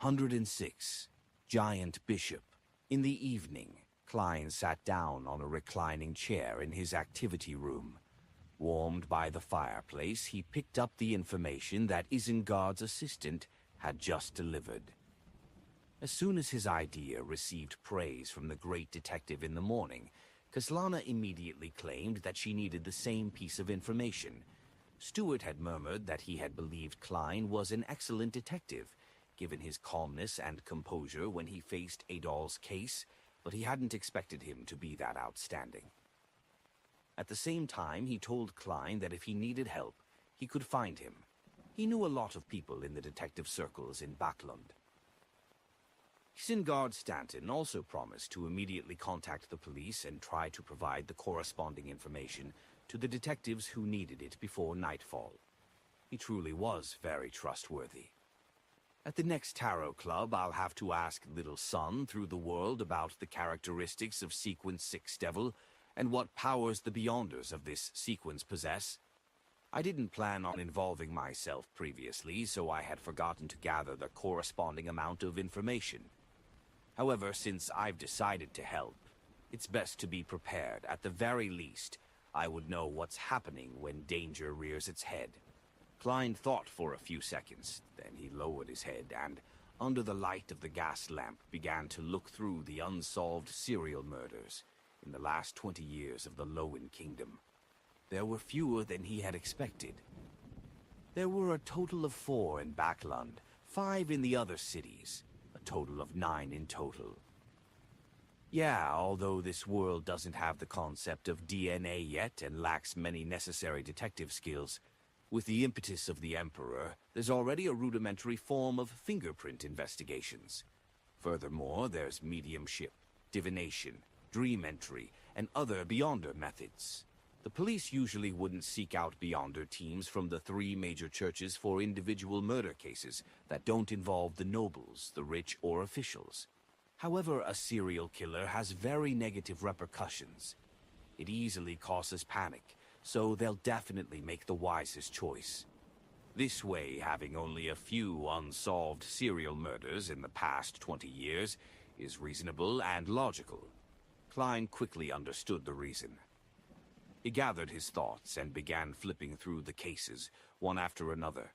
106. Giant Bishop. In the evening, Klein sat down on a reclining chair in his activity room. Warmed by the fireplace, he picked up the information that Isengard's assistant had just delivered. As soon as his idea received praise from the great detective in the morning, Kaslana immediately claimed that she needed the same piece of information. Stuart had murmured that he had believed Klein was an excellent detective, given his calmness and composure when he faced Adol's case, but he hadn't expected him to be that outstanding. At the same time, he told Klein that if he needed help, he could find him. He knew a lot of people in the detective circles in Backlund. Isengard Stanton also promised to immediately contact the police and try to provide the corresponding information to the detectives who needed it before nightfall. He truly was very trustworthy. At the next tarot club, I'll have to ask Little Sun through the world about the characteristics of Sequence 6 Devil and what powers the Beyonders of this sequence possess. I didn't plan on involving myself previously, so I had forgotten to gather the corresponding amount of information. However, since I've decided to help, it's best to be prepared. At the very least, I would know what's happening when danger rears its head. Klein thought for a few seconds, then he lowered his head and, under the light of the gas lamp, began to look through the unsolved serial murders in the last 20 years of the Lowen Kingdom. There were fewer than he had expected. There were a total of 4 in Backlund, 5 in the other cities, a total of 9 in total. Yeah, although this world doesn't have the concept of DNA yet and lacks many necessary detective skills, with the impetus of the Emperor, there's already a rudimentary form of fingerprint investigations. Furthermore, there's mediumship, divination, dream entry, and other Beyonder methods. The police usually wouldn't seek out Beyonder teams from the 3 major churches for individual murder cases that don't involve the nobles, the rich, or officials. However, a serial killer has very negative repercussions. It easily causes panic, so they'll definitely make the wisest choice. This way, having only a few unsolved serial murders in the past 20 years is reasonable and logical. Klein quickly understood the reason. He gathered his thoughts and began flipping through the cases, one after another.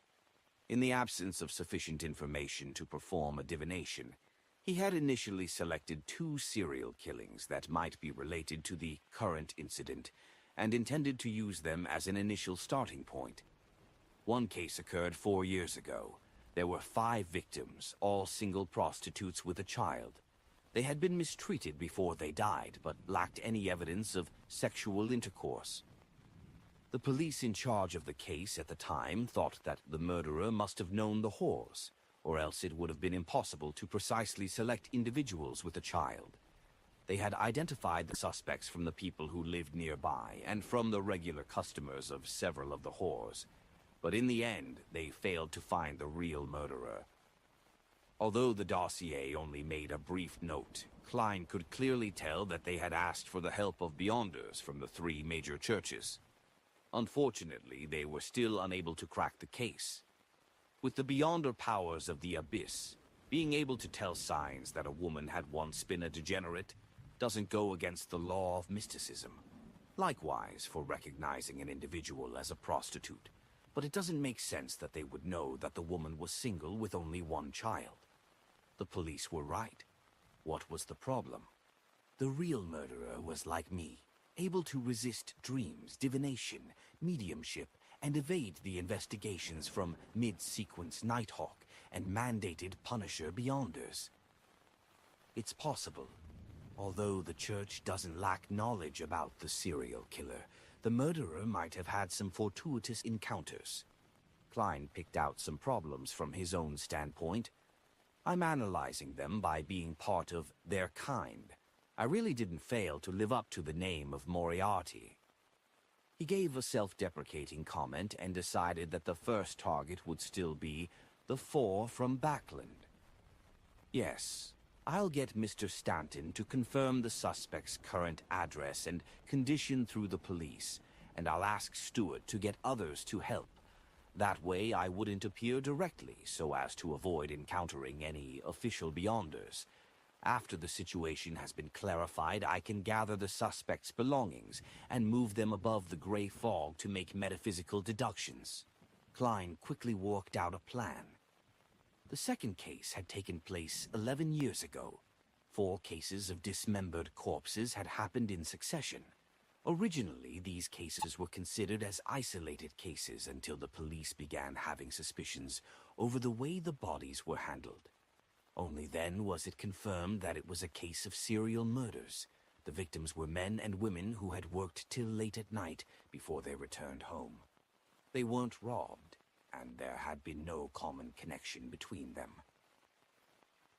In the absence of sufficient information to perform a divination, he had initially selected 2 serial killings that might be related to the current incident, and intended to use them as an initial starting point. One case occurred 4 years ago. There were 5 victims, all single prostitutes with a child. They had been mistreated before they died, but lacked any evidence of sexual intercourse. The police in charge of the case at the time thought that the murderer must have known the whores, or else it would have been impossible to precisely select individuals with a child. They had identified the suspects from the people who lived nearby and from the regular customers of several of the whores, but in the end they failed to find the real murderer. Although the dossier only made a brief note, Klein could clearly tell that they had asked for the help of Beyonders from the 3 major churches. Unfortunately, they were still unable to crack the case. With the Beyonder powers of the Abyss, being able to tell signs that a woman had once been a degenerate doesn't go against the law of mysticism. Likewise for recognizing an individual as a prostitute, but it doesn't make sense that they would know that the woman was single with only 1 child. The police were right. What was the problem? The real murderer was like me, able to resist dreams, divination, mediumship, and evade the investigations from mid-sequence Nighthawk and mandated Punisher Beyonders. It's possible. Although the church doesn't lack knowledge about the serial killer, the murderer might have had some fortuitous encounters. Klein picked out some problems from his own standpoint. I'm analyzing them by being part of their kind. I really didn't fail to live up to the name of Moriarty. He gave a self-deprecating comment and decided that the first target would still be the 4 from Backlund. Yes, I'll get Mr. Stanton to confirm the suspect's current address and condition through the police, and I'll ask Stuart to get others to help. That way I wouldn't appear directly so as to avoid encountering any official beyonders. After the situation has been clarified, I can gather the suspect's belongings and move them above the gray fog to make metaphysical deductions. Klein quickly worked out a plan. The second case had taken place 11 years ago. 4 cases of dismembered corpses had happened in succession. Originally, these cases were considered as isolated cases until the police began having suspicions over the way the bodies were handled. Only then was it confirmed that it was a case of serial murders. The victims were men and women who had worked till late at night before they returned home. They weren't robbed, and there had been no common connection between them.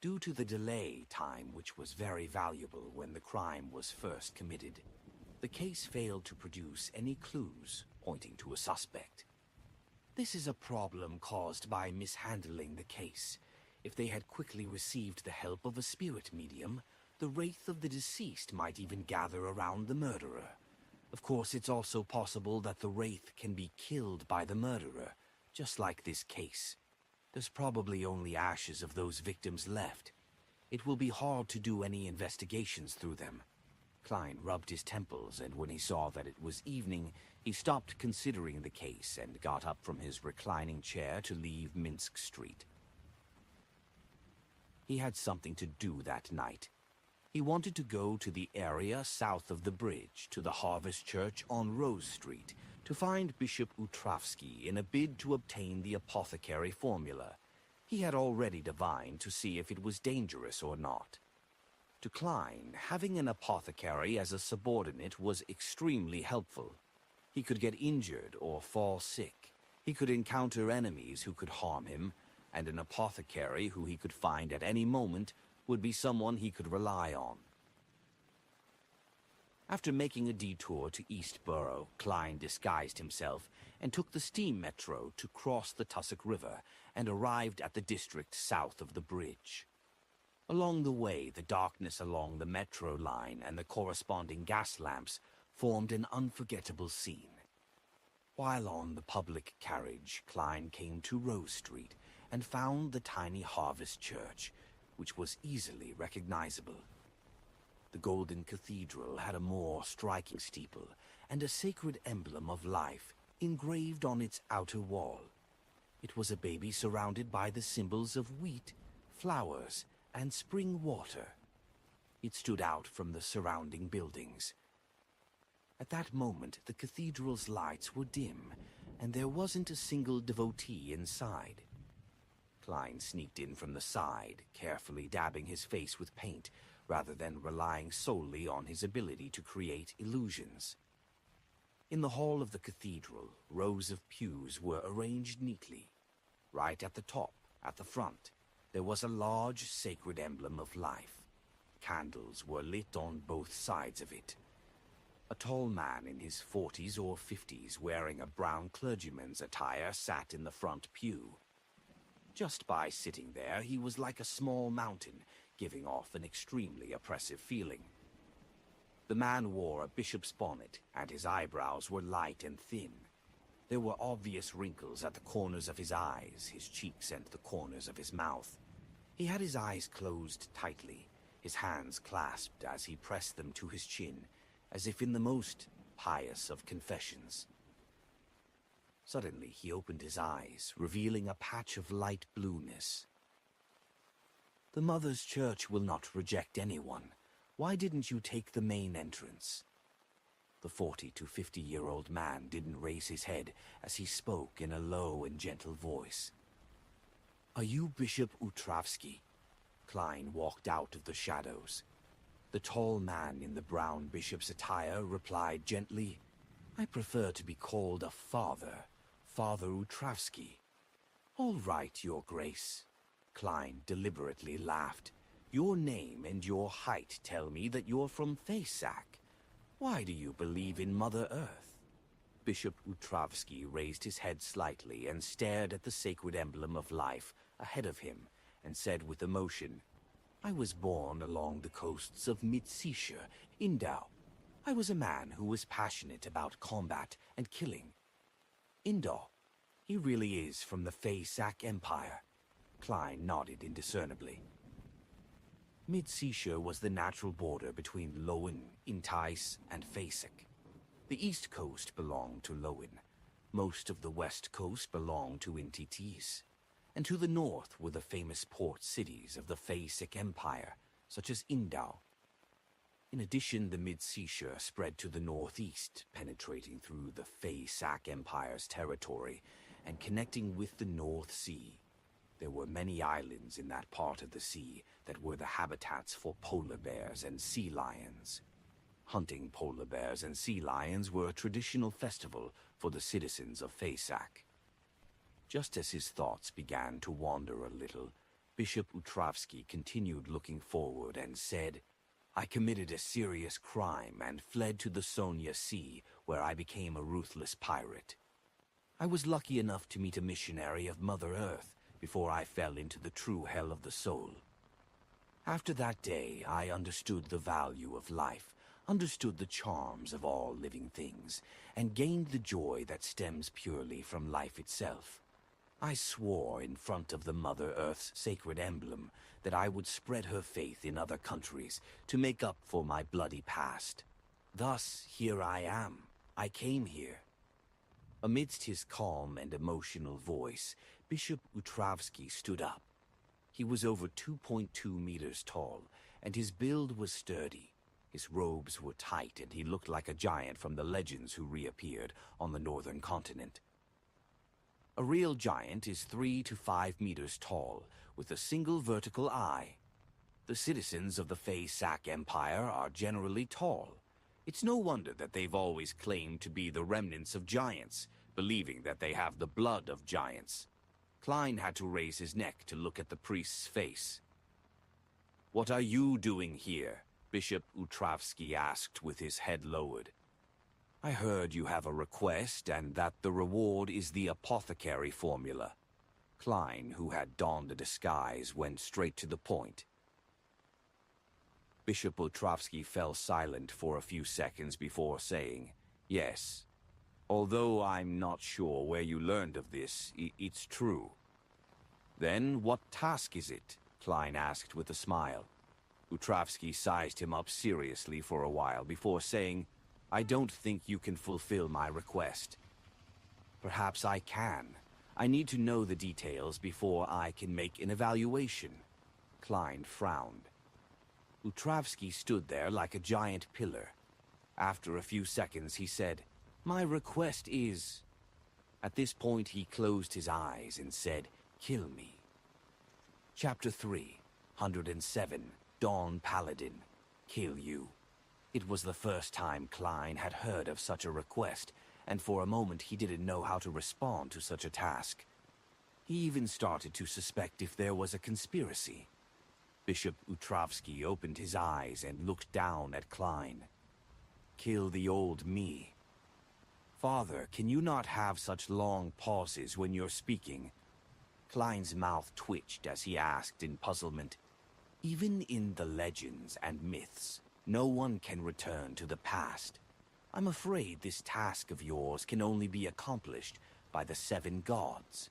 Due to the delay time, which was very valuable when the crime was first committed, the case failed to produce any clues pointing to a suspect. This is a problem caused by mishandling the case. If they had quickly received the help of a spirit medium, the wraith of the deceased might even gather around the murderer. Of course, it's also possible that the wraith can be killed by the murderer, just like this case. There's probably only ashes of those victims left. It will be hard to do any investigations through them. Klein rubbed his temples, and when he saw that it was evening, he stopped considering the case and got up from his reclining chair to leave Minsk Street. He had something to do that night. He wanted to go to the area south of the bridge, to the Harvest Church on Rose Street, to find Bishop Utravsky in a bid to obtain the apothecary formula. He had already divined to see if it was dangerous or not. To Klein, having an apothecary as a subordinate was extremely helpful. He could get injured or fall sick. He could encounter enemies who could harm him, and an apothecary who he could find at any moment would be someone he could rely on. After making a detour to Eastborough, Klein disguised himself and took the steam metro to cross the Tussock River and arrived at the district south of the bridge. Along the way, the darkness along the metro line and the corresponding gas lamps formed an unforgettable scene. While on the public carriage, Klein came to Rose Street and found the tiny Harvest Church, which was easily recognizable. The golden cathedral had a more striking steeple and a sacred emblem of life engraved on its outer wall. It was a baby surrounded by the symbols of wheat, flowers, and spring water. It stood out from the surrounding buildings. At that moment, the cathedral's lights were dim, and there wasn't a single devotee inside. Klein sneaked in from the side, carefully dabbing his face with paint, rather than relying solely on his ability to create illusions. In the hall of the cathedral, rows of pews were arranged neatly. Right at the top, at the front, there was a large sacred emblem of life. Candles were lit on both sides of it. A tall man in his 40s or 50s, wearing a brown clergyman's attire, sat in the front pew. Just by sitting there, he was like a small mountain, giving off an extremely oppressive feeling. The man wore a bishop's bonnet, and his eyebrows were light and thin. There were obvious wrinkles at the corners of his eyes, his cheeks, and the corners of his mouth. He had his eyes closed tightly, his hands clasped as he pressed them to his chin, as if in the most pious of confessions. Suddenly he opened his eyes, revealing a patch of light blueness. "The Mother's Church will not reject anyone. Why didn't you take the main entrance?" The 40 to 50-year-old man didn't raise his head as he spoke in a low and gentle voice. "Are you Bishop Utravsky?" Klein walked out of the shadows. The tall man in the brown bishop's attire replied gently, "I prefer to be called a father, Father Utravsky." "All right, Your Grace." Klein deliberately laughed. "Your name and your height tell me that you're from Fasak. Why do you believe in Mother Earth?" Bishop Utravsky raised his head slightly and stared at the sacred emblem of life ahead of him and said with emotion, "I was born along the coasts of Mitsisha, Indau. I was a man who was passionate about combat and killing. Indau," He really is from the Fey-Sac Empire. Klein nodded indiscernibly. Mid-Seashire was the natural border between Lowen, Intais, and Fey-Sac. The east coast belonged to Lowen. Most of the west coast belonged to Intitis. And to the north were the famous port cities of the Fey-Sac Empire, such as Indau. In addition, the Mid-Seashire spread to the northeast, penetrating through the Fey-Sac Empire's territory and connecting with the North Sea. There were many islands in that part of the sea that were the habitats for polar bears and sea lions. Hunting polar bears and sea lions were a traditional festival for the citizens of Fey-Sac. Just as his thoughts began to wander a little, Bishop Utravsky continued looking forward and said, "I committed a serious crime and fled to the Sonia Sea, where I became a ruthless pirate. I was lucky enough to meet a missionary of Mother Earth before I fell into the true hell of the soul. After that day, I understood the value of life, understood the charms of all living things, and gained the joy that stems purely from life itself. I swore in front of the Mother Earth's sacred emblem that I would spread her faith in other countries to make up for my bloody past. Thus, here I am. I came here." Amidst his calm and emotional voice, Bishop Utravsky stood up. He was over 2.2 meters tall, and his build was sturdy. His robes were tight, and he looked like a giant from the legends who reappeared on the northern continent. A real giant is 3 to 5 meters tall, with a single vertical eye. The citizens of the Fey-Sac Empire are generally tall. It's no wonder that they've always claimed to be the remnants of giants, believing that they have the blood of giants. Klein had to raise his neck to look at the priest's face. "What are you doing here?" Bishop Utravsky asked with his head lowered. "I heard you have a request and that the reward is the apothecary formula." Klein, who had donned a disguise, went straight to the point. Bishop Utravsky fell silent for a few seconds before saying, "Yes. Although I'm not sure where you learned of this, it's true." "Then what task is it?" Klein asked with a smile. Utravsky sized him up seriously for a while before saying, "I don't think you can fulfill my request." "Perhaps I can. I need to know the details before I can make an evaluation." Klein frowned. Utravsky stood there like a giant pillar. After a few seconds he said, "My request is..." At this point he closed his eyes and said, "Kill me." Chapter 307, Dawn Paladin, Kill You. It was the first time Klein had heard of such a request, and for a moment he didn't know how to respond to such a task. He even started to suspect if there was a conspiracy. Bishop Utravsky opened his eyes and looked down at Klein. "Kill the old me." "Father, can you not have such long pauses when you're speaking?" Klein's mouth twitched as he asked in puzzlement. "Even in the legends and myths, no one can return to the past. I'm afraid this task of yours can only be accomplished by the 7 gods.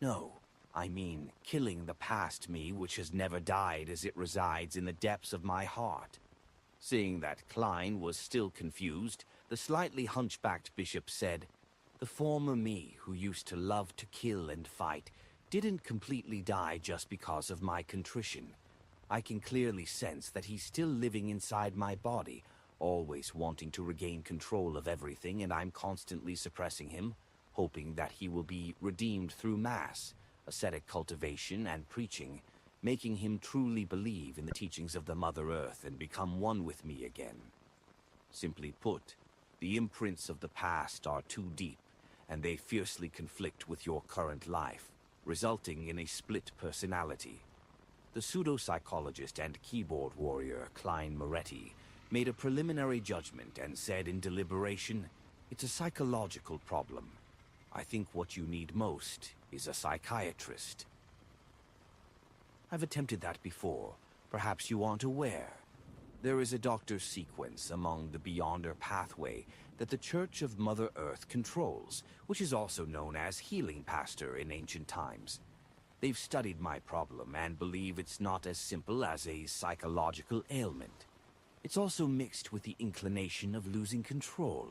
No, I mean killing the past me which has never died as it resides in the depths of my heart." Seeing that Klein was still confused, the slightly hunchbacked bishop said, "The former me who used to love to kill and fight didn't completely die just because of my contrition. I can clearly sense that he's still living inside my body, always wanting to regain control of everything, and I'm constantly suppressing him, hoping that he will be redeemed through Mass, ascetic cultivation, and preaching, making him truly believe in the teachings of the Mother Earth and become one with me again. Simply put, the imprints of the past are too deep, and they fiercely conflict with your current life, resulting in a split personality." The pseudo-psychologist and keyboard warrior Klein Moretti made a preliminary judgment and said in deliberation, "It's a psychological problem. I think what you need most is a psychiatrist." "I've attempted that before. Perhaps you aren't aware." There is a doctor's sequence among the Beyonder pathway that the Church of Mother Earth controls, which is also known as Healing Pastor in ancient times. They've studied my problem and believe it's not as simple as a psychological ailment. It's also mixed with the inclination of losing control.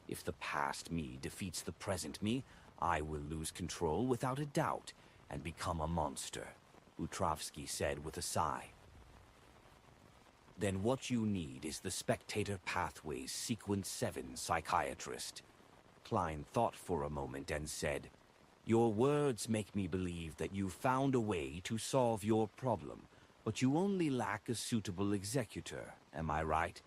If the past me defeats the present me, I will lose control without a doubt and become a monster, Utrovsky said with a sigh. Then what you need is the Spectator Pathway's Sequence 7 psychiatrist. Klein thought for a moment and said, "Your words make me believe that you found a way to solve your problem, but you only lack a suitable executor, am I right?"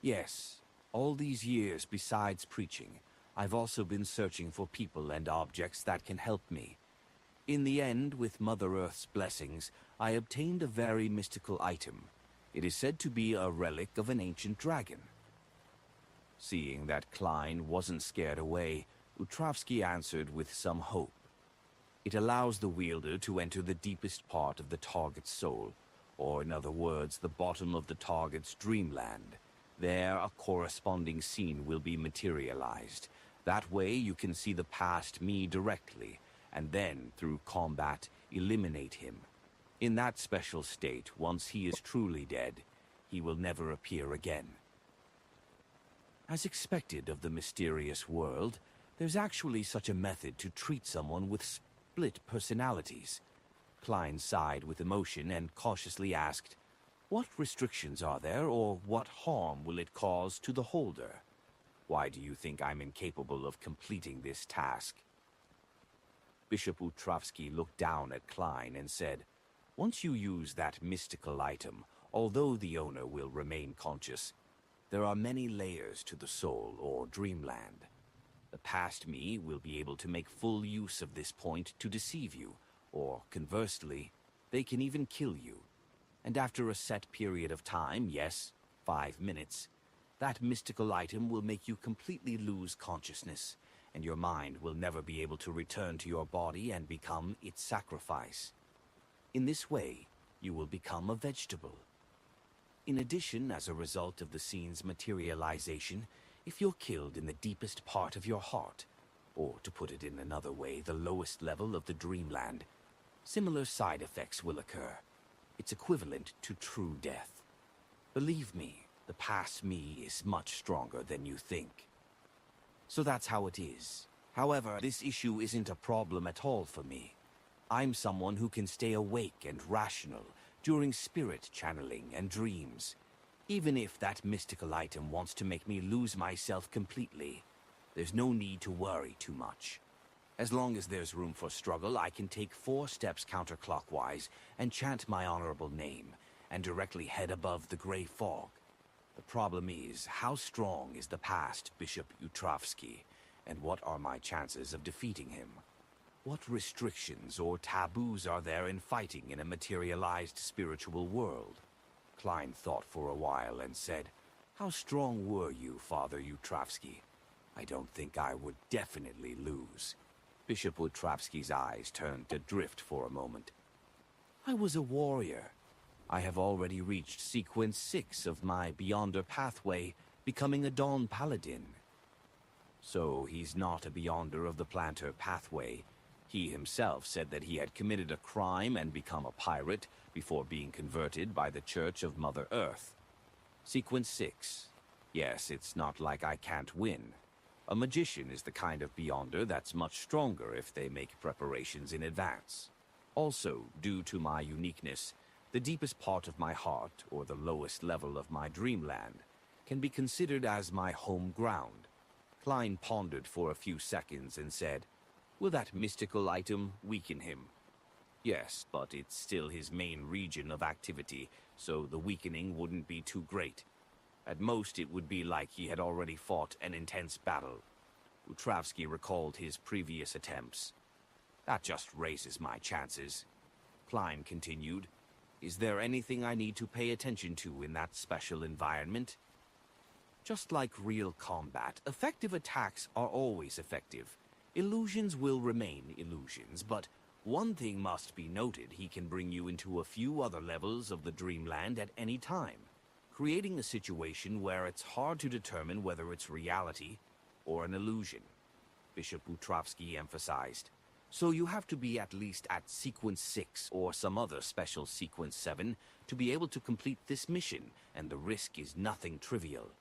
"Yes. All these years besides preaching, I've also been searching for people and objects that can help me. In the end, with Mother Earth's blessings, I obtained a very mystical item. It is said to be a relic of an ancient dragon." Seeing that Klein wasn't scared away, Utrovsky answered with some hope. "It allows the wielder to enter the deepest part of the target's soul, or in other words, the bottom of the target's dreamland. There, a corresponding scene will be materialized. That way, you can see the past me directly, and then, through combat, eliminate him. In that special state, once he is truly dead, he will never appear again." As expected of the mysterious world, there's actually such a method to treat someone with split personalities. Klein sighed with emotion and cautiously asked, "What restrictions are there, or what harm will it cause to the holder? Why do you think I'm incapable of completing this task?" Bishop Utrovsky looked down at Klein and said, "Once you use that mystical item, although the owner will remain conscious, there are many layers to the soul or dreamland. The past me will be able to make full use of this point to deceive you, or conversely, they can even kill you. And after a set period of time, yes, 5 minutes, that mystical item will make you completely lose consciousness, and your mind will never be able to return to your body and become its sacrifice. In this way, you will become a vegetable. In addition, as a result of the scene's materialization, if you're killed in the deepest part of your heart, or to put it in another way, the lowest level of the dreamland, similar side effects will occur. It's equivalent to true death. Believe me, the past me is much stronger than you think. So that's how it is. However, this issue isn't a problem at all for me. I'm someone who can stay awake and rational during spirit channeling and dreams. Even if that mystical item wants to make me lose myself completely, there's no need to worry too much. As long as there's room for struggle, I can take 4 steps counterclockwise and chant my honorable name, and directly head above the gray fog. The problem is, how strong is the past Bishop Utrovsky, and what are my chances of defeating him? What restrictions or taboos are there in fighting in a materialized spiritual world? Klein thought for a while and said, "How strong were you, Father Utrovsky? I don't think I would definitely lose." Bishop Utrovsky's eyes turned adrift for a moment. "I was a warrior. I have already reached Sequence 6 of my Beyonder pathway, becoming a Dawn Paladin." So he's not a Beyonder of the Planter pathway. He himself said that he had committed a crime and become a pirate before being converted by the Church of Mother Earth. Sequence 6. Yes, it's not like I can't win. A magician is the kind of Beyonder that's much stronger if they make preparations in advance. Also, due to my uniqueness, the deepest part of my heart, or the lowest level of my dreamland, can be considered as my home ground. Klein pondered for a few seconds and said, "Will that mystical item weaken him?" "Yes, but it's still his main region of activity, so the weakening wouldn't be too great. At most, it would be like he had already fought an intense battle." Utrovsky recalled his previous attempts. "That just raises my chances." Klein continued, "Is there anything I need to pay attention to in that special environment?" "Just like real combat, effective attacks are always effective. Illusions will remain illusions, but one thing must be noted: he can bring you into a few other levels of the dreamland at any time. creating a situation where it's hard to determine whether it's reality or an illusion, Bishop Utrovsky emphasized. So you have to be at least at Sequence 6 or some other special Sequence 7 to be able to complete this mission, and the risk is nothing trivial.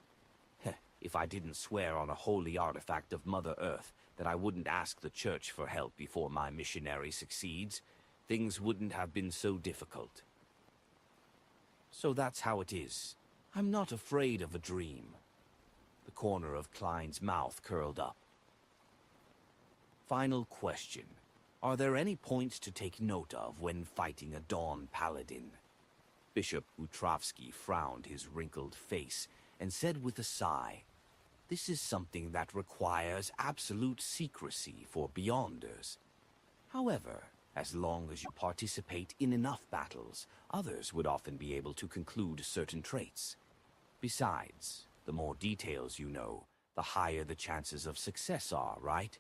Heh, if I didn't swear on a holy artifact of Mother Earth that I wouldn't ask the Church for help before my missionary succeeds, things wouldn't have been so difficult. So that's how it is. I'm not afraid of a dream. The corner of Klein's mouth curled up. Final question. Are there any points to take note of when fighting a Dawn Paladin? Bishop Utrovsky frowned his wrinkled face and said with a sigh, "This is something that requires absolute secrecy for Beyonders. However, as long as you participate in enough battles, others would often be able to conclude certain traits. Besides, the more details you know, the higher the chances of success are, right?"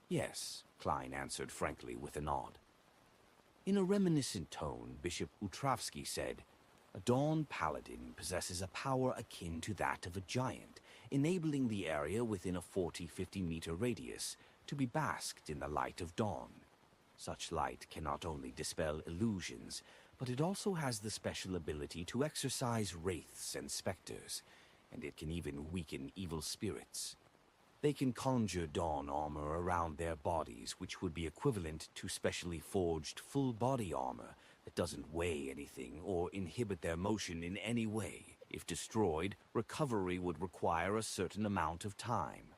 "Yes," Klein answered frankly with a nod. In a reminiscent tone, Bishop Utrovsky said, "A Dawn Paladin possesses a power akin to that of a giant, enabling the area within a 40-50-meter radius to be basked in the light of dawn. Such light can not only dispel illusions, but it also has the special ability to exorcise wraiths and specters, and it can even weaken evil spirits. They can conjure dawn armor around their bodies, which would be equivalent to specially forged full-body armor that doesn't weigh anything or inhibit their motion in any way. If destroyed, recovery would require a certain amount of time.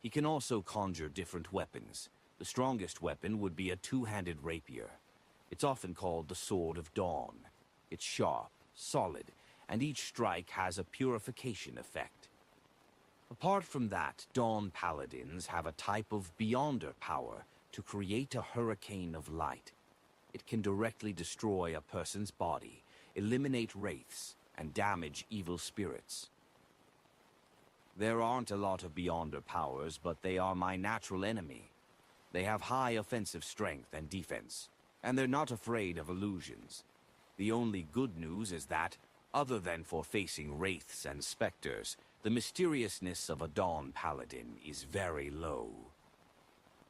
He can also conjure different weapons. The strongest weapon would be a two-handed rapier. It's often called the Sword of Dawn. It's sharp, solid, and each strike has a purification effect. Apart from that, Dawn Paladins have a type of Beyonder power to create a hurricane of light. It can directly destroy a person's body, eliminate wraiths, and damage evil spirits. There aren't a lot of Beyonder powers, but they are my natural enemy. They have high offensive strength and defense, and they're not afraid of illusions. The only good news is that, other than for facing wraiths and specters, the mysteriousness of a Dawn Paladin is very low."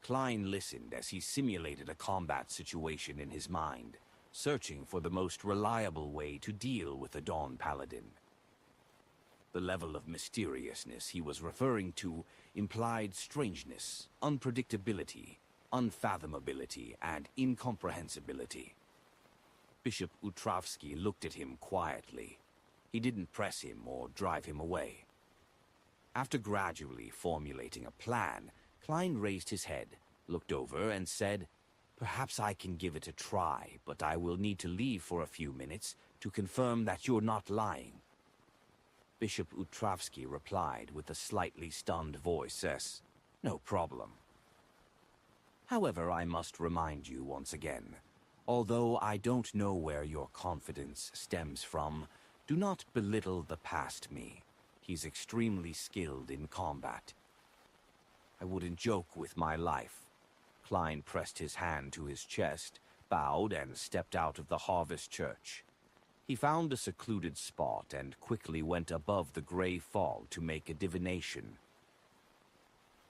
Klein listened as he simulated a combat situation in his mind, searching for the most reliable way to deal with a Dawn Paladin. The level of mysteriousness he was referring to implied strangeness, unpredictability, unfathomability, and incomprehensibility. Bishop Utrovsky looked at him quietly. He didn't press him or drive him away. After gradually formulating a plan, Klein raised his head, looked over, and said, "Perhaps I can give it a try, but I will need to leave for a few minutes to confirm that you're not lying." Bishop Utrovsky replied with a slightly stunned voice as, "No problem. However, I must remind you once again, although I don't know where your confidence stems from, do not belittle the past me. He's extremely skilled in combat. I wouldn't joke with my life." Klein pressed his hand to his chest, bowed, and stepped out of the Harvest Church. He found a secluded spot and quickly went above the gray fog to make a divination.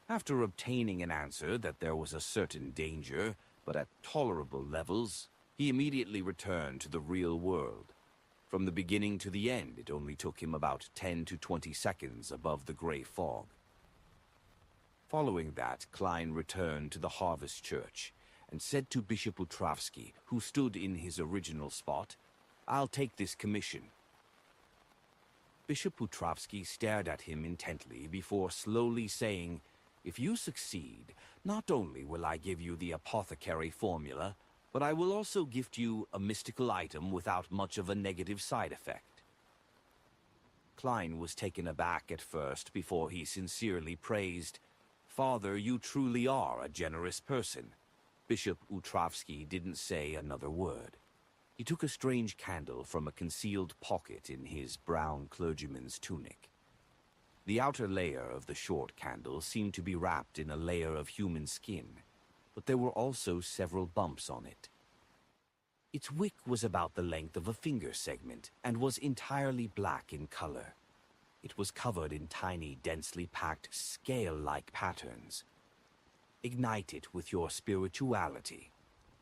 After obtaining an answer that there was a certain danger, but at tolerable levels, he immediately returned to the real world. From the beginning to the end, it only took him about 10 to 20 seconds above the gray fog. Following that, Klein returned to the Harvest Church and said to Bishop Utrovsky, who stood in his original spot, "I'll take this commission." Bishop Utrovsky stared at him intently before slowly saying, "If you succeed, not only will I give you the apothecary formula, but I will also gift you a mystical item without much of a negative side effect." Klein was taken aback at first before he sincerely praised, "Father, you truly are a generous person." Bishop Utrovsky didn't say another word. He took a strange candle from a concealed pocket in his brown clergyman's tunic. The outer layer of the short candle seemed to be wrapped in a layer of human skin, but there were also several bumps on it. Its wick was about the length of a finger segment and was entirely black in color. It was covered in tiny, densely packed, scale-like patterns. "Ignite it with your spirituality."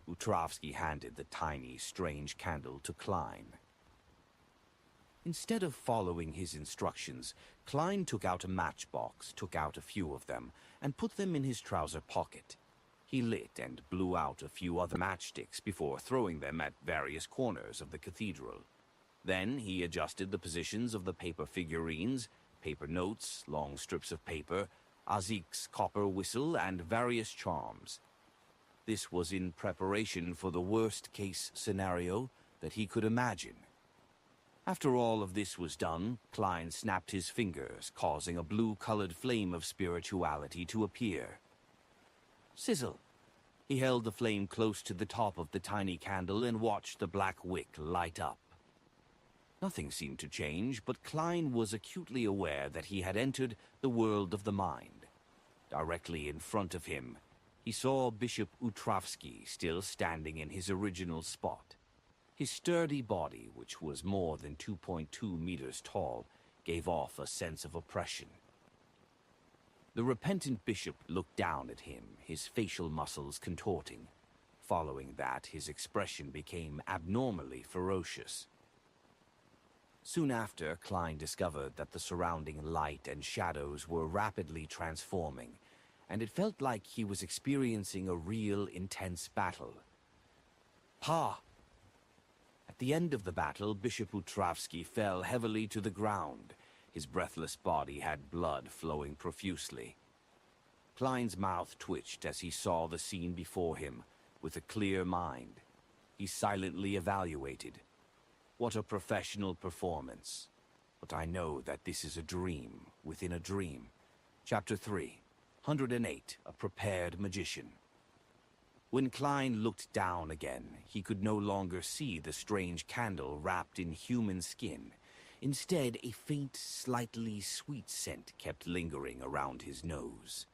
Utrovsky handed the tiny, strange candle to Klein. Instead of following his instructions, Klein took out a matchbox, took out a few of them, and put them in his trouser pocket. He lit and blew out a few other matchsticks before throwing them at various corners of the cathedral. Then he adjusted the positions of the paper figurines, paper notes, long strips of paper, Azik's copper whistle, and various charms. This was in preparation for the worst-case scenario that he could imagine. After all of this was done, Klein snapped his fingers, causing a blue-colored flame of spirituality to appear. Sizzle! He held the flame close to the top of the tiny candle and watched the black wick light up. Nothing seemed to change, but Klein was acutely aware that he had entered the world of the mind. Directly in front of him, he saw Bishop Utrovsky still standing in his original spot. His sturdy body, which was more than 2.2 meters tall, gave off a sense of oppression. The repentant bishop looked down at him, his facial muscles contorting. Following that, his expression became abnormally ferocious. Soon after, Klein discovered that the surrounding light and shadows were rapidly transforming, and it felt like he was experiencing a real, intense battle. "Pa!" At the end of the battle, Bishop Utrovsky fell heavily to the ground. His breathless body had blood flowing profusely. Klein's mouth twitched as he saw the scene before him. With a clear mind, he silently evaluated. What a professional performance. But I know that this is a dream within a dream. Chapter 3, 108, A Prepared Magician. When Klein looked down again, he could no longer see the strange candle wrapped in human skin. Instead, a faint, slightly sweet scent kept lingering around his nose.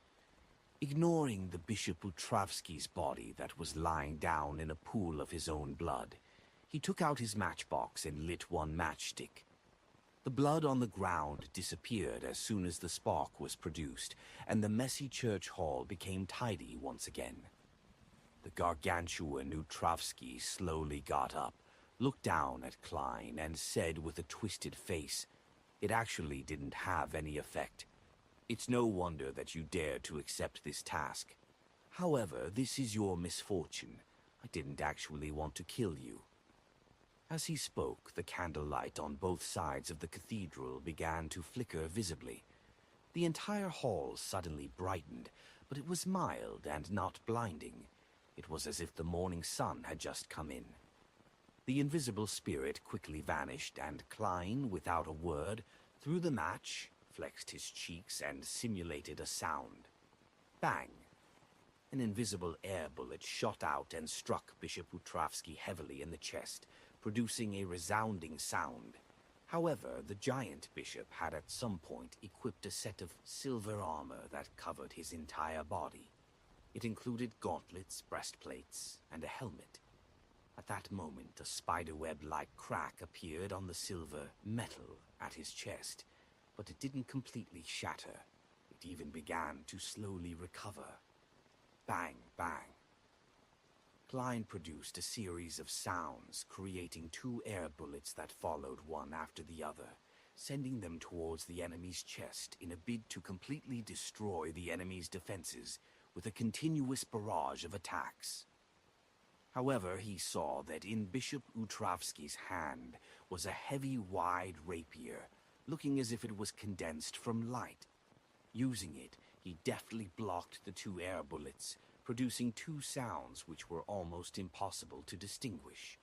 Ignoring the Bishop Utrovsky's body that was lying down in a pool of his own blood, he took out his matchbox and lit one matchstick. The blood on the ground disappeared as soon as the spark was produced, and the messy church hall became tidy once again. The gargantuan Utrovsky slowly got up, looked down at Klein, and said with a twisted face, "It actually didn't have any effect. It's no wonder that you dared to accept this task. However, this is your misfortune. I didn't actually want to kill you." As he spoke, the candlelight on both sides of the cathedral began to flicker visibly. The entire hall suddenly brightened, but it was mild and not blinding. It was as if the morning sun had just come in. The invisible spirit quickly vanished, and Klein, without a word, threw the match, flexed his cheeks, and simulated a sound. Bang! An invisible air bullet shot out and struck Bishop Utrovsky heavily in the chest, producing a resounding sound. However, the giant bishop had at some point equipped a set of silver armor that covered his entire body. It included gauntlets, breastplates, and a helmet. At that moment, a spiderweb-like crack appeared on the silver metal at his chest, but it didn't completely shatter. It even began to slowly recover. Bang, bang. Klein produced a series of sounds, creating 2 air bullets that followed one after the other, sending them towards the enemy's chest in a bid to completely destroy the enemy's defenses with a continuous barrage of attacks. However, he saw that in Bishop Utrovsky's hand was a heavy, wide rapier, looking as if it was condensed from light. Using it, he deftly blocked the 2 air bullets, producing 2 sounds which were almost impossible to distinguish.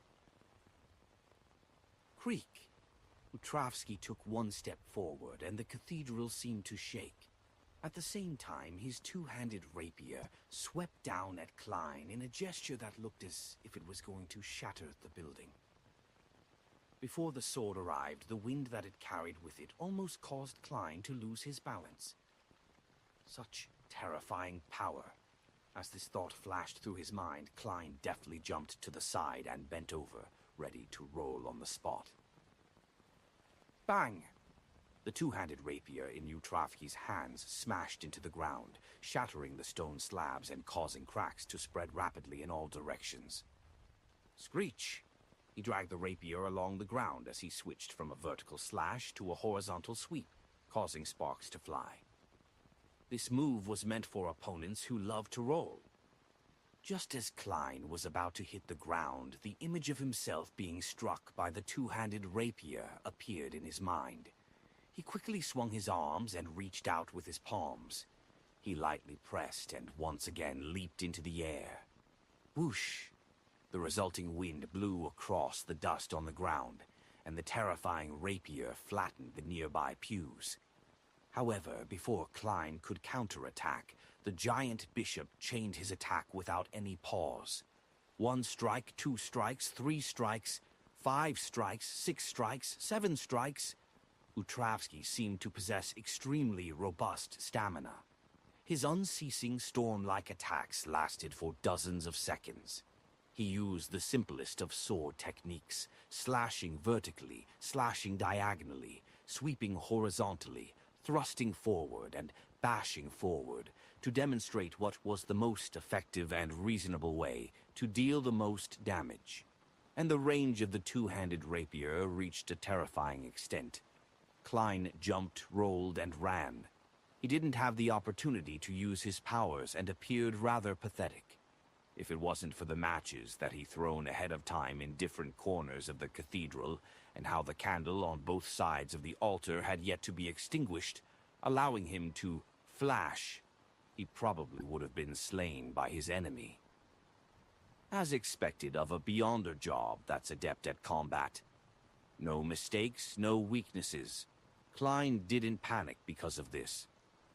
Creak! Utrovsky took 1 step forward, and the cathedral seemed to shake. At the same time, his 2-handed rapier swept down at Klein in a gesture that looked as if it was going to shatter the building. Before the sword arrived, the wind that it carried with it almost caused Klein to lose his balance. Such terrifying power. As this thought flashed through his mind, Klein deftly jumped to the side and bent over, ready to roll on the spot. Bang! The two-handed rapier in Utravski's hands smashed into the ground, shattering the stone slabs and causing cracks to spread rapidly in all directions. Screech! He dragged the rapier along the ground as he switched from a vertical slash to a horizontal sweep, causing sparks to fly. This move was meant for opponents who love to roll. Just as Klein was about to hit the ground, the image of himself being struck by the two-handed rapier appeared in his mind. He quickly swung his arms and reached out with his palms. He lightly pressed and once again leaped into the air. Whoosh! The resulting wind blew across the dust on the ground, and the terrifying rapier flattened the nearby pews. However, before Klein could counterattack, the giant bishop chained his attack without any pause. 1 strike, 2 strikes, 3 strikes, 5 strikes, 6 strikes, 7 strikes. Utravski seemed to possess extremely robust stamina. His unceasing storm-like attacks lasted for dozens of seconds. He used the simplest of sword techniques, slashing vertically, slashing diagonally, sweeping horizontally, thrusting forward and bashing forward, to demonstrate what was the most effective and reasonable way to deal the most damage. And the range of the two-handed rapier reached a terrifying extent. Klein jumped, rolled, and ran. He didn't have the opportunity to use his powers and appeared rather pathetic. If it wasn't for the matches that he'd thrown ahead of time in different corners of the cathedral, and how the candle on both sides of the altar had yet to be extinguished, allowing him to flash, he probably would have been slain by his enemy. As expected of a Beyonder job that's adept at combat. No mistakes, no weaknesses. Klein didn't panic because of this.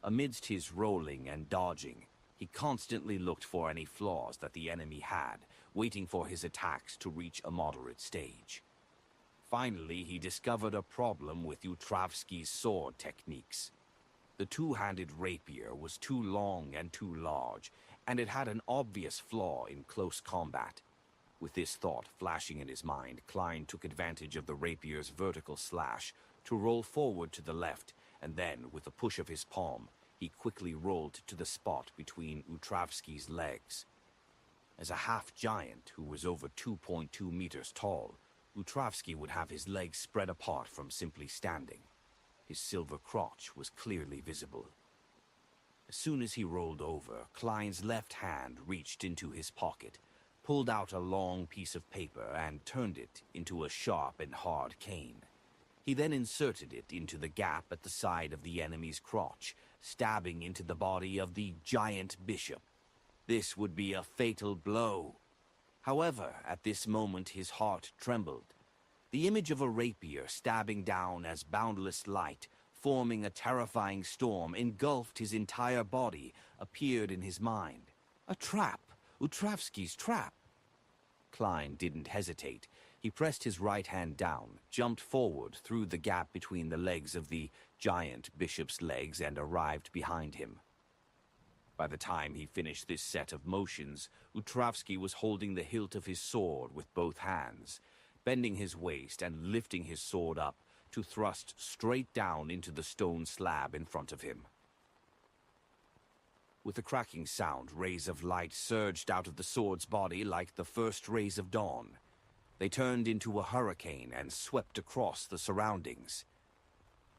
Amidst his rolling and dodging, he constantly looked for any flaws that the enemy had, waiting for his attacks to reach a moderate stage. Finally, he discovered a problem with Utravski's sword techniques. The two-handed rapier was too long and too large, and it had an obvious flaw in close combat. With this thought flashing in his mind, Klein took advantage of the rapier's vertical slash to roll forward to the left, and then, with a push of his palm, he quickly rolled to the spot between Utravski's legs. As a half-giant who was over 2.2 meters tall, Utravski would have his legs spread apart from simply standing. His silver crotch was clearly visible. As soon as he rolled over, Klein's left hand reached into his pocket, pulled out a long piece of paper, and turned it into a sharp and hard cane. He then inserted it into the gap at the side of the enemy's crotch, stabbing into the body of the giant bishop. This would be a fatal blow. However, at this moment his heart trembled. The image of a rapier stabbing down as boundless light, forming a terrifying storm, engulfed his entire body, appeared in his mind. A trap! Utravski's trap! Klein didn't hesitate. He pressed his right hand down, jumped forward through the gap between the legs of the giant bishop's legs, and arrived behind him. By the time he finished this set of motions, Utravski was holding the hilt of his sword with both hands, bending his waist and lifting his sword up to thrust straight down into the stone slab in front of him. With a cracking sound, rays of light surged out of the sword's body like the first rays of dawn. They turned into a hurricane and swept across the surroundings.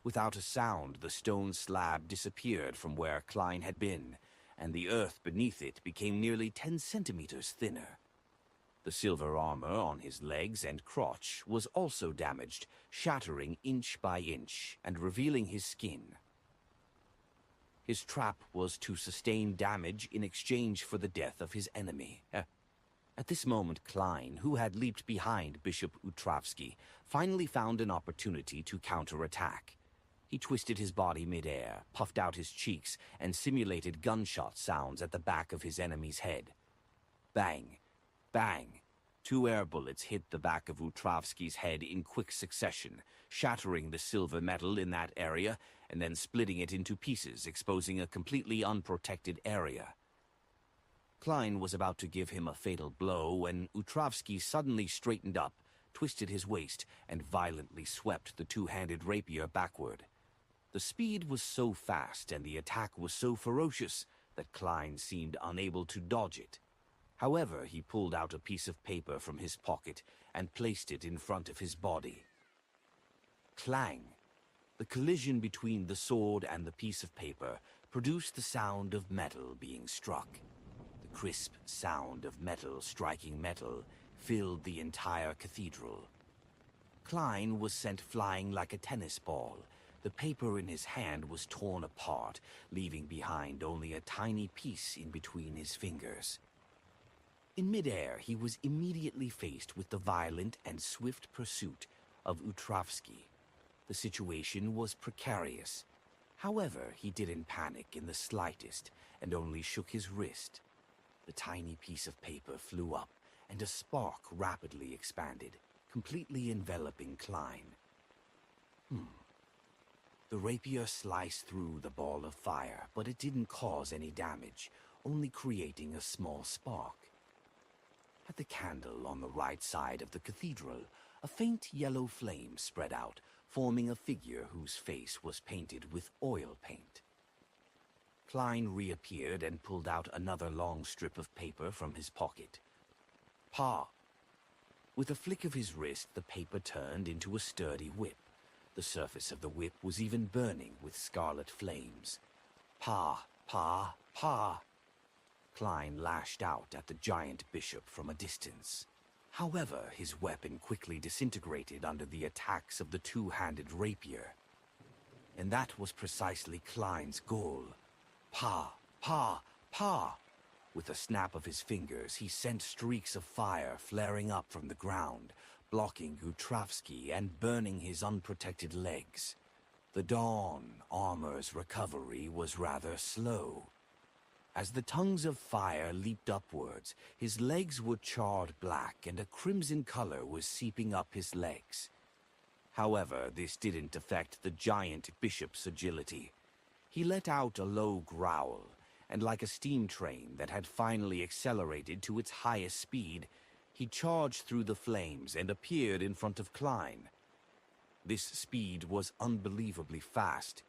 Without a sound, the stone slab disappeared from where Klein had been, and the earth beneath it became nearly 10 centimeters thinner. The silver armor on his legs and crotch was also damaged, shattering inch by inch and revealing his skin. His trap was to sustain damage in exchange for the death of his enemy. At this moment, Klein, who had leaped behind Bishop Utravski, finally found an opportunity to counterattack. He twisted his body mid-air, puffed out his cheeks, and simulated gunshot sounds at the back of his enemy's head. Bang! Bang! 2 air bullets hit the back of Utravski's head in quick succession, shattering the silver metal in that area and then splitting it into pieces, exposing a completely unprotected area. Klein was about to give him a fatal blow when Utrovsky suddenly straightened up, twisted his waist, and violently swept the two-handed rapier backward. The speed was so fast and the attack was so ferocious that Klein seemed unable to dodge it. However, he pulled out a piece of paper from his pocket and placed it in front of his body. Clang! The collision between the sword and the piece of paper produced the sound of metal being struck. The crisp sound of metal striking metal filled the entire cathedral. Klein was sent flying like a tennis ball. The paper in his hand was torn apart, leaving behind only a tiny piece in between his fingers. In midair, he was immediately faced with the violent and swift pursuit of Utrovsky. The situation was precarious. However, he didn't panic in the slightest and only shook his wrist. The tiny piece of paper flew up, and a spark rapidly expanded, completely enveloping Klein. The rapier sliced through the ball of fire, but it didn't cause any damage, only creating a small spark. At the candle on the right side of the cathedral, a faint yellow flame spread out, forming a figure whose face was painted with oil paint. Klein reappeared and pulled out another long strip of paper from his pocket. Pa! With a flick of his wrist, the paper turned into a sturdy whip. The surface of the whip was even burning with scarlet flames. Pa! Pa! Pa! Klein lashed out at the giant bishop from a distance. However, his weapon quickly disintegrated under the attacks of the two-handed rapier. And that was precisely Klein's goal. Pa! Pa! Pa! With a snap of his fingers, he sent streaks of fire flaring up from the ground, blocking Utrovsky and burning his unprotected legs. The Dawn armor's recovery was rather slow. As the tongues of fire leaped upwards, his legs were charred black and a crimson color was seeping up his legs. However, this didn't affect the giant bishop's agility. He let out a low growl, and like a steam train that had finally accelerated to its highest speed, he charged through the flames and appeared in front of Klein. This speed was unbelievably fast.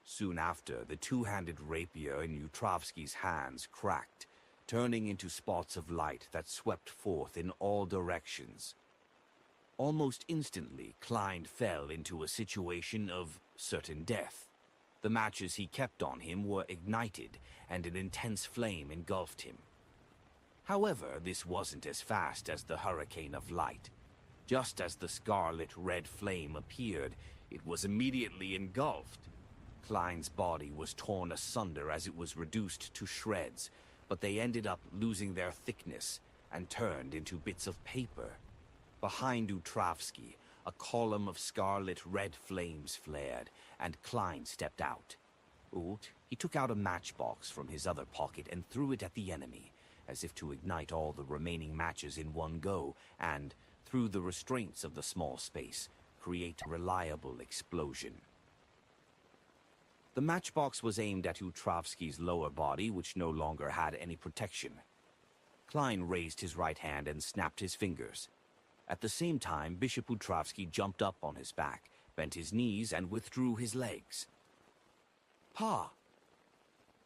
Soon after, the two-handed rapier in Utrovsky's hands cracked, turning into spots of light that swept forth in all directions. Almost instantly, Klein fell into a situation of certain death. The matches he kept on him were ignited, and an intense flame engulfed him. However, this wasn't as fast as the hurricane of light. Just as the scarlet red flame appeared, it was immediately engulfed. Klein's body was torn asunder as it was reduced to shreds, but they ended up losing their thickness and turned into bits of paper. Behind Utrovsky, a column of scarlet red flames flared, and Klein stepped out. He took out a matchbox from his other pocket and threw it at the enemy, as if to ignite all the remaining matches in one go and, through the restraints of the small space, create a reliable explosion. The matchbox was aimed at Utrovsky's lower body, which no longer had any protection. Klein raised his right hand and snapped his fingers. At the same time, Bishop Utrovsky jumped up on his back, bent his knees, and withdrew his legs. Pa!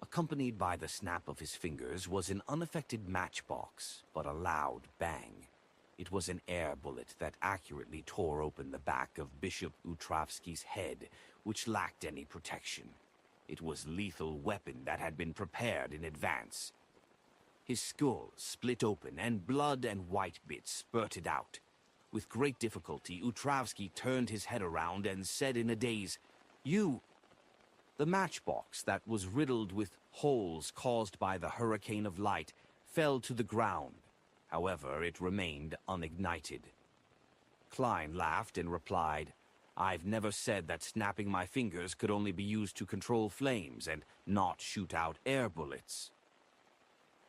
Accompanied by the snap of his fingers was an unaffected matchbox, but a loud bang. It was an air bullet that accurately tore open the back of Bishop Utrovsky's head, which lacked any protection. It was a lethal weapon that had been prepared in advance. His skull split open and blood and white bits spurted out. With great difficulty, Utrovsky turned his head around and said in a daze, "You!" The matchbox that was riddled with holes caused by the hurricane of light fell to the ground. However, it remained unignited. Klein laughed and replied, "I've never said that snapping my fingers could only be used to control flames and not shoot out air bullets."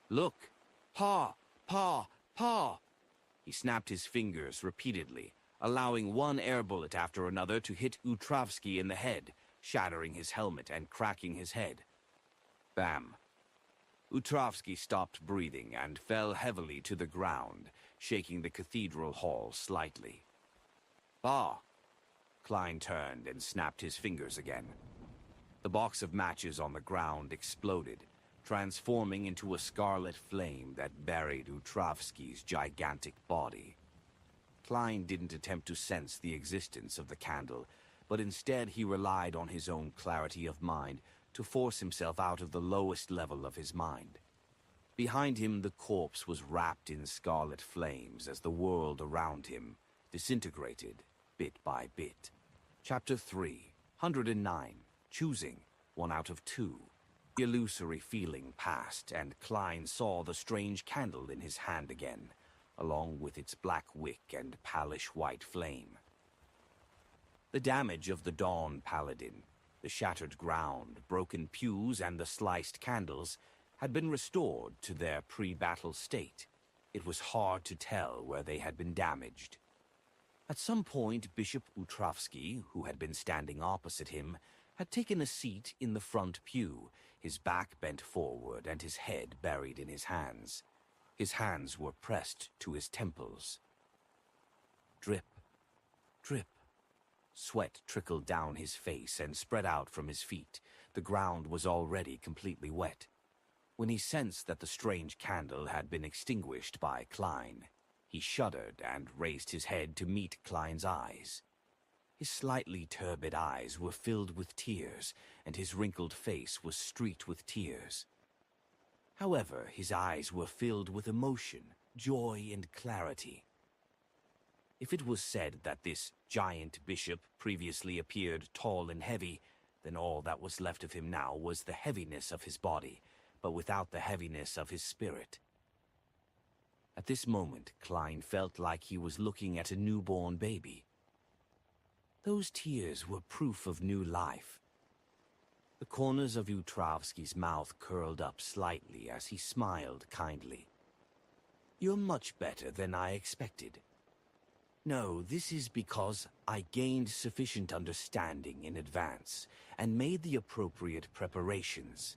"Look! Pa! Pa! Pa!" He snapped his fingers repeatedly, allowing one air bullet after another to hit Utrovsky in the head, shattering his helmet and cracking his head. Bam! Utrovsky stopped breathing and fell heavily to the ground, shaking the cathedral hall slightly. "Ah!" Klein turned and snapped his fingers again. The box of matches on the ground exploded, transforming into a scarlet flame that buried Utrovsky's gigantic body. Klein didn't attempt to sense the existence of the candle, but instead he relied on his own clarity of mind to force himself out of the lowest level of his mind. Behind him, the corpse was wrapped in scarlet flames as the world around him disintegrated bit by bit. Chapter 309. Choosing, 1 out of 2. The illusory feeling passed, and Klein saw the strange candle in his hand again, along with its black wick and palish white flame. The damage of the Dawn Paladin, the shattered ground, broken pews, and the sliced candles had been restored to their pre-battle state. It was hard to tell where they had been damaged. At some point, Bishop Utrovsky, who had been standing opposite him, had taken a seat in the front pew, his back bent forward and his head buried in his hands. His hands were pressed to his temples. Drip, drip. Sweat trickled down his face and spread out from his feet. The ground was already completely wet. When he sensed that the strange candle had been extinguished by Klein, he shuddered and raised his head to meet Klein's eyes. His slightly turbid eyes were filled with tears, and his wrinkled face was streaked with tears. However, his eyes were filled with emotion, joy, and clarity. If it was said that this giant bishop previously appeared tall and heavy, then all that was left of him now was the heaviness of his body, but without the heaviness of his spirit. At this moment, Klein felt like he was looking at a newborn baby. Those tears were proof of new life. The corners of Utrovsky's mouth curled up slightly as he smiled kindly. "You're much better than I expected. No, this is because I gained sufficient understanding in advance and made the appropriate preparations.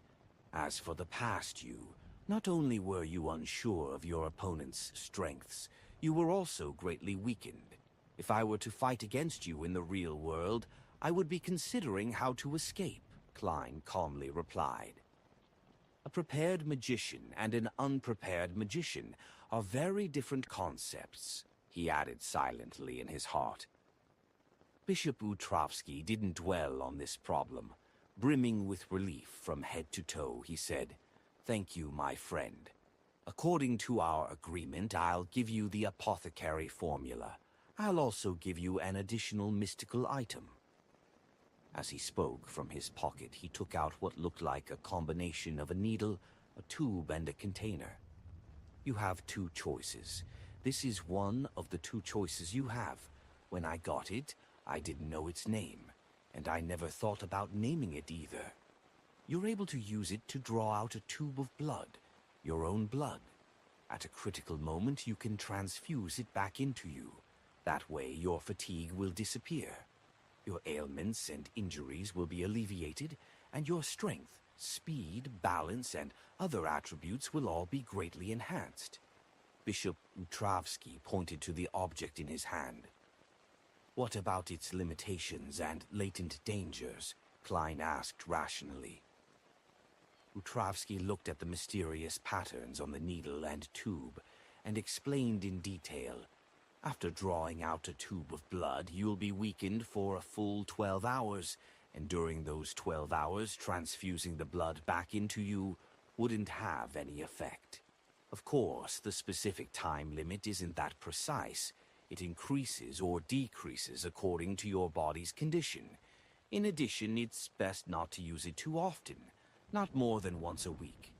As for the past you, not only were you unsure of your opponent's strengths, you were also greatly weakened. If I were to fight against you in the real world, I would be considering how to escape," Klein calmly replied. A prepared magician and an unprepared magician are very different concepts, he added silently in his heart. Bishop Utrovsky didn't dwell on this problem. Brimming with relief from head to toe, he said, "Thank you, my friend. According to our agreement, I'll give you the apothecary formula. I'll also give you an additional mystical item." As he spoke, from his pocket he took out what looked like a combination of a needle, a tube, and a container. "You have 2 choices. This is one of the 2 choices you have. When I got it, I didn't know its name, and I never thought about naming it either. You're able to use it to draw out a tube of blood, your own blood. At a critical moment, you can transfuse it back into you. That way, your fatigue will disappear. Your ailments and injuries will be alleviated, and your strength, speed, balance, and other attributes will all be greatly enhanced." Bishop Utrovsky pointed to the object in his hand. "What about its limitations and latent dangers?" Klein asked rationally. Utrovsky looked at the mysterious patterns on the needle and tube, and explained in detail. "After drawing out a tube of blood, you'll be weakened for a full 12 hours, and during those 12 hours, transfusing the blood back into you wouldn't have any effect. Of course, the specific time limit isn't that precise. It increases or decreases according to your body's condition. In addition, it's best not to use it too often, not more than once a week.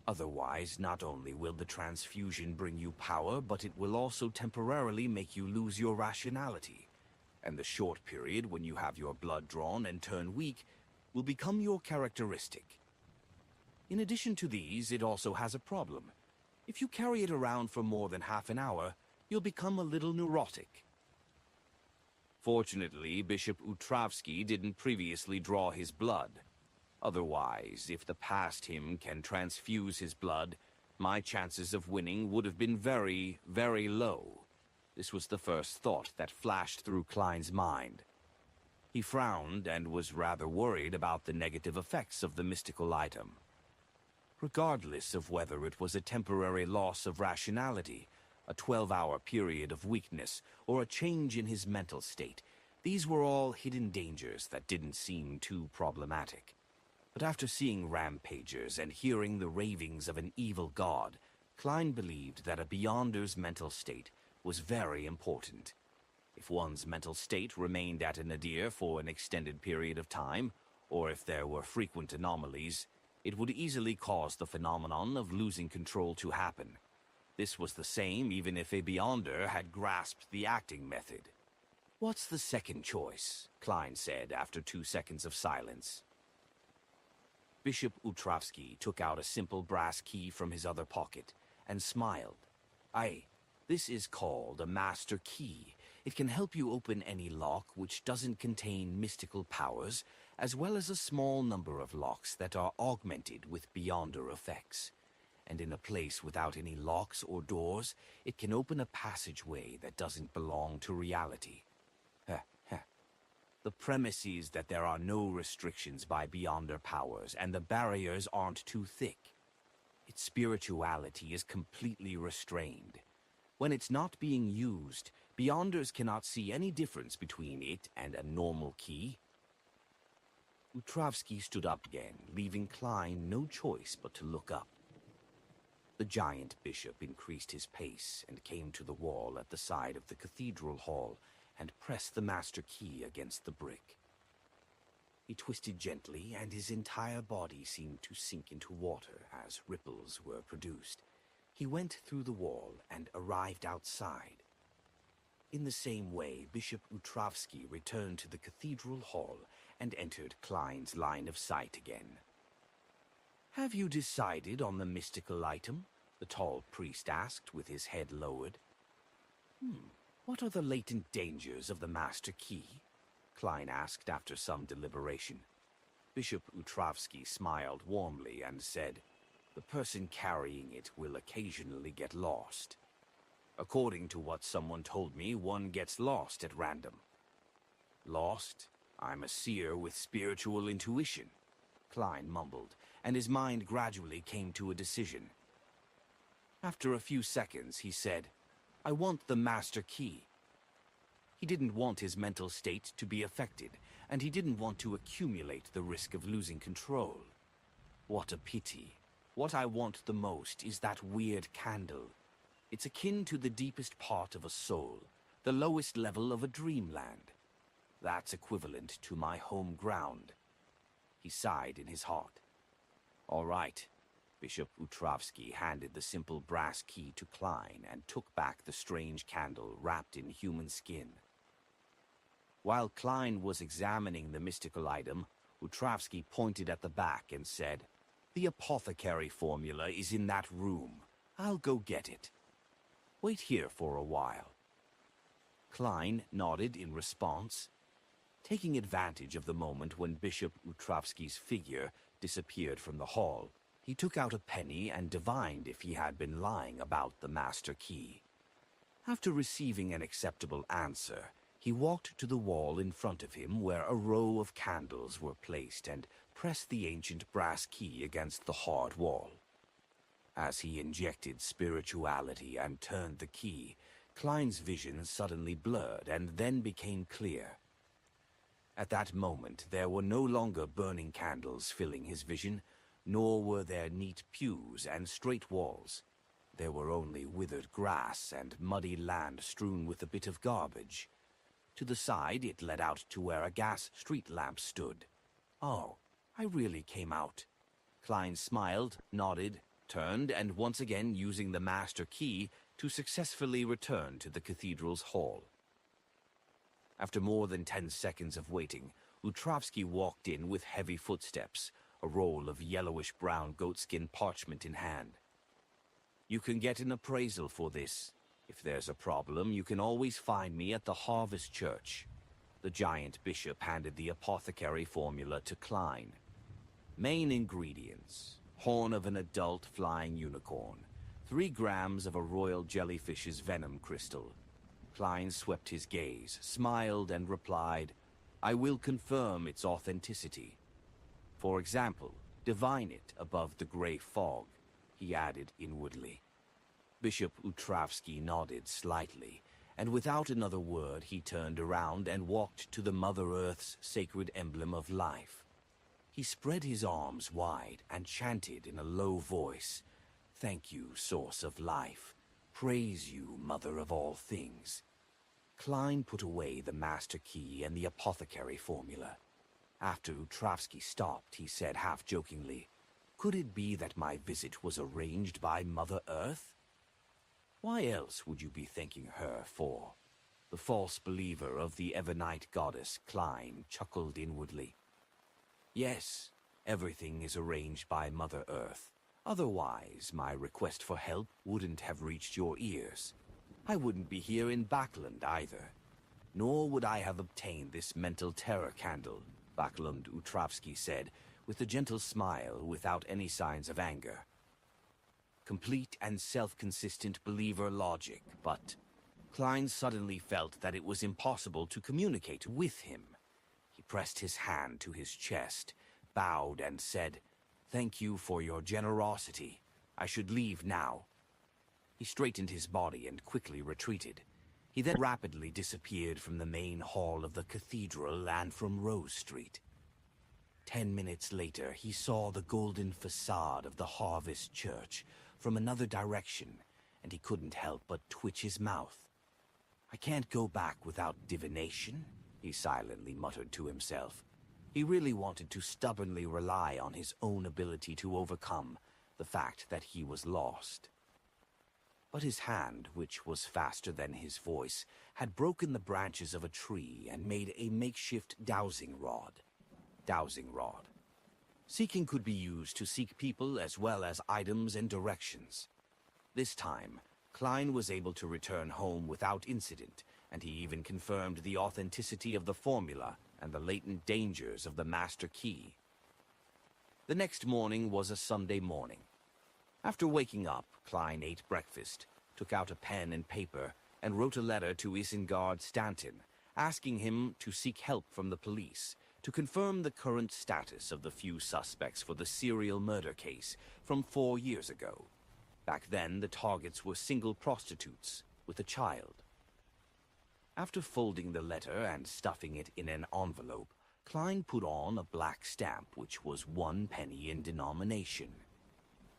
Otherwise, not only will the transfusion bring you power, but it will also temporarily make you lose your rationality. And the short period when you have your blood drawn and turn weak will become your characteristic. In addition to these, it also has a problem. If you carry it around for more than half an hour, you'll become a little neurotic." Fortunately, Bishop Utrovsky didn't previously draw his blood. Otherwise, if the past him can transfuse his blood, my chances of winning would have been very, very low. This was the first thought that flashed through Klein's mind. He frowned and was rather worried about the negative effects of the mystical item. Regardless of whether it was a temporary loss of rationality, a 12-hour period of weakness, or a change in his mental state, these were all hidden dangers that didn't seem too problematic. But after seeing rampagers and hearing the ravings of an evil god, Klein believed that a Beyonder's mental state was very important. If one's mental state remained at a nadir for an extended period of time, or if there were frequent anomalies, it would easily cause the phenomenon of losing control to happen. This was the same even if a Beyonder had grasped the acting method. "What's the second choice?" Klein said after 2 seconds of silence. Bishop Utrovsky took out a simple brass key from his other pocket and smiled. This is called a master key. It can help you open any lock which doesn't contain mystical powers, as well as a small number of locks that are augmented with Beyonder effects. And in a place without any locks or doors, it can open a passageway that doesn't belong to reality. The premise is that there are no restrictions by Beyonder powers, and the barriers aren't too thick. Its spirituality is completely restrained. When it's not being used, Beyonders cannot see any difference between it and a normal key. Utrovsky stood up again, leaving Klein no choice but to look up. The giant bishop increased his pace and came to the wall at the side of the cathedral hall and pressed the master key against the brick. He twisted gently, and his entire body seemed to sink into water as ripples were produced. He went through the wall and arrived outside. In the same way, Bishop Utrovsky returned to the cathedral hall and entered Klein's line of sight again. "Have you decided on the mystical item?" the tall priest asked with his head lowered. What are the latent dangers of the master key?" Klein asked after some deliberation. Bishop Utrovsky smiled warmly and said, "The person carrying it will occasionally get lost. According to what someone told me, one gets lost at random." "Lost? I'm a seer with spiritual intuition," Klein mumbled, and his mind gradually came to a decision. After a few seconds, he said, "I want the master key." He didn't want his mental state to be affected, and he didn't want to accumulate the risk of losing control. What a pity. What I want the most is that weird candle. It's akin to the deepest part of a soul, the lowest level of a dreamland. That's equivalent to my home ground. He sighed in his heart. "All right." Bishop Utrovsky handed the simple brass key to Klein and took back the strange candle wrapped in human skin. While Klein was examining the mystical item, Utrovsky pointed at the back and said, "The apothecary formula is in that room. I'll go get it. Wait here for a while." Klein nodded in response. Taking advantage of the moment when Bishop Utrovsky's figure disappeared from the hall, he took out a penny and divined if he had been lying about the master key. After receiving an acceptable answer, he walked to the wall in front of him where a row of candles were placed and pressed the ancient brass key against the hard wall. As he injected spirituality and turned the key, Klein's vision suddenly blurred and then became clear. At that moment, there were no longer burning candles filling his vision, nor were there neat pews and straight walls. There were only withered grass and muddy land strewn with a bit of garbage. To the side, it led out to where a gas street lamp stood. "Oh, I really came out." Klein smiled, nodded, turned, and once again using the master key to successfully return to the cathedral's hall. After more than 10 seconds of waiting, Utrovsky walked in with heavy footsteps, a roll of yellowish-brown goatskin parchment in hand. "You can get an appraisal for this. If there's a problem, you can always find me at the Harvest Church." The giant bishop handed the apothecary formula to Klein. Main ingredients: horn of an adult flying unicorn, 3 grams of a royal jellyfish's venom crystal. Klein swept his gaze, smiled, and replied, "I will confirm its authenticity. For example, divine it above the gray fog," he added inwardly. Bishop Utravsky nodded slightly, and without another word he turned around and walked to the Mother Earth's sacred emblem of life. He spread his arms wide and chanted in a low voice, "Thank you, source of life. Praise you, mother of all things." Klein put away the master key and the apothecary formula. After Utravsky stopped, he said half-jokingly, "Could it be that my visit was arranged by Mother Earth?" "Why else would you be thanking her for?" The false believer of the Ebonite goddess, Klein, chuckled inwardly. "Yes, everything is arranged by Mother Earth. Otherwise, my request for help wouldn't have reached your ears. I wouldn't be here in Backland either. Nor would I have obtained this mental terror candle," Backlund Utravsky said, with a gentle smile without any signs of anger. Complete and self-consistent believer logic, but Klein suddenly felt that it was impossible to communicate with him. He pressed his hand to his chest, bowed, and said, "Thank you for your generosity. I should leave now." He straightened his body and quickly retreated. He then rapidly disappeared from the main hall of the cathedral and from Rose Street. 10 minutes later, he saw the golden facade of the Harvest Church from another direction, and he couldn't help but twitch his mouth. "I can't go back without divination," he silently muttered to himself. He really wanted to stubbornly rely on his own ability to overcome the fact that he was lost. But his hand, which was faster than his voice, had broken the branches of a tree and made a makeshift dowsing rod. Seeking could be used to seek people as well as items and directions. This time, Klein was able to return home without incident, and he even confirmed the authenticity of the formula and the latent dangers of the master key. The next morning was a Sunday morning. After waking up, Klein ate breakfast, took out a pen and paper, and wrote a letter to Isengard Stanton, asking him to seek help from the police to confirm the current status of the few suspects for the serial murder case from 4 years ago. Back then, the targets were single prostitutes with a child. After folding the letter and stuffing it in an envelope, Klein put on a black stamp which was 1 penny in denomination.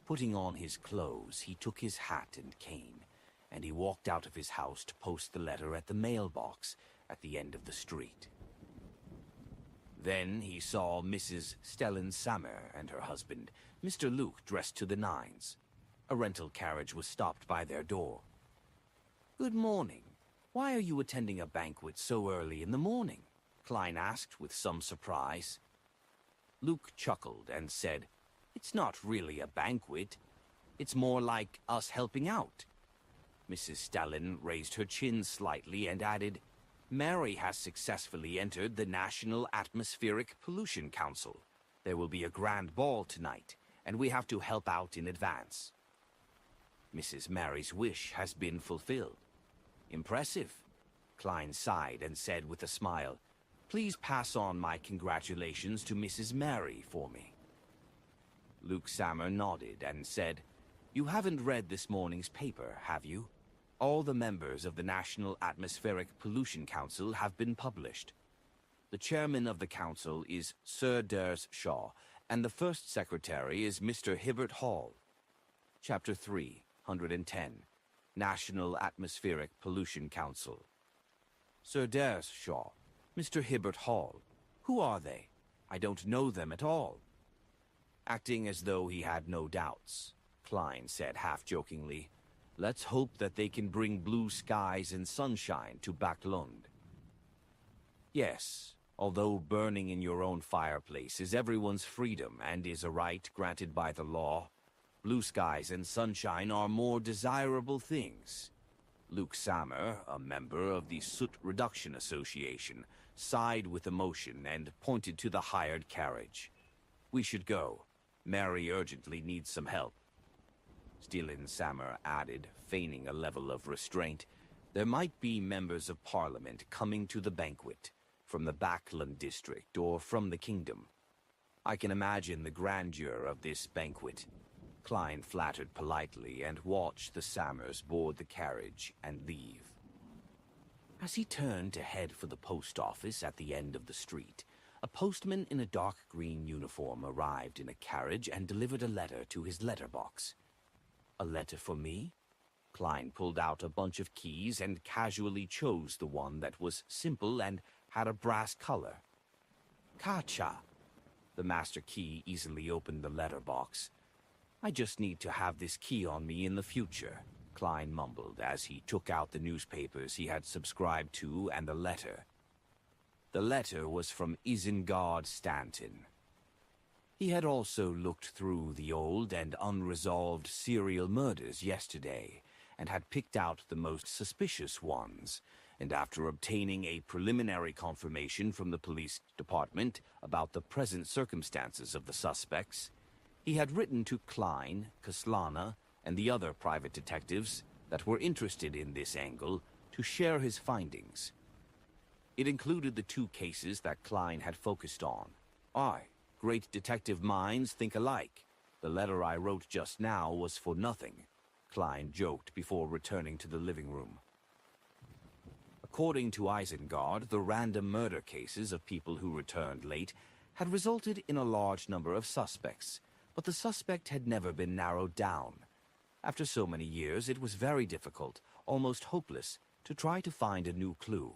Putting on his clothes, he took his hat and cane, and he walked out of his house to post the letter at the mailbox at the end of the street. Then he saw Mrs. Stellan Sammer and her husband, Mr. Luke, dressed to the nines. A rental carriage was stopped by their door. "Good morning. Why are you attending a banquet so early in the morning?" Klein asked with some surprise. Luke chuckled and said, "It's not really a banquet. It's more like us helping out." Mrs. Stalin raised her chin slightly and added, "Mary has successfully entered the National Atmospheric Pollution Council. There will be a grand ball tonight, and we have to help out in advance." Mrs. Mary's wish has been fulfilled. "Impressive." Klein sighed and said with a smile, "Please pass on my congratulations to Mrs. Mary for me." Luke Sammer nodded and said, "You haven't read this morning's paper, have you? All the members of the National Atmospheric Pollution Council have been published. The chairman of the council is Sir Ders Shaw, and the first secretary is Mr. Hibbert Hall. Chapter 310, National Atmospheric Pollution Council. Sir Ders Shaw, Mr. Hibbert Hall. Who are they? I don't know them at all." Acting as though he had no doubts, Klein said half-jokingly, "Let's hope that they can bring blue skies and sunshine to Backlund." Yes, although burning in your own fireplace is everyone's freedom and is a right granted by the law, blue skies and sunshine are more desirable things. Luke Sammer, a member of the Soot Reduction Association, sighed with emotion and pointed to the hired carriage. We should go. Mary urgently needs some help. Stilin Sammer added, feigning a level of restraint. There might be members of Parliament coming to the banquet, from the Backland district or from the kingdom. I can imagine the grandeur of this banquet. Klein flattered politely and watched the Sammers board the carriage and leave. As he turned to head for the post office at the end of the street, a postman in a dark green uniform arrived in a carriage and delivered a letter to his letterbox. A letter for me? Klein pulled out a bunch of keys and casually chose the one that was simple and had a brass color. Kacha. The master key easily opened the letterbox. I just need to have this key on me in the future, Klein mumbled as he took out the newspapers he had subscribed to and the letter. The letter was from Isengard Stanton. He had also looked through the old and unresolved serial murders yesterday, and had picked out the most suspicious ones, and after obtaining a preliminary confirmation from the police department about the present circumstances of the suspects, he had written to Klein, Kaslana, and the other private detectives that were interested in this angle to share his findings. It included the two cases that Klein had focused on. Aye, great detective minds think alike. The letter I wrote just now was for nothing, Klein joked before returning to the living room. According to Isengard, the random murder cases of people who returned late had resulted in a large number of suspects, but the suspect had never been narrowed down. After so many years, it was very difficult, almost hopeless, to try to find a new clue.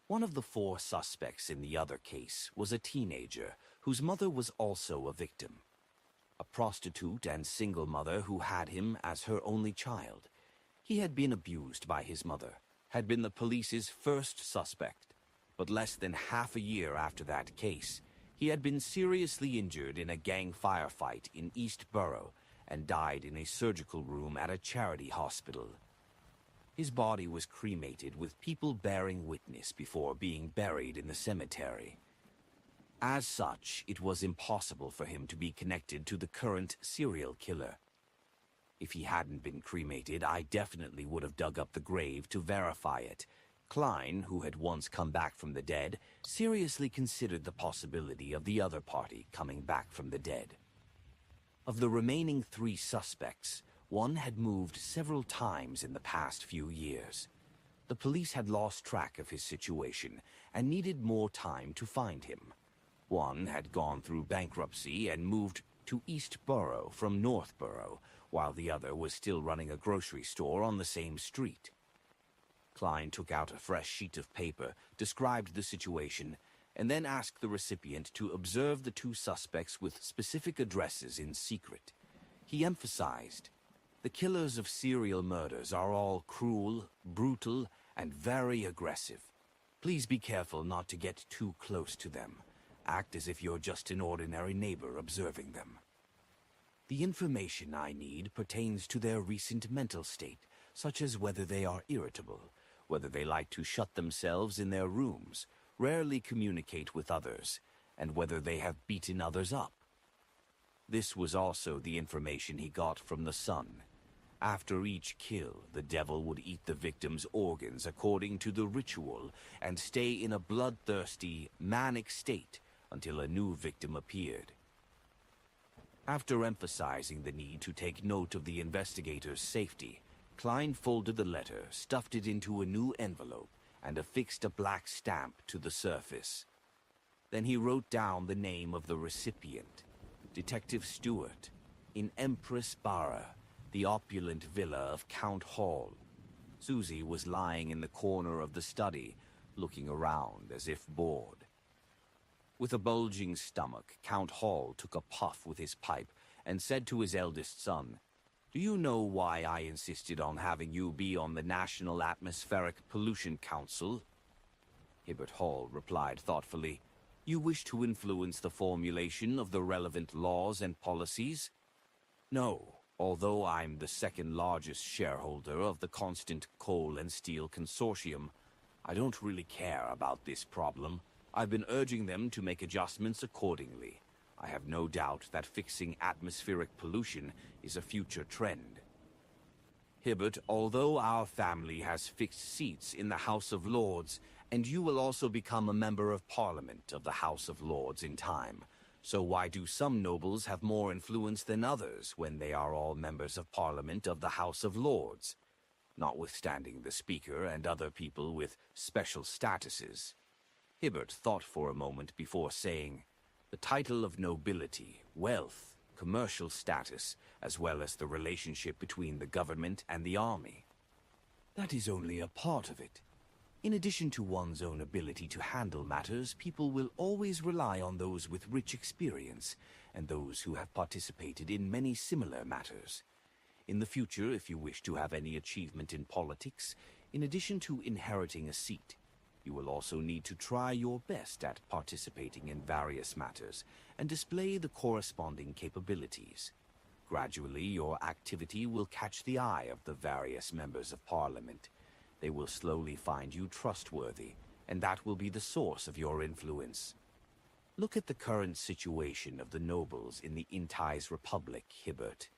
One of the 4 suspects in the other case was a teenager whose mother was also a victim. A prostitute and single mother who had him as her only child. He had been abused by his mother, had been the police's first suspect, but less than half a year after that case, he had been seriously injured in a gang firefight in East Borough and died in a surgical room at a charity hospital. His body was cremated with people bearing witness before being buried in the cemetery. As such, it was impossible for him to be connected to the current serial killer. If he hadn't been cremated, I definitely would have dug up the grave to verify it. Klein, who had once come back from the dead, seriously considered the possibility of the other party coming back from the dead. Of the remaining 3 suspects, one had moved several times in the past few years. The police had lost track of his situation and needed more time to find him. One had gone through bankruptcy and moved to East Borough from North Borough, while the other was still running a grocery store on the same street. Klein took out a fresh sheet of paper, described the situation, and then asked the recipient to observe the 2 suspects with specific addresses in secret. He emphasized, the killers of serial murders are all cruel, brutal, and very aggressive. Please be careful not to get too close to them. Act as if you're just an ordinary neighbor observing them. The information I need pertains to their recent mental state, such as whether they are irritable, whether they like to shut themselves in their rooms, rarely communicate with others, and whether they have beaten others up. This was also the information he got from the son. After each kill, the devil would eat the victim's organs according to the ritual and stay in a bloodthirsty, manic state until a new victim appeared. After emphasizing the need to take note of the investigator's safety, Klein folded the letter, stuffed it into a new envelope, and affixed a black stamp to the surface. Then he wrote down the name of the recipient, Detective Stewart, in Empress Barra, the opulent villa of Count Hall. Susie was lying in the corner of the study, looking around as if bored. With a bulging stomach, Count Hall took a puff with his pipe and said to his eldest son, "Do you know why I insisted on having you be on the National Atmospheric Pollution Council?" Hibbert Hall replied thoughtfully, "You wish to influence the formulation of the relevant laws and policies?" "No, although I'm the second largest shareholder of the Constant Coal and Steel Consortium, I don't really care about this problem. I've been urging them to make adjustments accordingly. I have no doubt that fixing atmospheric pollution is a future trend. Hibbert, although our family has fixed seats in the House of Lords, and you will also become a member of Parliament of the House of Lords in time, so why do some nobles have more influence than others when they are all members of Parliament of the House of Lords, notwithstanding the Speaker and other people with special statuses? Hibbert thought for a moment before saying, "The title of nobility, wealth, commercial status, as well as the relationship between the government and the army. That is only a part of it. In addition to one's own ability to handle matters, people will always rely on those with rich experience, and those who have participated in many similar matters. In the future, if you wish to have any achievement in politics, in addition to inheriting a seat, you will also need to try your best at participating in various matters and display the corresponding capabilities. Gradually, your activity will catch the eye of the various members of Parliament. They will slowly find you trustworthy, and that will be the source of your influence. Look at the current situation of the nobles in the Intais Republic, Hibbert.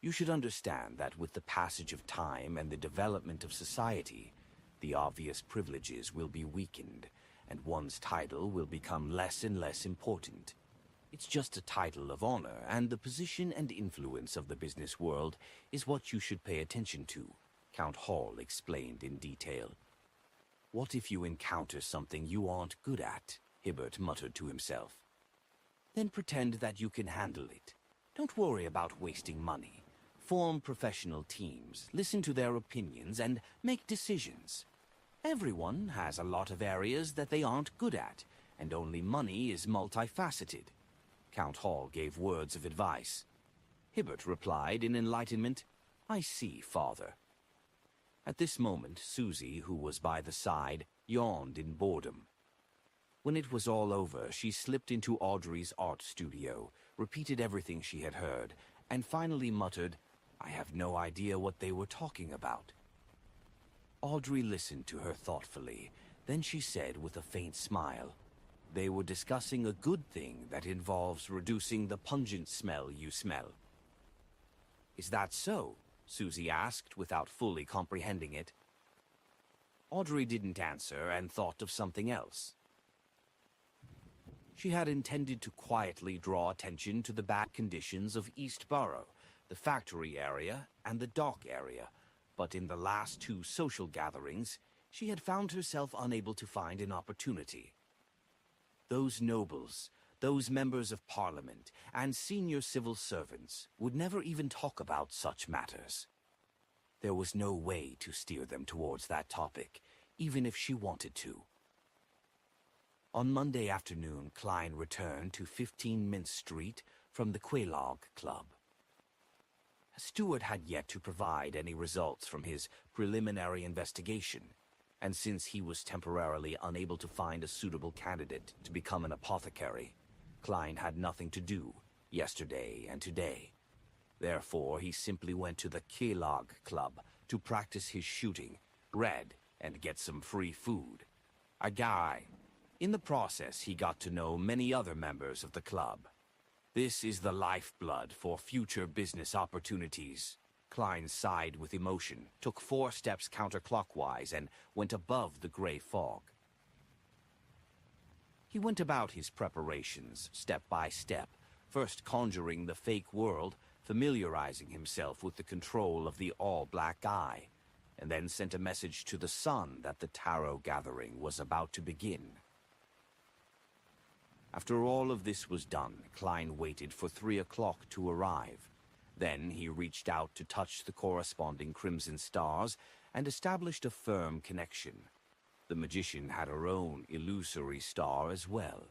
You should understand that with the passage of time and the development of society, the obvious privileges will be weakened, and one's title will become less and less important. It's just a title of honor, and the position and influence of the business world is what you should pay attention to," Count Hall explained in detail. "What if you encounter something you aren't good at?" Hibbert muttered to himself. "Then pretend that you can handle it. Don't worry about wasting money. Form professional teams, listen to their opinions, and make decisions. Everyone has a lot of areas that they aren't good at, and only money is multifaceted." Count Hall gave words of advice. Hibbert replied in enlightenment, "I see, father." At this moment, Susie, who was by the side, yawned in boredom. When it was all over, she slipped into Audrey's art studio, repeated everything she had heard, and finally muttered, "I have no idea what they were talking about." Audrey listened to her thoughtfully. Then she said with a faint smile, "They were discussing a good thing that involves reducing the pungent smell you smell." "Is that so?" Susie asked without fully comprehending it. Audrey didn't answer and thought of something else. She had intended to quietly draw attention to the bad conditions of East Borough, the factory area and the dock area, but in the last two social gatherings, she had found herself unable to find an opportunity. Those nobles, those members of Parliament, and senior civil servants would never even talk about such matters. There was no way to steer them towards that topic, even if she wanted to. On Monday afternoon, Klein returned to 15 Mint Street from the Quelaag Club. Stewart had yet to provide any results from his preliminary investigation, and since he was temporarily unable to find a suitable candidate to become an apothecary, Klein had nothing to do yesterday and today. Therefore, he simply went to the Quelaag Club to practice his shooting, read, and get some free food. A guy. In the process, he got to know many other members of the club. This is the lifeblood for future business opportunities. Klein sighed with emotion, took 4 steps counterclockwise, and went above the gray fog. He went about his preparations, step by step, first conjuring the fake world, familiarizing himself with the control of the all-black eye, and then sent a message to the sun that the tarot gathering was about to begin. After all of this was done, Klein waited for 3 o'clock to arrive. Then he reached out to touch the corresponding crimson stars and established a firm connection. The magician had her own illusory star as well.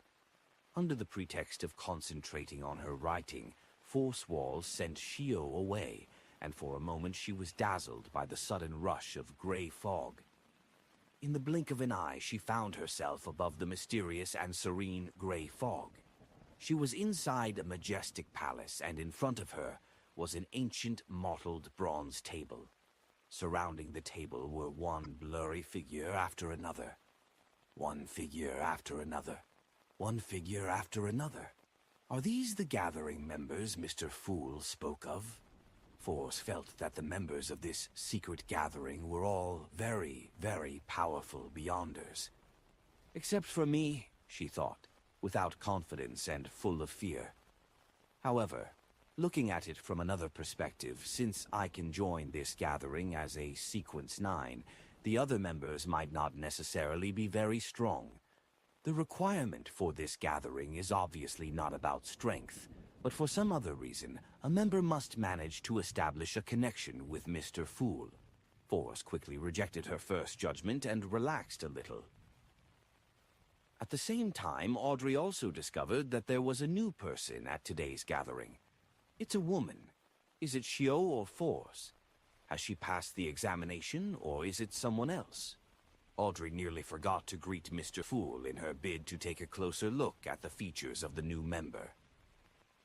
Under the pretext of concentrating on her writing, Force Walls sent Shio away, and for a moment she was dazzled by the sudden rush of gray fog. In the blink of an eye, she found herself above the mysterious and serene gray fog. She was inside a majestic palace, and in front of her was an ancient mottled bronze table. Surrounding the table were one blurry figure after another. One figure after another. One figure after another. Are these the gathering members Mr. Fool spoke of? Force felt that the members of this secret gathering were all very, very powerful Beyonders. Except for me, she thought, without confidence and full of fear. However, looking at it from another perspective, since I can join this gathering as a Sequence 9, the other members might not necessarily be very strong. The requirement for this gathering is obviously not about strength, but for some other reason, a member must manage to establish a connection with Mr. Fool. Force quickly rejected her first judgment and relaxed a little. At the same time, Audrey also discovered that there was a new person at today's gathering. It's a woman. Is it Shio or Force? Has she passed the examination, or is it someone else? Audrey nearly forgot to greet Mr. Fool in her bid to take a closer look at the features of the new member.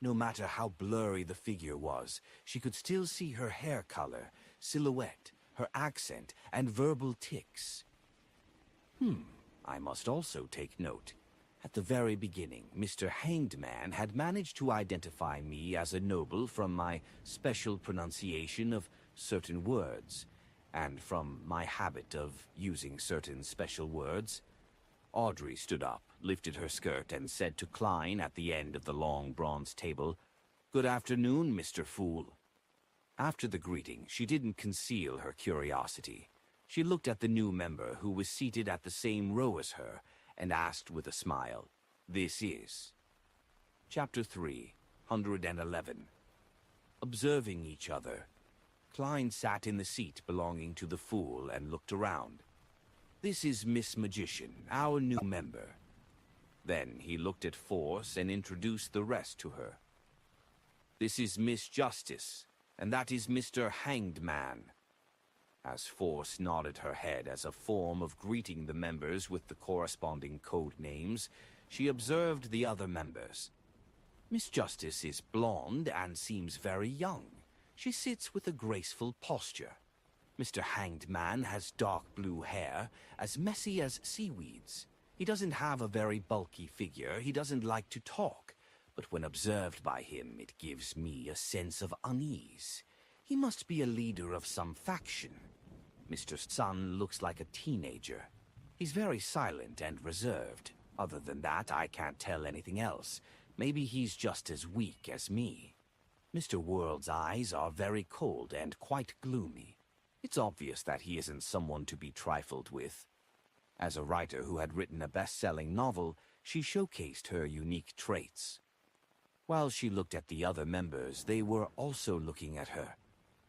No matter how blurry the figure was, she could still see her hair color, silhouette, her accent, and verbal tics. I must also take note. At the very beginning, Mr. Hanged Man had managed to identify me as a noble from my special pronunciation of certain words, and from my habit of using certain special words. Audrey stood up, lifted her skirt, and said to Klein at the end of the long bronze table, "Good afternoon, Mr. Fool." After the greeting, she didn't conceal her curiosity. She looked at the new member who was seated at the same row as her, and asked with a smile, "This is..." Chapter 311. Observing each other, Klein sat in the seat belonging to the Fool and looked around. "This is Miss Magician, our new member." Then he looked at Force and introduced the rest to her. "This is Miss Justice, and that is Mr. Hanged Man." As Force nodded her head as a form of greeting the members with the corresponding code names, she observed the other members. Miss Justice is blonde and seems very young. She sits with a graceful posture. Mr. Hanged Man has dark blue hair, as messy as seaweeds. He doesn't have a very bulky figure, he doesn't like to talk, but when observed by him, it gives me a sense of unease. He must be a leader of some faction. Mr. Sun looks like a teenager. He's very silent and reserved. Other than that, I can't tell anything else. Maybe he's just as weak as me. Mr. World's eyes are very cold and quite gloomy. It's obvious that he isn't someone to be trifled with. As a writer who had written a best-selling novel, she showcased her unique traits. While she looked at the other members, they were also looking at her.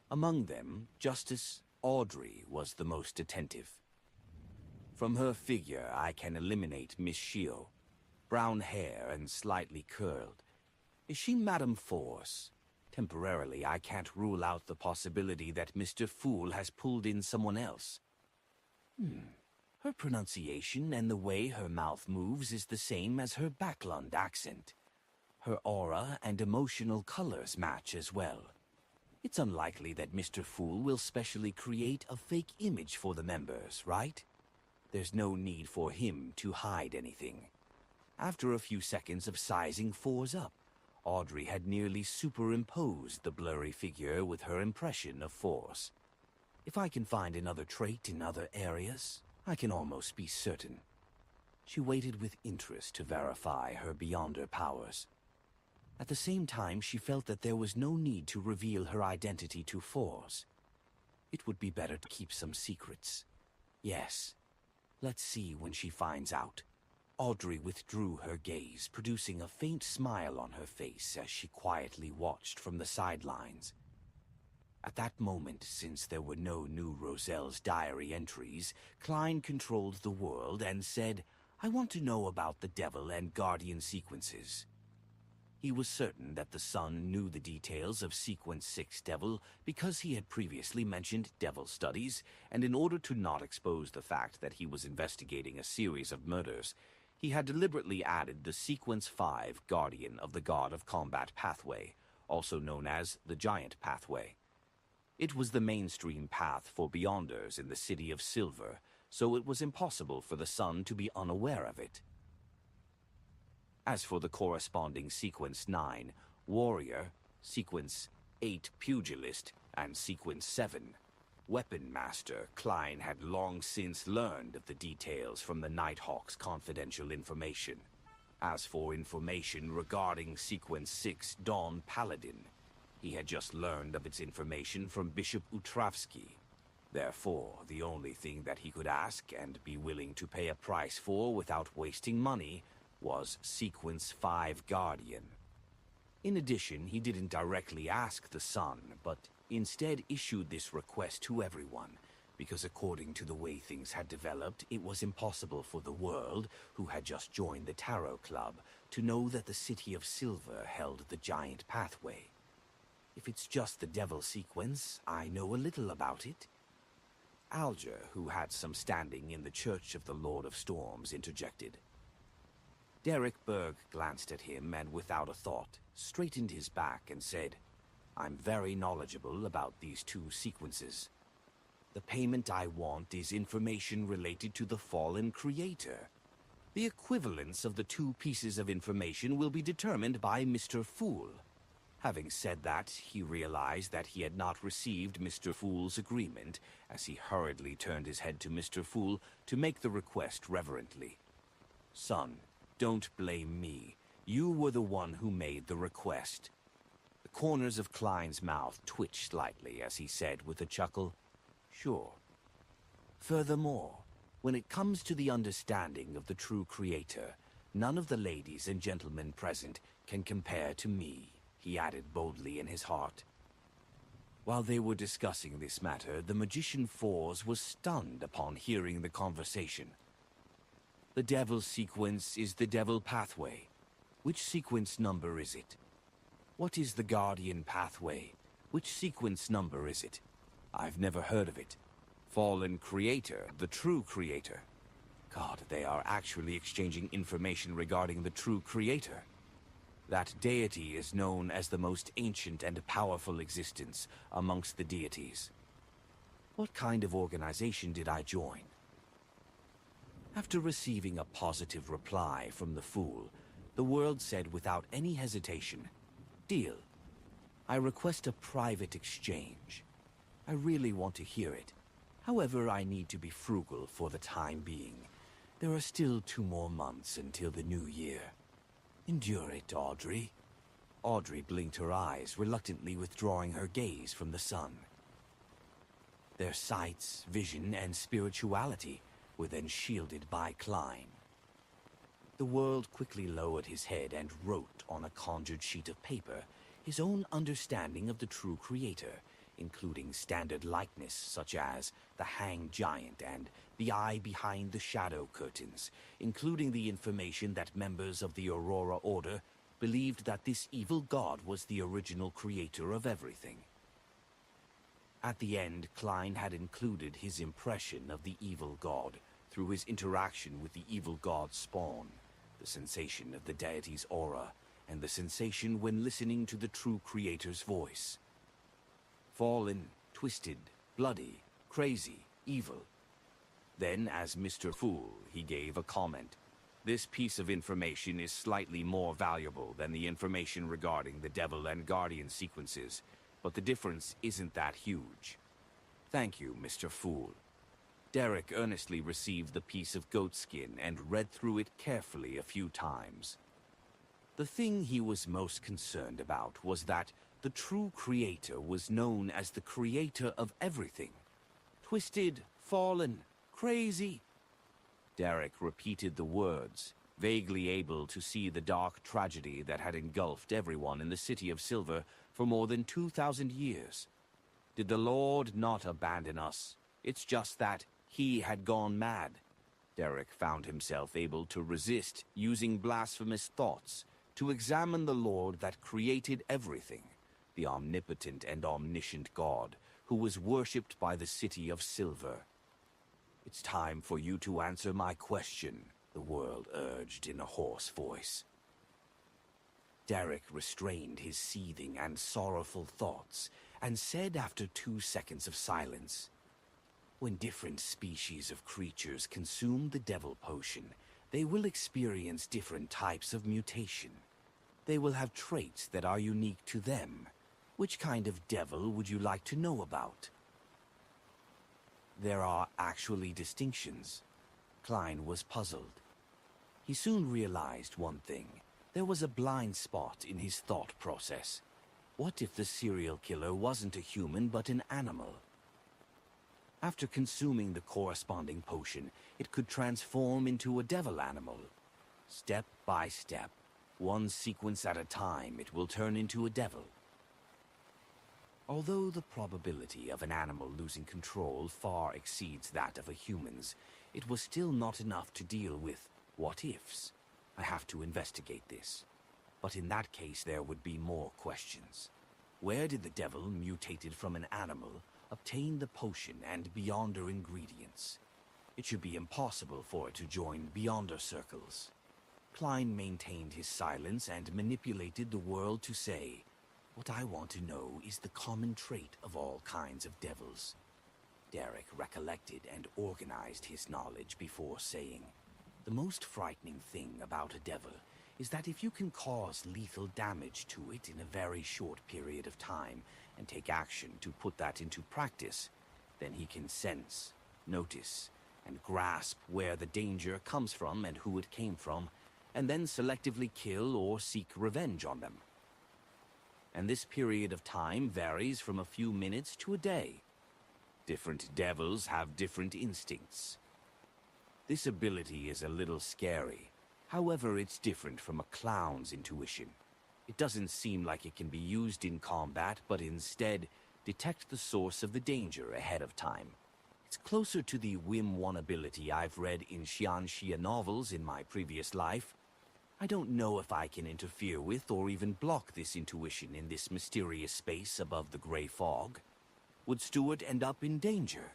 Among them, Justice Audrey was the most attentive. From her figure, I can eliminate Miss Shio. Brown hair and slightly curled. Is she Madame Force? Temporarily, I can't rule out the possibility that Mr. Fool has pulled in someone else. Her pronunciation and the way her mouth moves is the same as her Backlund accent. Her aura and emotional colors match as well. It's unlikely that Mr. Fool will specially create a fake image for the members, right? There's no need for him to hide anything. After a few seconds of sizing Force up, Audrey had nearly superimposed the blurry figure with her impression of Force. If I can find another trait in other areas, I can almost be certain. She waited with interest to verify her Beyonder powers. At the same time, she felt that there was no need to reveal her identity to Force. It would be better to keep some secrets. Yes. Let's see when she finds out. Audrey withdrew her gaze, producing a faint smile on her face as she quietly watched from the sidelines. At that moment, since there were no new Roselle's diary entries, Klein controlled the world and said, "I want to know about the Devil and Guardian sequences." He was certain that the Sun knew the details of Sequence 6 Devil because he had previously mentioned Devil studies, and in order to not expose the fact that he was investigating a series of murders, he had deliberately added the Sequence 5 Guardian of the God of Combat pathway, also known as the Giant Pathway. It was the mainstream path for Beyonders in the City of Silver, so it was impossible for the Sun to be unaware of it. As for the corresponding Sequence 9, Warrior, Sequence 8, Pugilist, and Sequence 7, Weapon Master, Klein had long since learned of the details from the Nighthawk's confidential information. As for information regarding Sequence 6, Dawn Paladin, he had just learned of its information from Bishop Utravsky. Therefore, the only thing that he could ask and be willing to pay a price for without wasting money was Sequence 5 Guardian. In addition, he didn't directly ask the Sun, but instead issued this request to everyone, because according to the way things had developed, it was impossible for the world, who had just joined the Tarot Club, to know that the City of Silver held the Giant Pathway. If it's just the Devil Sequence, I know a little about it. Alger, who had some standing in the Church of the Lord of Storms, interjected. Derek Berg glanced at him and, without a thought, straightened his back and said, I'm very knowledgeable about these two sequences. The payment I want is information related to the fallen creator. The equivalence of the two pieces of information will be determined by Mr. Fool. Having said that, he realized that he had not received Mr. Fool's agreement, as he hurriedly turned his head to Mr. Fool to make the request reverently. Son, don't blame me. You were the one who made the request. The corners of Klein's mouth twitched slightly as he said with a chuckle, Sure. Furthermore, when it comes to the understanding of the true creator, none of the ladies and gentlemen present can compare to me, he added boldly in his heart. While they were discussing this matter, the magician Fours was stunned upon hearing the conversation. The Devil Sequence is the Devil Pathway. Which sequence number is it? What is the Guardian Pathway? Which sequence number is it? I've never heard of it. Fallen Creator, the true creator. God, they are actually exchanging information regarding the true creator. That deity is known as the most ancient and powerful existence amongst the deities. What kind of organization did I join? After receiving a positive reply from the Fool, the world said without any hesitation, Deal. I request a private exchange. I really want to hear it. However, I need to be frugal for the time being. There are still 2 more months until the new year. Endure it, Audrey. Audrey blinked her eyes, reluctantly withdrawing her gaze from the sun. Their sights, vision, and spirituality were then shielded by Klein. The world quickly lowered his head and wrote on a conjured sheet of paper his own understanding of the true creator, including standard likeness such as the hanged giant and the eye behind the shadow curtains, including the information that members of the Aurora Order believed that this evil god was the original creator of everything. At the end, Klein had included his impression of the evil god through his interaction with the evil god's spawn, the sensation of the deity's aura, and the sensation when listening to the true creator's voice. Fallen, twisted, bloody, crazy, evil. Then, as Mr. Fool, he gave a comment. This piece of information is slightly more valuable than the information regarding the Devil and Guardian sequences, but the difference isn't that huge. Thank you, Mr. Fool. Derek earnestly received the piece of goatskin and read through it carefully a few times. The thing he was most concerned about was that the true creator was known as the creator of everything. Twisted, fallen, crazy. Derek repeated the words, vaguely able to see the dark tragedy that had engulfed everyone in the City of Silver for more than 2,000 years. Did the Lord not abandon us? It's just that he had gone mad. Derek found himself able to resist using blasphemous thoughts to examine the Lord that created everything, the omnipotent and omniscient God who was worshipped by the City of Silver. It's time for you to answer my question, the world urged in a hoarse voice. Derek restrained his seething and sorrowful thoughts and said after 2 seconds of silence, When different species of creatures consumed the devil potion, They will experience different types of mutation. They will have traits that are unique to them. Which kind of devil would you like to know about? There are actually distinctions. Klein was puzzled. He soon realized one thing. There was a blind spot in his thought process. What if the serial killer wasn't a human but an animal? After consuming the corresponding potion, it could transform into a devil animal. Step by step, one sequence at a time, it will turn into a devil. Although the probability of an animal losing control far exceeds that of a human's, it was still not enough to deal with what-ifs. I have to investigate this. But in that case, there would be more questions. Where did the devil, mutated from an animal, obtain the potion and Beyonder ingredients? It should be impossible for it to join Beyonder circles. Klein maintained his silence and manipulated the world to say, "What I want to know is the common trait of all kinds of devils." Derek recollected and organized his knowledge before saying, "The most frightening thing about a devil is that if you can cause lethal damage to it in a very short period of time and take action to put that into practice, then he can sense, notice, and grasp where the danger comes from and who it came from, and then selectively kill or seek revenge on them. And this period of time varies from a few minutes to a day. Different devils have different instincts. This ability is a little scary. However, it's different from a clown's intuition. It doesn't seem like it can be used in combat, but instead detect the source of the danger ahead of time. It's closer to the Whim 1 ability I've read in Xianxia novels in my previous life. I don't know if I can interfere with or even block this intuition in this mysterious space above the gray fog. Would Stewart end up in danger?"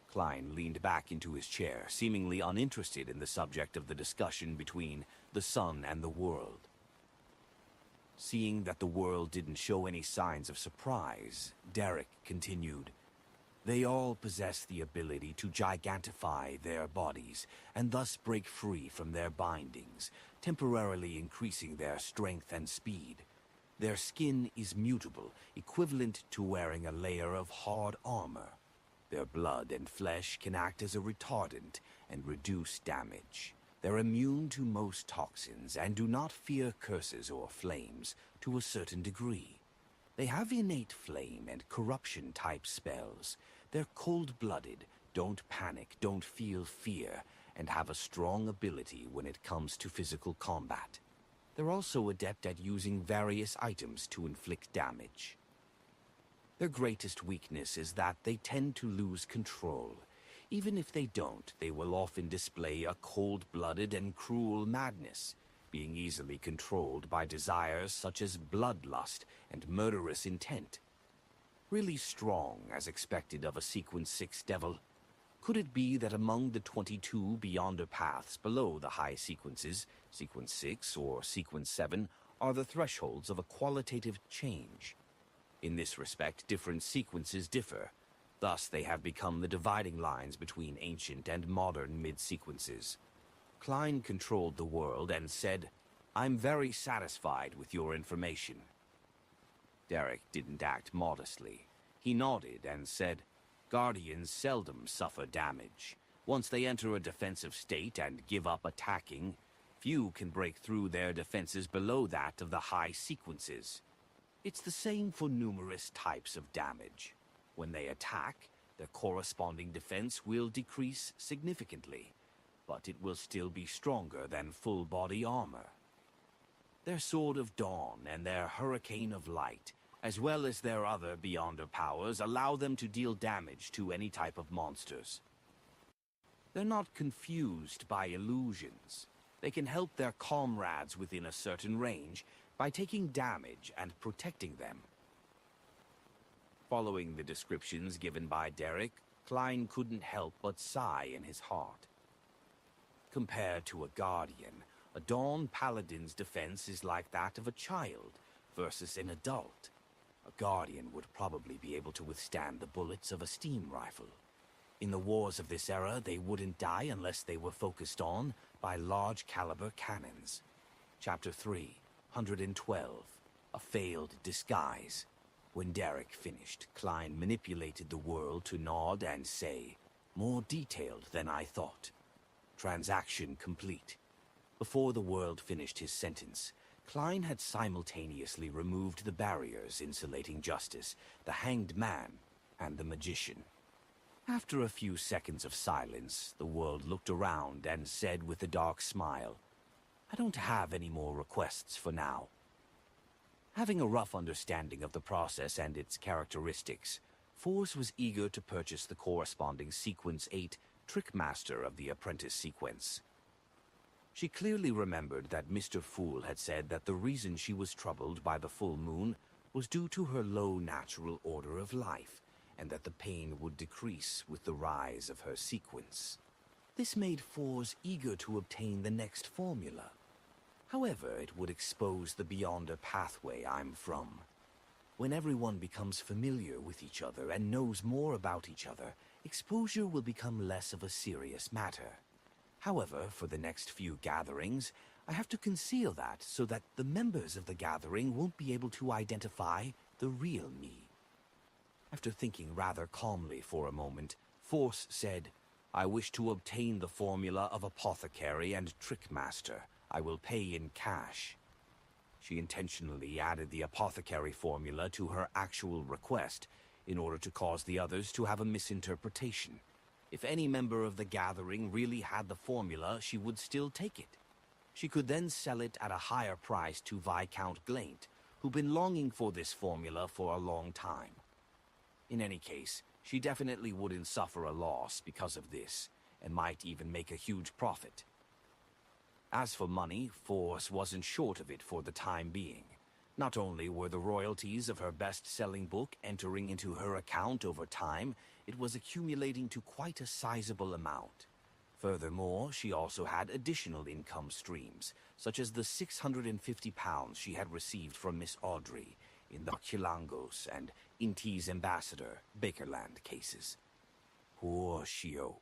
Klein leaned back into his chair, seemingly uninterested in the subject of the discussion between the sun and the world. Seeing that the world didn't show any signs of surprise, Derek continued, "They all possess the ability to gigantify their bodies and thus break free from their bindings, temporarily increasing their strength and speed. Their skin is mutable, equivalent to wearing a layer of hard armor. Their blood and flesh can act as a retardant and reduce damage. They're immune to most toxins and do not fear curses or flames to a certain degree. They have innate flame and corruption-type spells. They're cold-blooded, don't panic, don't feel fear, and have a strong ability when it comes to physical combat. They're also adept at using various items to inflict damage. Their greatest weakness is that they tend to lose control. Even if they don't, they will often display a cold-blooded and cruel madness, being easily controlled by desires such as bloodlust and murderous intent. Really strong, as expected of a Sequence 6 devil. Could it be that among the 22 Beyonder paths below the high sequences, Sequence 6 or Sequence 7, are the thresholds of a qualitative change? In this respect, different sequences differ. Thus, they have become the dividing lines between ancient and modern mid-sequences. Klein controlled the world and said, "I'm very satisfied with your information." Derek didn't act modestly. He nodded and said, "Guardians seldom suffer damage. Once they enter a defensive state and give up attacking, few can break through their defenses below that of the high sequences. It's the same for numerous types of damage. When they attack, their corresponding defense will decrease significantly, but it will still be stronger than full-body armor. Their Sword of Dawn and their Hurricane of Light, as well as their other Beyonder powers, allow them to deal damage to any type of monsters. They're not confused by illusions. They can help their comrades within a certain range by taking damage and protecting them." Following the descriptions given by Derek, Klein couldn't help but sigh in his heart. Compared to a Guardian, a Dawn Paladin's defense is like that of a child versus an adult. A Guardian would probably be able to withstand the bullets of a steam rifle. In the wars of this era, they wouldn't die unless they were focused on by large-caliber cannons. Chapter 3, 112, A Failed Disguise. When Derek finished, Klein manipulated the world to nod and say, "More detailed than I thought." Transaction complete. Before the world finished his sentence, Klein had simultaneously removed the barriers insulating Justice, the Hanged Man, and the Magician. After a few seconds of silence, the world looked around and said with a dark smile, "I don't have any more requests for now." Having a rough understanding of the process and its characteristics, Force was eager to purchase the corresponding Sequence 8 Trickmaster of the Apprentice sequence. She clearly remembered that Mr. Fool had said that the reason she was troubled by the full moon was due to her low natural order of life, and that the pain would decrease with the rise of her sequence. This made Force eager to obtain the next formula. However, it would expose the Beyonder pathway I'm from. When everyone becomes familiar with each other and knows more about each other, exposure will become less of a serious matter. However, for the next few gatherings, I have to conceal that so that the members of the gathering won't be able to identify the real me. After thinking rather calmly for a moment, Force said, "I wish to obtain the formula of Apothecary and Trickmaster. I will pay in cash." She intentionally added the Apothecary formula to her actual request in order to cause the others to have a misinterpretation. If any member of the gathering really had the formula, she would still take it. She could then sell it at a higher price to Viscount Glaint, who'd been longing for this formula for a long time. In any case, she definitely wouldn't suffer a loss because of this, and might even make a huge profit. As for money, Force wasn't short of it for the time being. Not only were the royalties of her best-selling book entering into her account over time, it was accumulating to quite a sizable amount. Furthermore, she also had additional income streams, such as the £650 she had received from Miss Audrey in the Chilangos and Inti's Ambassador, Bakerland cases. Poor Shio.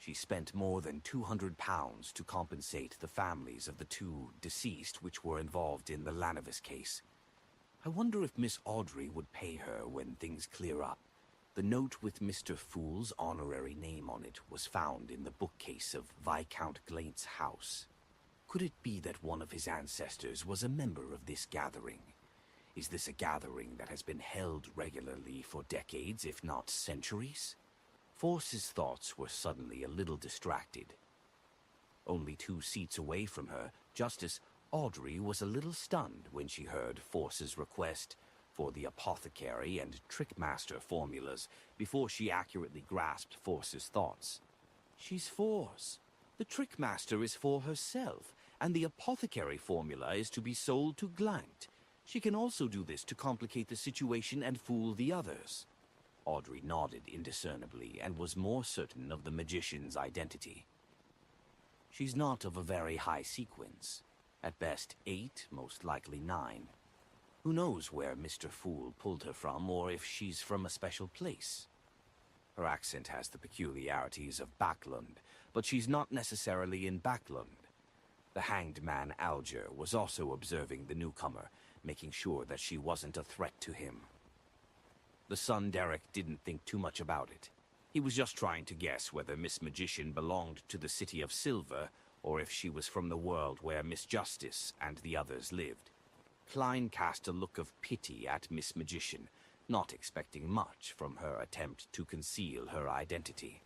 She spent more than £200 to compensate the families of the two deceased which were involved in the Lanavis case. I wonder if Miss Audrey would pay her when things clear up. The note with Mr. Fool's honorary name on it was found in the bookcase of Viscount Glaint's house. Could it be that one of his ancestors was a member of this gathering? Is this a gathering that has been held regularly for decades, if not centuries? Force's thoughts were suddenly a little distracted. Only 2 seats away from her, Justice Audrey was a little stunned when she heard Force's request for the Apothecary and Trickmaster formulas before she accurately grasped Force's thoughts. She's Force. The Trickmaster is for herself, and the Apothecary formula is to be sold to Glaint. She can also do this to complicate the situation and fool the others. Audrey nodded indiscernibly and was more certain of the magician's identity. She's not of a very high sequence. At best 8, most likely 9. Who knows where Mr. Fool pulled her from, or if she's from a special place. Her accent has the peculiarities of Backlund, but she's not necessarily in Backlund. The hanged man Alger was also observing the newcomer, making sure that she wasn't a threat to him. The son Derek didn't think too much about it. He was just trying to guess whether Miss Magician belonged to the City of Silver, or if she was from the world where Miss Justice and the others lived. Klein cast a look of pity at Miss Magician, not expecting much from her attempt to conceal her identity.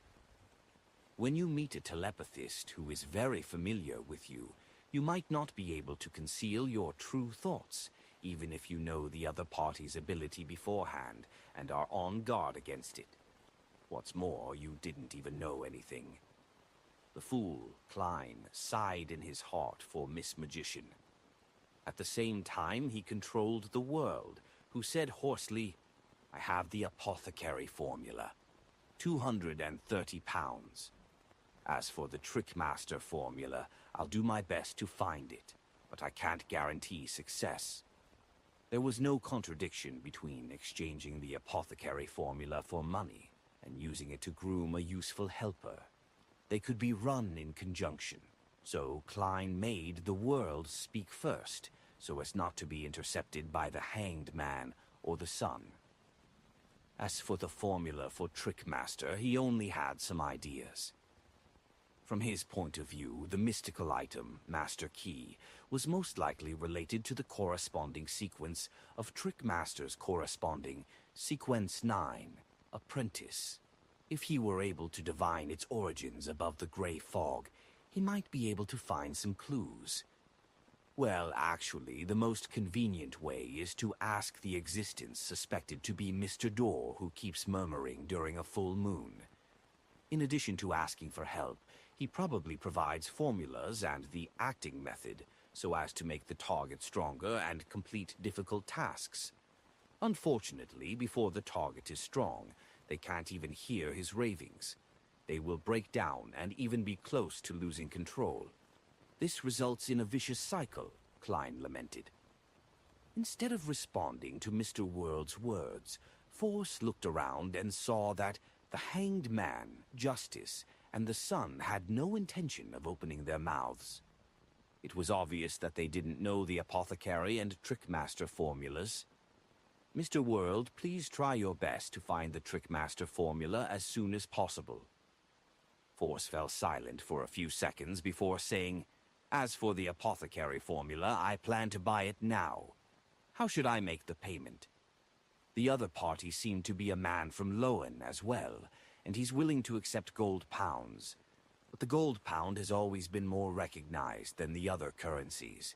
When you meet a telepathist who is very familiar with you, you might not be able to conceal your true thoughts, even if you know the other party's ability beforehand and are on guard against it. What's more, you didn't even know anything. The fool, Klein, sighed in his heart for Miss Magician. At the same time, he controlled the world, who said hoarsely, "I have the Apothecary formula. £230. As for the Trickmaster formula, I'll do my best to find it, but I can't guarantee success." There was no contradiction between exchanging the Apothecary formula for money. and using it to groom a useful helper. They could be run in conjunction, so Klein made the world speak first, so as not to be intercepted by the Hanged Man or the Sun. As for the formula for Trickmaster, he only had some ideas. From his point of view, the mystical item, Master Key, was most likely related to the corresponding sequence of Trickmaster's corresponding Sequence 9, Apprentice. If he were able to divine its origins above the gray fog, he might be able to find some clues. Well, actually, the most convenient way is to ask the existence suspected to be Mr. Door who keeps murmuring during a full moon. In addition to asking for help, he probably provides formulas and the acting method so as to make the target stronger and complete difficult tasks. Unfortunately, before the target is strong, they can't even hear his ravings. They will break down and even be close to losing control. This results in a vicious cycle, Klein lamented. Instead of responding to Mr. World's words, Force looked around and saw that the Hanged Man, Justice, and the Sun had no intention of opening their mouths. It was obvious that they didn't know the Apothecary and Trickmaster formulas. Mr. World, please try your best to find the Trickmaster formula as soon as possible. Force fell silent for a few seconds before saying, "As for the Apothecary formula, I plan to buy it now. How should I make the payment?" The other party seemed to be a man from Lowen as well, and he's willing to accept gold pounds. But the gold pound has always been more recognized than the other currencies.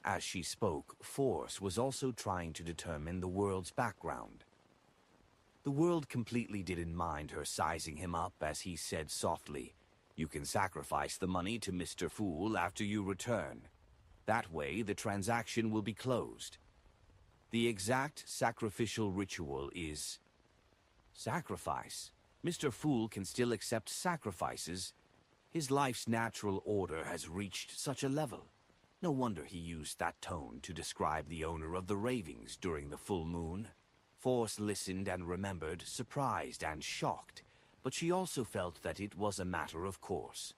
As she spoke, Force was also trying to determine the world's background. The world completely didn't mind her sizing him up as he said softly, "You can sacrifice the money to Mr. Fool after you return. That way, the transaction will be closed." The exact sacrificial ritual is sacrifice. Mr. Fool can still accept sacrifices. His life's natural order has reached such a level. No wonder he used that tone to describe the owner of the ravings during the full moon. Force listened and remembered, surprised and shocked, but she also felt that it was a matter of course.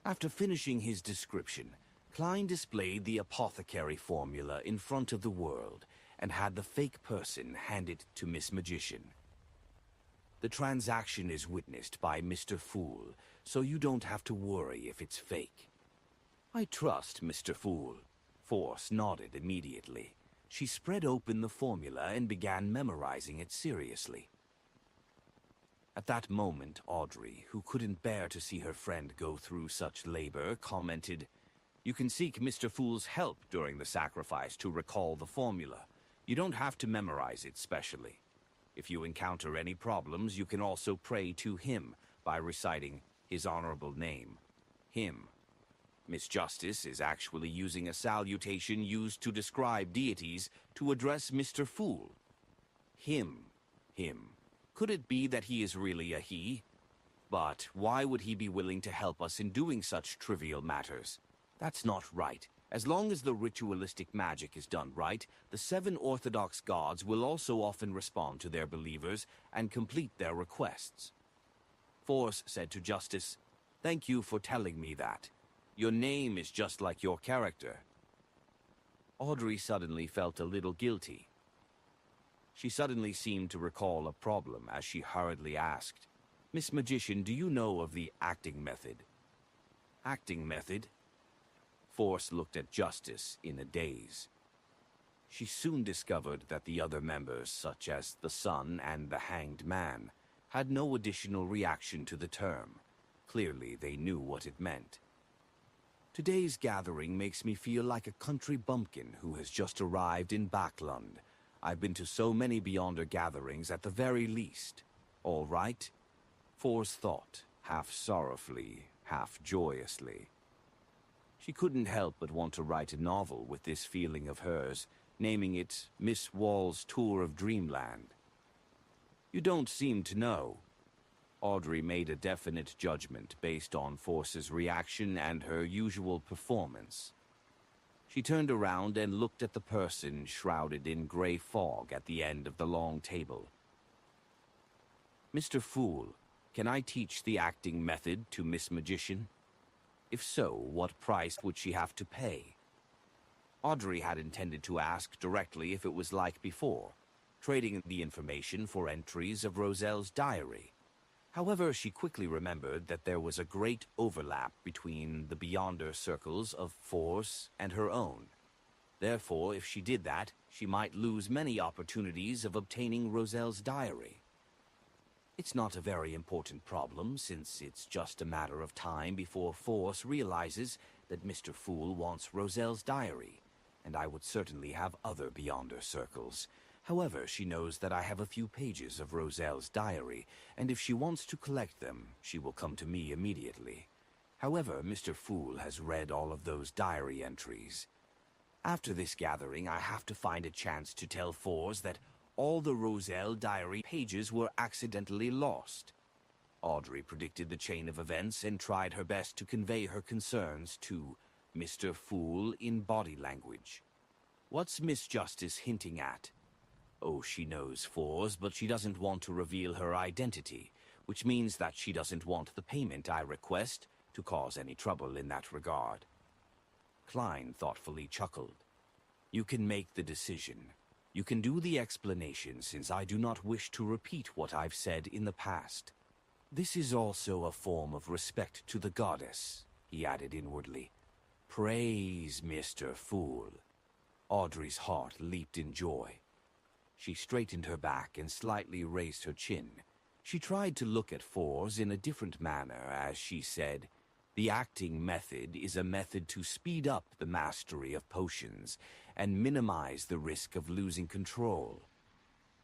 After finishing his description, Klein displayed the Apothecary formula in front of the world and had the fake person hand it to Miss Magician. The transaction is witnessed by Mr. Fool, so you don't have to worry if it's fake. I trust Mr. Fool. Force nodded immediately. She spread open the formula and began memorizing it seriously. At that moment, Audrey, who couldn't bear to see her friend go through such labor, commented, "You can seek Mr. Fool's help during the sacrifice to recall the formula. You don't have to memorize it specially. If you encounter any problems, you can also pray to him by reciting his honorable name. Him. Miss Justice is actually using a salutation used to describe deities to address Mr. Fool. Him. Could it be that he is really a he? But why would he be willing to help us in doing such trivial matters? That's not right. As long as the ritualistic magic is done right, the 7 Orthodox gods will also often respond to their believers and complete their requests." Force said to Justice, "Thank you for telling me that. Your name is just like your character." Audrey suddenly felt a little guilty. She suddenly seemed to recall a problem as she hurriedly asked, "Miss Magician, do you know of the acting method?" "Acting method?" Force looked at Justice in a daze. She soon discovered that the other members, such as the Sun and the Hanged Man, had no additional reaction to the term. Clearly, they knew what it meant. "Today's gathering makes me feel like a country bumpkin who has just arrived in Backlund. I've been to so many Beyonder gatherings at the very least. All right?" Force thought, half sorrowfully, half joyously. She couldn't help but want to write a novel with this feeling of hers, naming it Miss Wall's Tour of Dreamland. "You don't seem to know." Audrey made a definite judgment based on Force's reaction and her usual performance. She turned around and looked at the person shrouded in gray fog at the end of the long table. Mr. Fool, can I teach the acting method to Miss Magician? If so, what price would she have to pay? Audrey had intended to ask directly if it was like before, trading the information for entries of Roselle's diary. However, she quickly remembered that there was a great overlap between the Beyonder circles of Force and her own. Therefore, if she did that, she might lose many opportunities of obtaining Roselle's diary. It's not a very important problem, since it's just a matter of time before Force realizes that Mr. Fool wants Roselle's diary, and I would certainly have other Beyonder circles. However, she knows that I have a few pages of Roselle's diary, and if she wants to collect them, she will come to me immediately. However, Mr. Fool has read all of those diary entries. After this gathering, I have to find a chance to tell Force that all the Roselle diary pages were accidentally lost. Audrey predicted the chain of events and tried her best to convey her concerns to Mr. Fool in body language. What's Miss Justice hinting at? Oh, she knows Force, but she doesn't want to reveal her identity, which means that she doesn't want the payment I request to cause any trouble in that regard. Klein thoughtfully chuckled. You can make the decision. You can do the explanation, since I do not wish to repeat what I've said in the past. This is also a form of respect to the goddess, he added inwardly. Praise Mr. Fool. Audrey's heart leaped in joy. She straightened her back and slightly raised her chin. She tried to look at Force in a different manner as she said, the acting method is a method to speed up the mastery of potions and minimize the risk of losing control.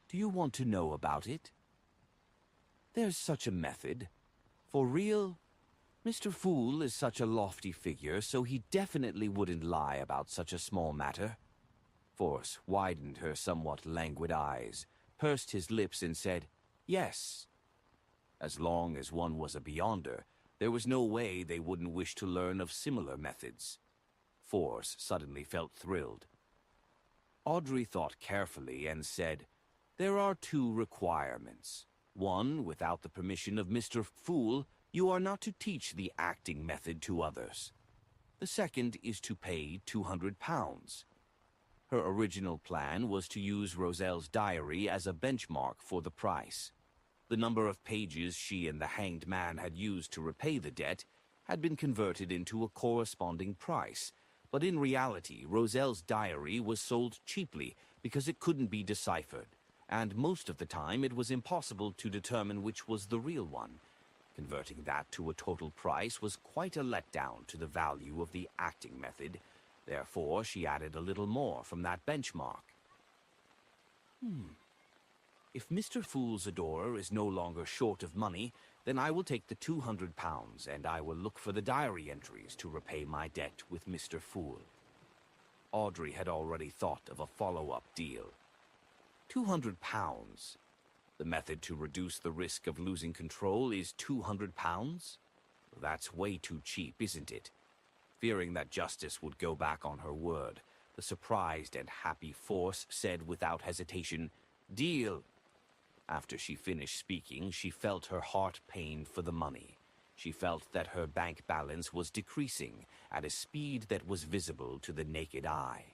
Do you want to know about it? There's such a method. For real? Mr. Fool is such a lofty figure, so he definitely wouldn't lie about such a small matter. Force widened her somewhat languid eyes, pursed his lips and said, yes. As long as one was a Beyonder, there was no way they wouldn't wish to learn of similar methods. Force suddenly felt thrilled. Audrey thought carefully and said, there are 2 requirements. One, without the permission of Mr. Fool, you are not to teach the acting method to others. The second is to pay £200. Her original plan was to use Roselle's diary as a benchmark for the price. The number of pages she and the hanged man had used to repay the debt had been converted into a corresponding price, but in reality, Roselle's diary was sold cheaply because it couldn't be deciphered, and most of the time it was impossible to determine which was the real one. Converting that to a total price was quite a letdown to the value of the acting method. Therefore, she added a little more from that benchmark. If Mr. Fool's adorer is no longer short of money, then I will take the £200, and I will look for the diary entries to repay my debt with Mr. Fool. Audrey had already thought of a follow-up deal. £200. The method to reduce the risk of losing control is £200? That's way too cheap, isn't it? Fearing that Justice would go back on her word, the surprised and happy Force said without hesitation, deal. After she finished speaking, she felt her heart pain for the money. She felt that her bank balance was decreasing at a speed that was visible to the naked eye.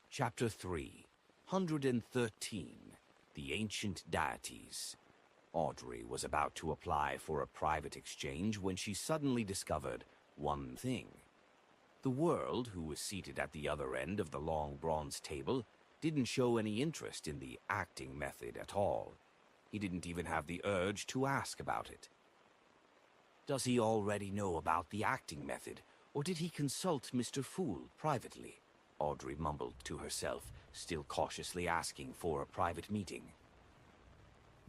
Chapter 3, 113. The Ancient Deities. Audrey was about to apply for a private exchange when she suddenly discovered one thing. The World, who was seated at the other end of the long bronze table, didn't show any interest in the acting method at all. He didn't even have the urge to ask about it. Does he already know about the acting method, or did he consult Mr. Fool privately? Audrey mumbled to herself, still cautiously asking for a private meeting.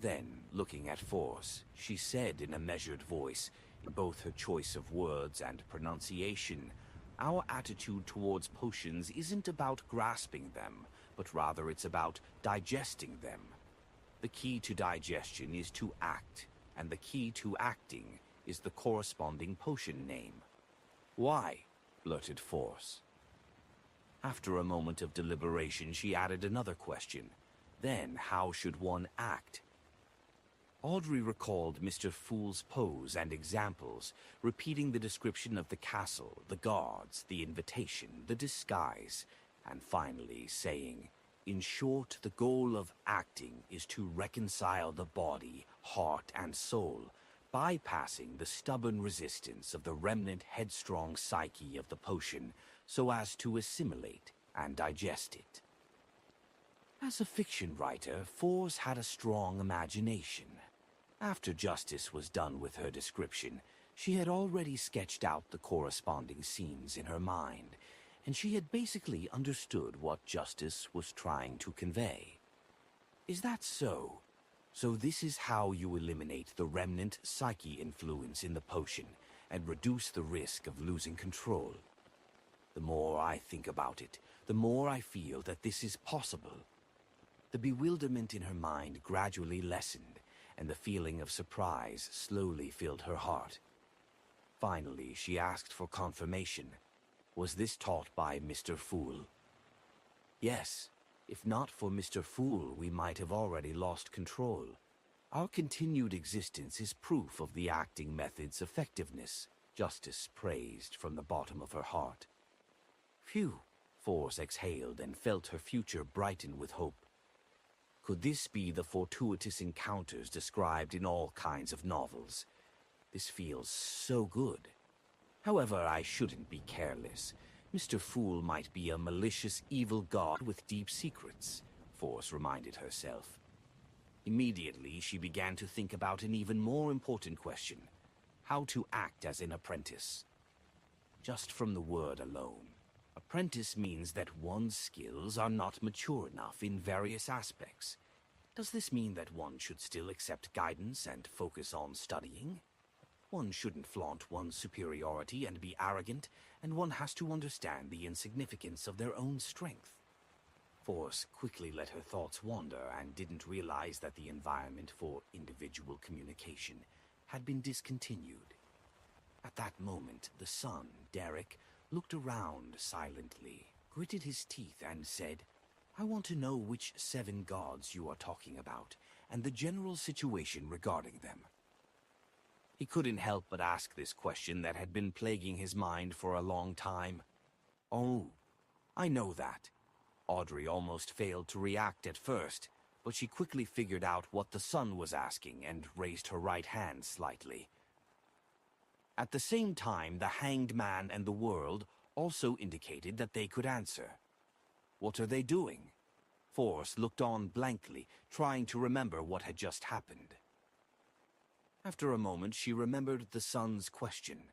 Then, looking at Force, she said in a measured voice, in both her choice of words and pronunciation, our attitude towards potions isn't about grasping them, but rather it's about digesting them. The key to digestion is to act, and the key to acting is the corresponding potion name. Why? Blurted Force. After a moment of deliberation, she added another question. Then, how should one act? Audrey recalled Mr. Fool's pose and examples, repeating the description of the castle, the guards, the invitation, the disguise, and finally saying, "In short, the goal of acting is to reconcile the body, heart, and soul, bypassing the stubborn resistance of the remnant headstrong psyche of the potion, so as to assimilate and digest it." As a fiction writer, Force had a strong imagination. After Justice was done with her description, she had already sketched out the corresponding scenes in her mind, and she had basically understood what Justice was trying to convey. Is that so? So this is how you eliminate the remnant psyche influence in the potion and reduce the risk of losing control. The more I think about it, the more I feel that this is possible. The bewilderment in her mind gradually lessened, and the feeling of surprise slowly filled her heart. Finally, she asked for confirmation. Was this taught by Mr. Fool? Yes. If not for Mr. Fool, we might have already lost control. Our continued existence is proof of the acting method's effectiveness, Justice praised from the bottom of her heart. Phew, Force exhaled and felt her future brighten with hope. Could this be the fortuitous encounters described in all kinds of novels? This feels so good. However, I shouldn't be careless. Mr. Fool might be a malicious, evil god with deep secrets, Force reminded herself. Immediately, she began to think about an even more important question: how to act as an apprentice. Just from the word alone, apprentice means that one's skills are not mature enough in various aspects. Does this mean that one should still accept guidance and focus on studying? One shouldn't flaunt one's superiority and be arrogant, and one has to understand the insignificance of their own strength. Force quickly let her thoughts wander and didn't realize that the environment for individual communication had been discontinued. At that moment, the son, Derek, looked around silently, gritted his teeth, and said, "I want to know which 7 gods you are talking about, and the general situation regarding them." He couldn't help but ask this question that had been plaguing his mind for a long time. "Oh, I know that." Audrey almost failed to react at first, but she quickly figured out what the son was asking and raised her right hand slightly. At the same time, the Hanged Man and the World also indicated that they could answer. What are they doing? Force looked on blankly, trying to remember what had just happened. After a moment, she remembered the son's question.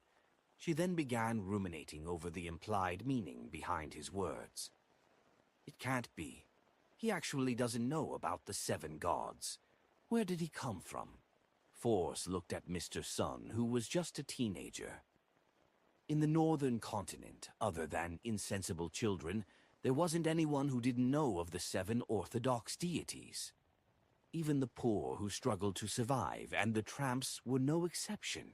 She then began ruminating over the implied meaning behind his words. It can't be. He actually doesn't know about the 7 gods. Where did he come from? Force looked at Mr. Sun, who was just a teenager. In the northern continent, other than insensible children, there wasn't anyone who didn't know of the 7 orthodox deities. Even the poor who struggled to survive, and the tramps were no exception.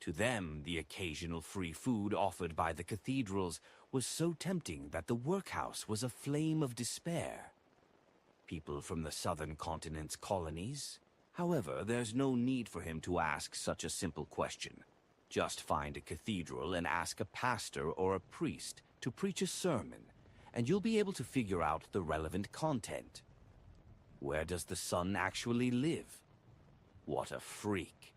To them, the occasional free food offered by the cathedrals was so tempting that the workhouse was a flame of despair. People from the southern continent's colonies? However, there's no need for him to ask such a simple question. Just find a cathedral and ask a pastor or a priest to preach a sermon, and you'll be able to figure out the relevant content. Where does the sun actually live? What a freak.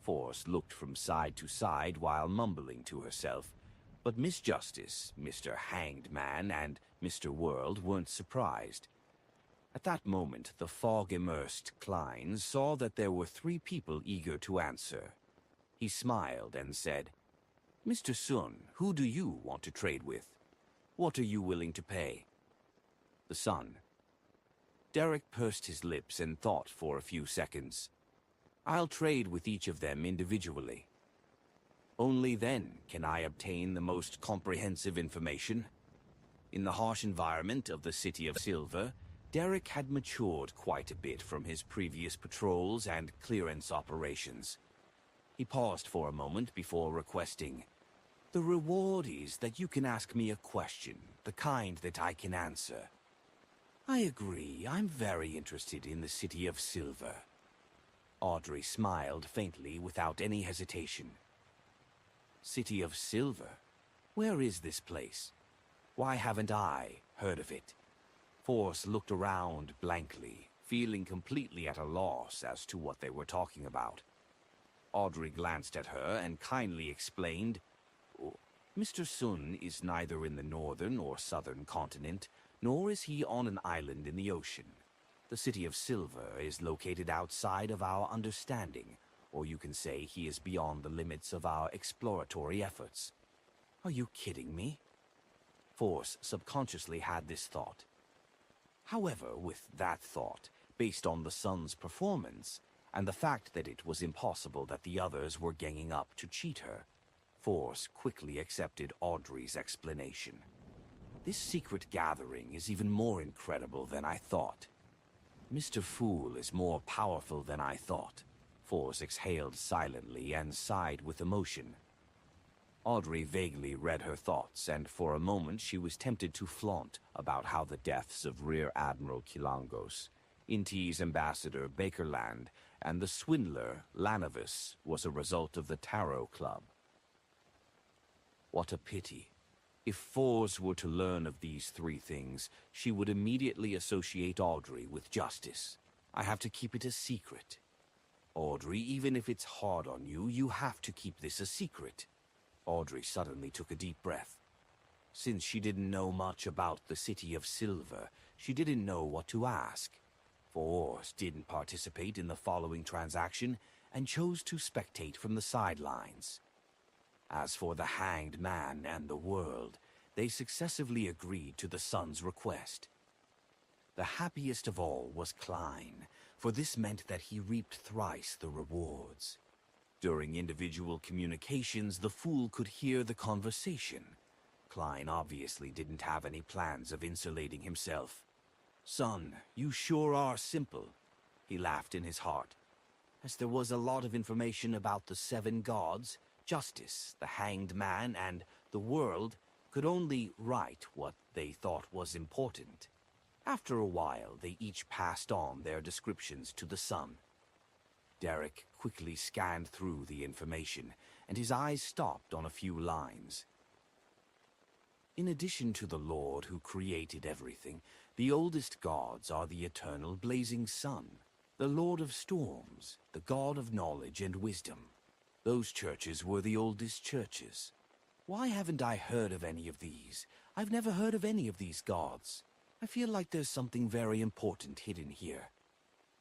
Force looked from side to side while mumbling to herself, but Miss Justice, Mr. Hanged Man, and Mr. World weren't surprised. At that moment, the fog-immersed Klein saw that there were 3 people eager to answer. He smiled and said, "Mr. Sun, who do you want to trade with? What are you willing to pay?" The son. Derek pursed his lips and thought for a few seconds. "I'll trade with each of them individually. Only then can I obtain the most comprehensive information." In the harsh environment of the City of Silver, Derek had matured quite a bit from his previous patrols and clearance operations. He paused for a moment before requesting, "The reward is that you can ask me a question, the kind that I can answer." I agree. I'm very interested in the City of Silver. Audrey smiled faintly without any hesitation. City of Silver? Where is this place? Why haven't I heard of it? Force looked around blankly, feeling completely at a loss as to what they were talking about. Audrey glanced at her and kindly explained, Mr. Sun is neither in the northern or southern continent, nor is he on an island in the ocean. The City of Silver is located outside of our understanding, or you can say he is beyond the limits of our exploratory efforts. Are you kidding me? Force subconsciously had this thought. However, with that thought, based on the Sun's performance, and the fact that it was impossible that the others were ganging up to cheat her, Force quickly accepted Audrey's explanation. This secret gathering is even more incredible than I thought. Mr. Fool is more powerful than I thought. Force exhaled silently and sighed with emotion. Audrey vaguely read her thoughts, and for a moment she was tempted to flaunt about how the deaths of Rear Admiral Kilangos, Inti's ambassador Bakerland, and the swindler Lanavis was a result of the Tarot Club. What a pity. If Force were to learn of these three things, she would immediately associate Audrey with justice. I have to keep it a secret. Audrey, even if it's hard on you, you have to keep this a secret. Audrey suddenly took a deep breath. Since she didn't know much about the City of Silver, she didn't know what to ask. Force didn't participate in the following transaction and chose to spectate from the sidelines. As for the Hanged Man and the world, they successively agreed to the Sun's request. The happiest of all was Klein, for this meant that he reaped thrice the rewards. During individual communications, the Fool could hear the conversation. Klein obviously didn't have any plans of insulating himself. Son, you sure are simple, he laughed in his heart. As there was a lot of information about the 7 gods, Justice, the Hanged Man, and the world could only write what they thought was important. After a while, they each passed on their descriptions to the Sun. Derek quickly scanned through the information, and his eyes stopped on a few lines. In addition to the Lord who created everything, the oldest gods are the eternal blazing sun, the Lord of storms, the God of knowledge and wisdom. Those churches were the oldest churches. Why haven't I heard of any of these? I've never heard of any of these gods. I feel like there's something very important hidden here.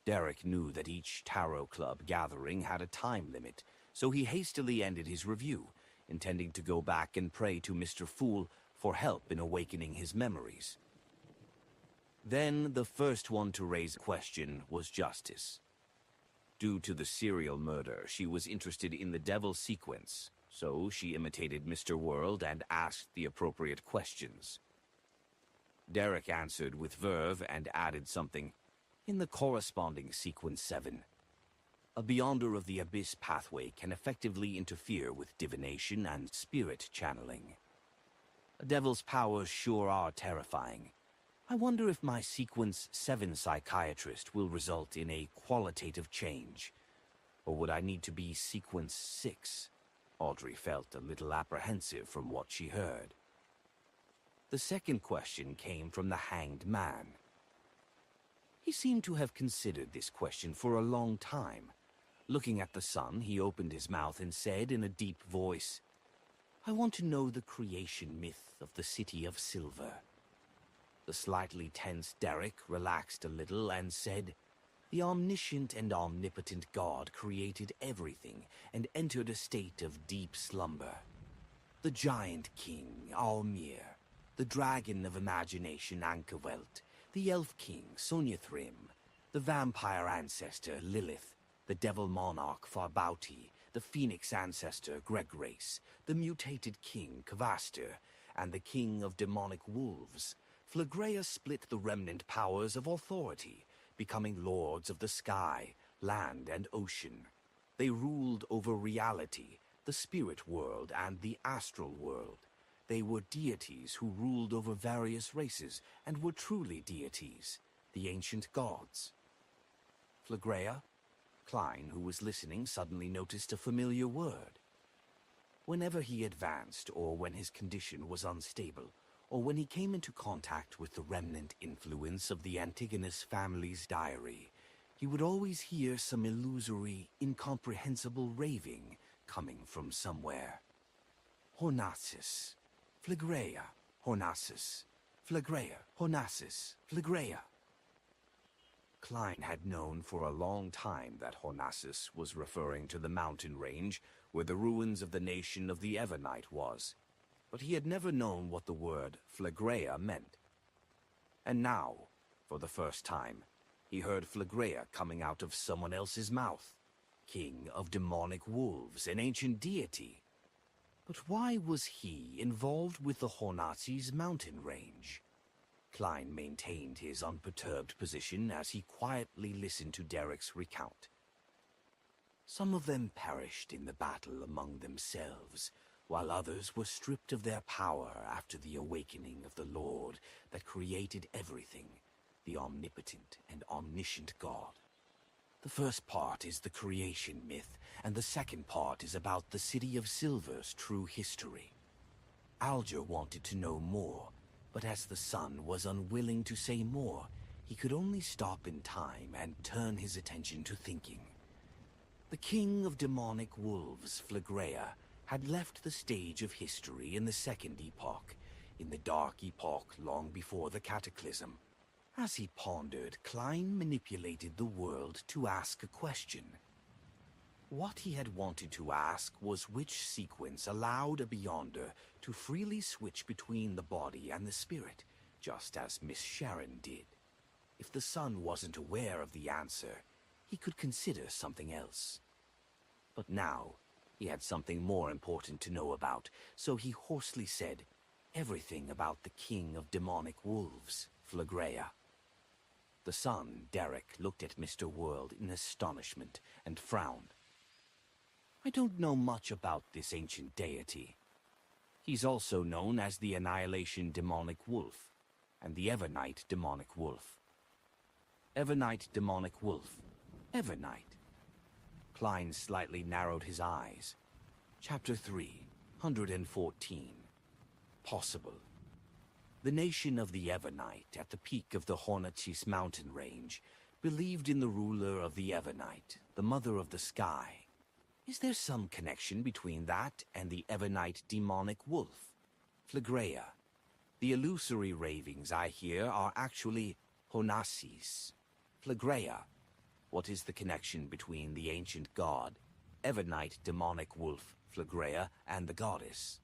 Derek knew that each Tarot Club gathering had a time limit, so he hastily ended his review, intending to go back and pray to Mr. Fool for help in awakening his memories. Then the first one to raise a question was Justice. Due to the serial murder, she was interested in the devil sequence, so she imitated Mr. World and asked the appropriate questions. Derek answered with verve and added something, in the corresponding sequence 7. A Beyonder of the Abyss pathway can effectively interfere with divination and spirit channeling. A devil's powers sure are terrifying. I wonder if my sequence 7 psychiatrist will result in a qualitative change. Or would I need to be sequence 6? Audrey felt a little apprehensive from what she heard. The second question came from the Hanged Man. He seemed to have considered this question for a long time. Looking at the sun, he opened his mouth and said in a deep voice, I want to know the creation myth of the City of Silver. The slightly tense Derek relaxed a little and said, the omniscient and omnipotent God created everything and entered a state of deep slumber. The giant king, Almir, the dragon of imagination, Ankewelt, the elf king, Sonyathrim, the vampire ancestor, Lilith, the devil monarch, Farbauti, the phoenix ancestor, Gregrace, the mutated king, Kvaster, and the king of demonic wolves, Phlegrea split the remnant powers of authority, becoming lords of the sky, land, and ocean. They ruled over reality, the spirit world, and the astral world. They were deities who ruled over various races and were truly deities, the ancient gods. Phlegrea? Klein, who was listening, suddenly noticed a familiar word. Whenever he advanced, or when his condition was unstable, or when he came into contact with the remnant influence of the Antigonus family's diary, he would always hear some illusory, incomprehensible raving coming from somewhere. Hornacis, Phlegrea, Hornacis, Phlegrea, Hornacis, Phlegrea. Klein had known for a long time that Hornacis was referring to the mountain range where the ruins of the nation of the Evernite was, but he had never known what the word Phlegrea meant. And now, for the first time, he heard Phlegrea coming out of someone else's mouth. King of demonic wolves, an ancient deity. But why was he involved with the Hornacis mountain range? Klein maintained his unperturbed position as he quietly listened to Derek's recount. Some of them perished in the battle among themselves, while others were stripped of their power after the awakening of the Lord that created everything, the omnipotent and omniscient God. The first part is the creation myth, and the second part is about the City of Silver's true history. Alger wanted to know more, but as the son was unwilling to say more, he could only stop in time and turn his attention to thinking. The king of demonic wolves, Phlegrea, had left the stage of history in the Second Epoch, in the Dark Epoch long before the Cataclysm. As he pondered, Klein manipulated the world to ask a question. What he had wanted to ask was which sequence allowed a Beyonder to freely switch between the body and the spirit, just as Miss Sharon did. If the son wasn't aware of the answer, he could consider something else. But now, he had something more important to know about, so he hoarsely said, "Everything about the king of demonic wolves, Phlegrea." The son, Derek, looked at Mr. World in astonishment and frowned. "I don't know much about this ancient deity. He's also known as the Annihilation Demonic Wolf and the Evernite Demonic Wolf." Evernite Demonic Wolf. Evernite. Klein slightly narrowed his eyes. Chapter 3, 114. Possible. The nation of the Evernite, at the peak of the Hornacis mountain range, believed in the ruler of the Evernite, the mother of the sky. Is there some connection between that and the Evernite demonic wolf, Phlegrea? The illusory ravings I hear are actually Hornacis. Phlegrea. What is the connection between the ancient god, Evernite demonic wolf, Phlegrea, and the goddess?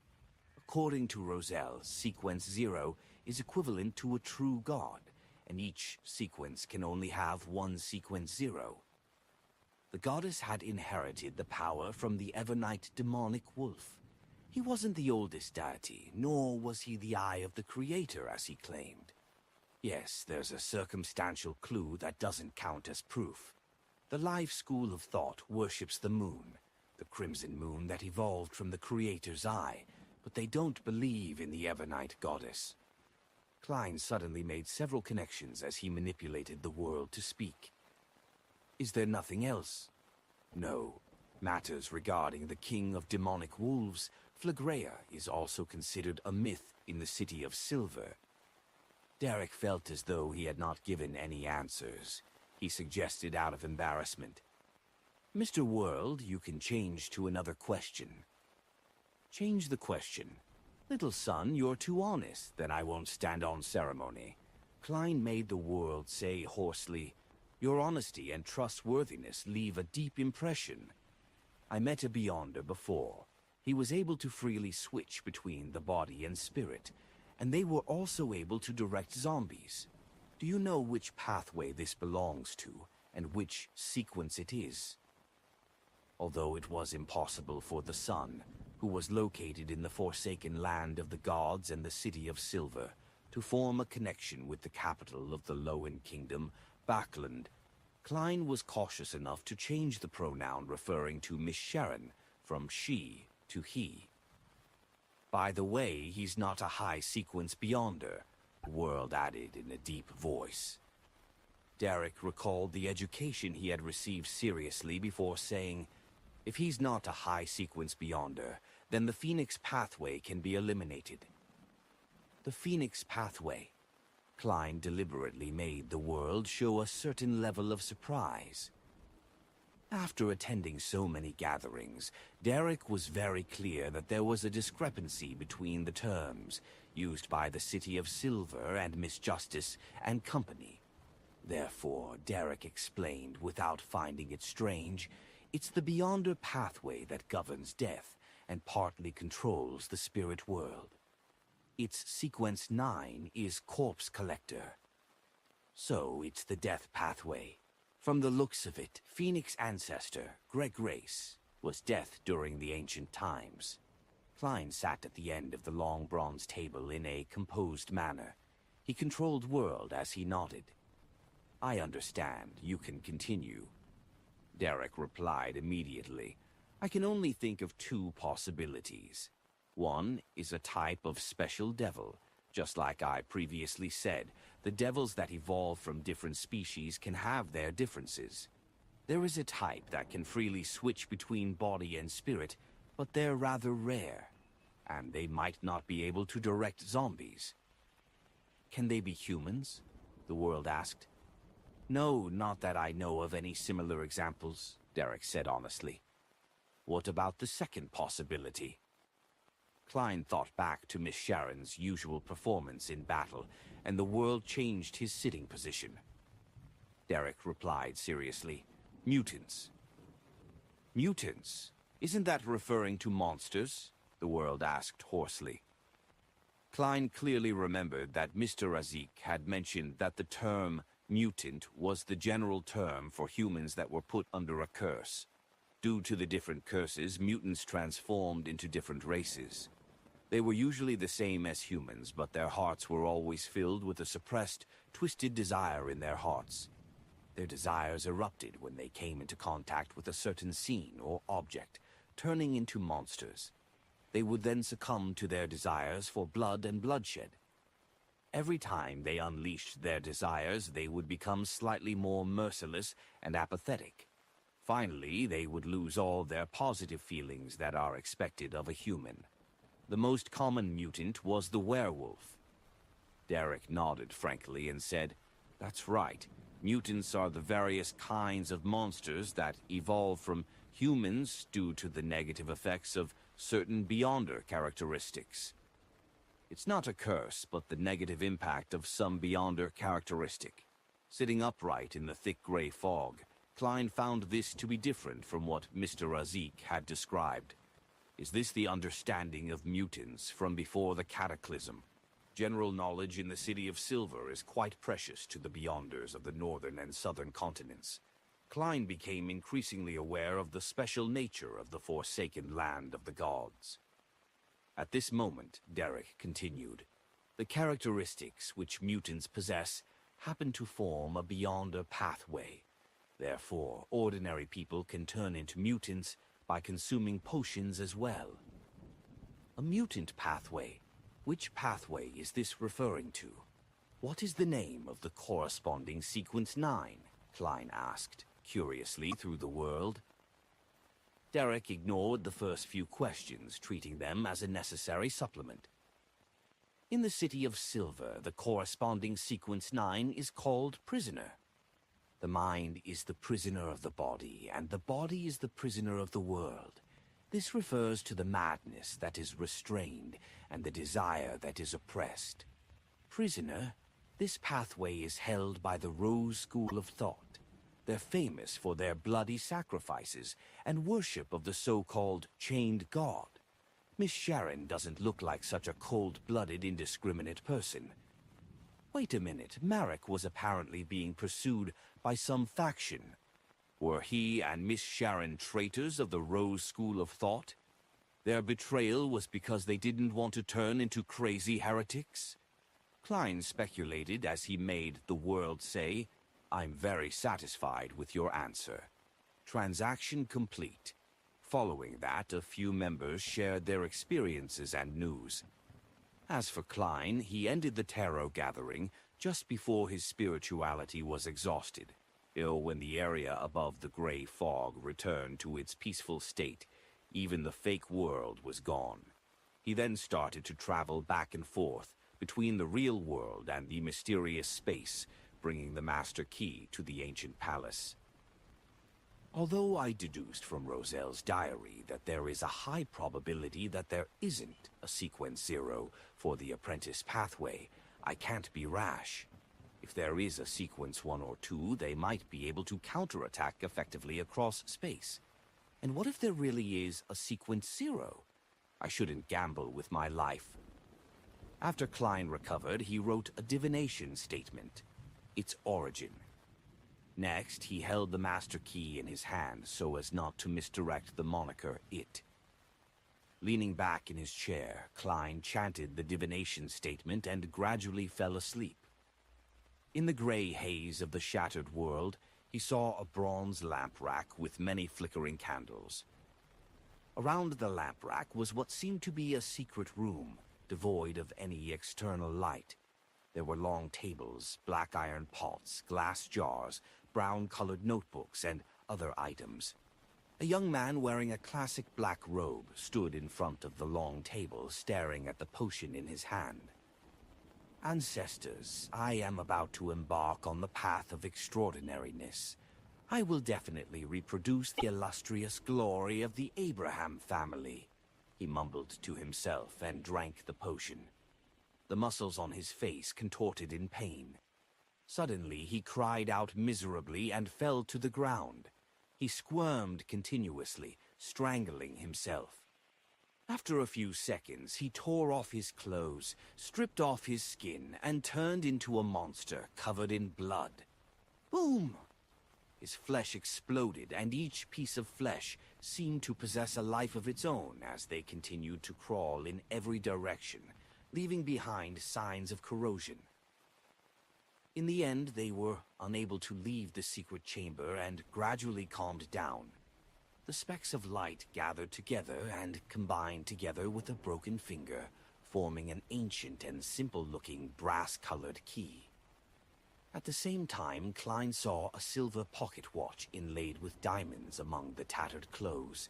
According to Roselle, sequence 0 is equivalent to a true god, and each sequence can only have one sequence 0. The goddess had inherited the power from the Evernite demonic wolf. He wasn't the oldest deity, nor was he the eye of the creator, as he claimed. Yes, there's a circumstantial clue that doesn't count as proof. The Life School of Thought worships the moon, the crimson moon that evolved from the creator's eye, but they don't believe in the Evernite goddess. Klein suddenly made several connections as he manipulated the world to speak. Is there nothing else? No. Matters regarding the king of demonic wolves, Phlegrea, is also considered a myth in the City of Silver. Derek felt as though he had not given any answers. He suggested out of embarrassment, "Mr. World, you can change to another question." "Change the question. Little son, you're too honest, then I won't stand on ceremony." Klein made the world say hoarsely, "Your honesty and trustworthiness leave a deep impression. I met a Beyonder before. He was able to freely switch between the body and spirit, and they were also able to direct zombies. Do you know which pathway this belongs to, and which sequence it is?" Although it was impossible for the son, who was located in the forsaken land of the gods and the City of Silver, to form a connection with the capital of the Lowen Kingdom, Backland, Klein was cautious enough to change the pronoun referring to Miss Sharon from she to he. By the way, he's not a high-sequence beyonder, the world added in a deep voice. Derek recalled the education he had received seriously before saying, if he's not a high-sequence beyonder, then the Phoenix Pathway can be eliminated. The Phoenix Pathway. Klein deliberately made the world show a certain level of surprise. After attending so many gatherings, Derek was very clear that there was a discrepancy between the terms used by the City of Silver and Miss Justice and Company. Therefore, Derek explained without finding it strange, it's the Beyonder Pathway that governs death and partly controls the spirit world. Its Sequence 9 is Corpse Collector. So it's the Death Pathway. From the looks of it, Phoenix ancestor, Greg Race, was death during the ancient times. Klein sat at the end of the long bronze table in a composed manner. He controlled world as he nodded. I understand. You can continue. Derek replied immediately. I can only think of two possibilities. One is a type of special devil. Just like I previously said, the devils that evolve from different species can have their differences. There is a type that can freely switch between body and spirit, but they're rather rare, and they might not be able to direct zombies. Can they be humans? The world asked. No, not that I know of any similar examples, Derek said honestly. What about the second possibility? Klein thought back to Miss Sharon's usual performance in battle, and the world changed his sitting position. Derek replied seriously, Mutants. Mutants? Isn't that referring to monsters? The world asked hoarsely. Klein clearly remembered that Mr. Razik had mentioned that the term mutant was the general term for humans that were put under a curse. Due to the different curses, mutants transformed into different races. They were usually the same as humans, but their hearts were always filled with a suppressed, twisted desire in their hearts. Their desires erupted when they came into contact with a certain scene or object, turning into monsters. They would then succumb to their desires for blood and bloodshed. Every time they unleashed their desires, they would become slightly more merciless and apathetic. Finally, they would lose all their positive feelings that are expected of a human. The most common mutant was the werewolf. Derek nodded frankly and said, That's right. Mutants are the various kinds of monsters that evolve from humans due to the negative effects of certain Beyonder characteristics. It's not a curse, but the negative impact of some Beyonder characteristic. Sitting upright in the thick gray fog, Klein found this to be different from what Mr. Razik had described. Is this the understanding of mutants from before the cataclysm? General knowledge in the City of Silver is quite precious to the Beyonders of the northern and southern continents. Klein became increasingly aware of the special nature of the forsaken land of the gods. At this moment, Derek continued, the characteristics which mutants possess happen to form a Beyonder pathway. Therefore, ordinary people can turn into mutants by consuming potions as well. A mutant pathway? Which pathway is this referring to? What is the name of the corresponding Sequence 9? Klein asked, curiously through the world. Derek ignored the first few questions, treating them as a necessary supplement. In the City of Silver, the corresponding Sequence 9 is called Prisoner. The mind is the prisoner of the body, and the body is the prisoner of the world. This refers to the madness that is restrained and the desire that is oppressed. Prisoner, this pathway is held by the Rose School of Thought. They're famous for their bloody sacrifices and worship of the so-called chained god. Miss Sharon doesn't look like such a cold-blooded, indiscriminate person. Wait a minute, Marek was apparently being pursued by some faction. Were he and Miss Sharon traitors of the Rose School of Thought? Their betrayal was because they didn't want to turn into crazy heretics? Klein speculated as he made the world say, I'm very satisfied with your answer. Transaction complete. Following that, a few members shared their experiences and news. As for Klein, he ended the tarot gathering just before his spirituality was exhausted, ill when the area above the gray fog returned to its peaceful state. Even the fake world was gone. He then started to travel back and forth between the real world and the mysterious space, bringing the master key to the ancient palace. Although I deduced from Roselle's diary that there is a high probability that there isn't a sequence 0 for the apprentice pathway, I can't be rash. If there is a sequence 1 or 2, they might be able to counterattack effectively across space. And what if there really is a sequence 0? I shouldn't gamble with my life. After Klein recovered, he wrote a divination statement. Its origin. Next, he held the master key in his hand so as not to misdirect the moniker It. Leaning back in his chair, Klein chanted the divination statement and gradually fell asleep. In the gray haze of the shattered world, he saw a bronze lamp rack with many flickering candles. Around the lamp rack was what seemed to be a secret room, devoid of any external light. There were long tables, black iron pots, glass jars, brown-colored notebooks, and other items. A young man wearing a classic black robe stood in front of the long table, staring at the potion in his hand. Ancestors, I am about to embark on the path of extraordinariness. I will definitely reproduce the illustrious glory of the Abraham family, he mumbled to himself and drank the potion. The muscles on his face contorted in pain. Suddenly, he cried out miserably and fell to the ground. He squirmed continuously, strangling himself. After a few seconds, he tore off his clothes, stripped off his skin, and turned into a monster covered in blood. Boom! His flesh exploded, and each piece of flesh seemed to possess a life of its own as they continued to crawl in every direction, leaving behind signs of corrosion. In the end, they were unable to leave the secret chamber and gradually calmed down. The specks of light gathered together and combined together with a broken finger, forming an ancient and simple-looking brass-colored key. At the same time, Klein saw a silver pocket watch inlaid with diamonds among the tattered clothes.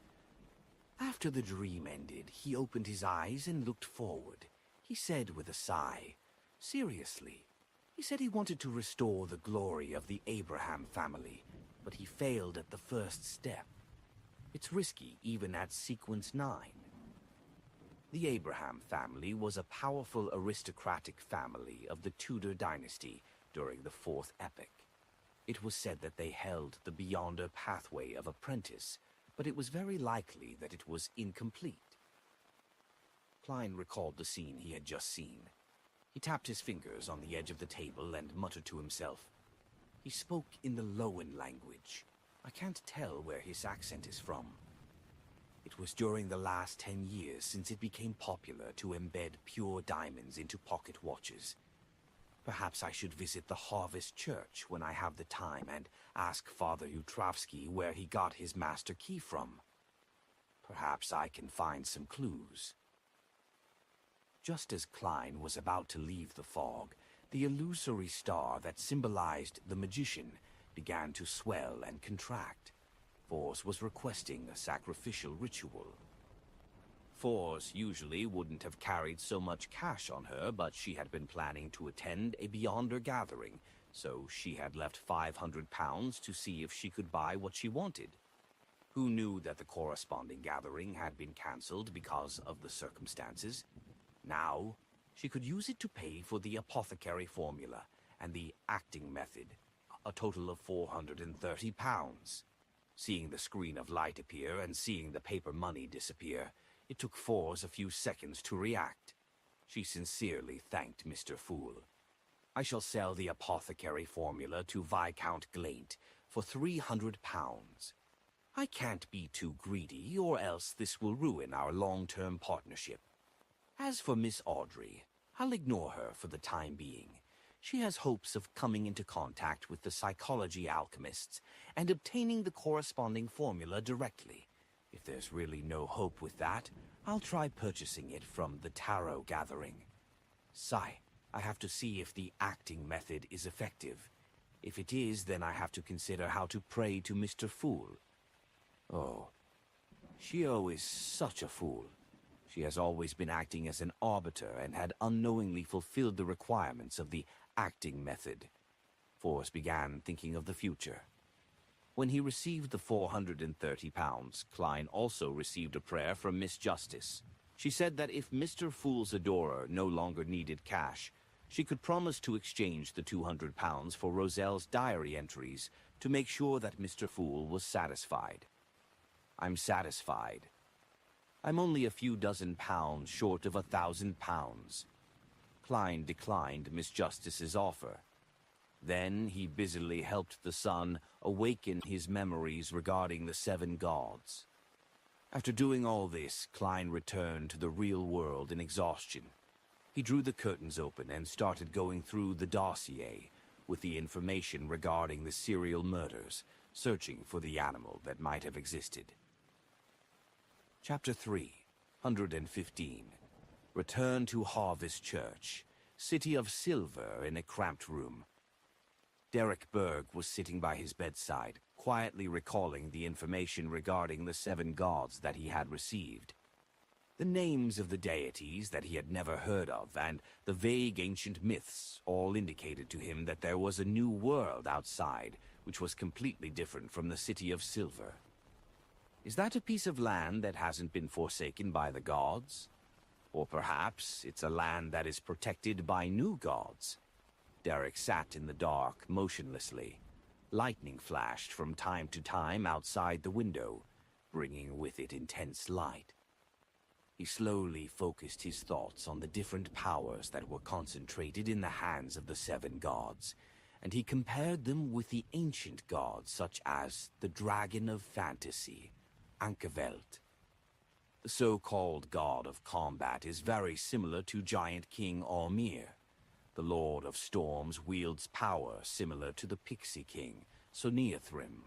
After the dream ended, he opened his eyes and looked forward. He said with a sigh, "Seriously." He said he wanted to restore the glory of the Abraham family, but he failed at the first step. It's risky even at sequence 9. The Abraham family was a powerful aristocratic family of the Tudor dynasty during the 4th epoch. It was said that they held the Beyonder pathway of apprentice, but it was very likely that it was incomplete. Klein recalled the scene he had just seen. He tapped his fingers on the edge of the table and muttered to himself. He spoke in the Loan language. I can't tell where his accent is from. It was during the last 10 years since it became popular to embed pure diamonds into pocket watches. Perhaps I should visit the Harvest Church when I have the time and ask Father Utrovsky where he got his master key from. Perhaps I can find some clues. Just as Klein was about to leave the fog, the illusory star that symbolized the magician began to swell and contract. Force was requesting a sacrificial ritual. Force usually wouldn't have carried so much cash on her, but she had been planning to attend a Beyonder gathering, so she had left £500 to see if she could buy what she wanted. Who knew that the corresponding gathering had been cancelled because of the circumstances? Now, she could use it to pay for the apothecary formula and the acting method, a total of £430. Seeing the screen of light appear and seeing the paper money disappear, it took Fours a few seconds to react. She sincerely thanked Mr. Fool. I shall sell the apothecary formula to Viscount Glaint for £300. I can't be too greedy, or else this will ruin our long-term partnership. As for Miss Audrey, I'll ignore her for the time being. She has hopes of coming into contact with the psychology alchemists and obtaining the corresponding formula directly. If there's really no hope with that, I'll try purchasing it from the Tarot Gathering. Sigh, I have to see if the acting method is effective. If it is, then I have to consider how to pray to Mr. Fool. Oh, Shio is such a fool. She has always been acting as an arbiter and had unknowingly fulfilled the requirements of the acting method. Forrest began thinking of the future. When he received the £430, Klein also received a prayer from Miss Justice. She said that if Mr. Fool's adorer no longer needed cash, she could promise to exchange the £200 for Roselle's diary entries to make sure that Mr. Fool was satisfied. I'm satisfied. I'm only a few dozen pounds short of £1,000. Klein declined Miss Justice's offer. Then he busily helped the son awaken his memories regarding the 7 gods. After doing all this, Klein returned to the real world in exhaustion. He drew the curtains open and started going through the dossier with the information regarding the serial murders, searching for the animal that might have existed. Chapter 315. Return to Harvest Church, City of Silver in a cramped room. Derek Berg was sitting by his bedside, quietly recalling the information regarding the 7 gods that he had received. The names of the deities that he had never heard of and the vague ancient myths all indicated to him that there was a new world outside, which was completely different from the City of Silver. Is that a piece of land that hasn't been forsaken by the gods? Or perhaps it's a land that is protected by new gods? Derek sat in the dark, motionlessly. Lightning flashed from time to time outside the window, bringing with it intense light. He slowly focused his thoughts on the different powers that were concentrated in the hands of the 7 gods, and he compared them with the ancient gods such as the Dragon of Fantasy, Ankervelt. The so-called god of combat is very similar to Giant King Ormir. The Lord of Storms wields power similar to the Pixie King, Soneathrim.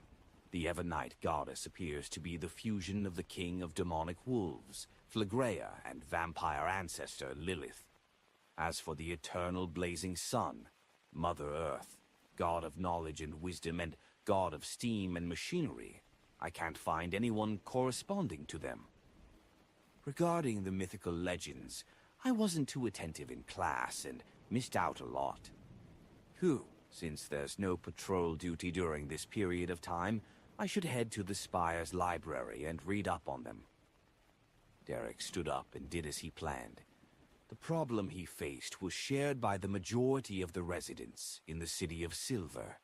The Evernight goddess appears to be the fusion of the king of demonic wolves, Phlegrea, and vampire ancestor Lilith. As for the eternal blazing sun, Mother Earth, god of knowledge and wisdom and god of steam and machinery, I can't find anyone corresponding to them. Regarding the mythical legends, I wasn't too attentive in class and missed out a lot. Since there's no patrol duty during this period of time, I should head to the Spire's library and read up on them. Derek stood up and did as he planned. The problem he faced was shared by the majority of the residents in the City of Silver.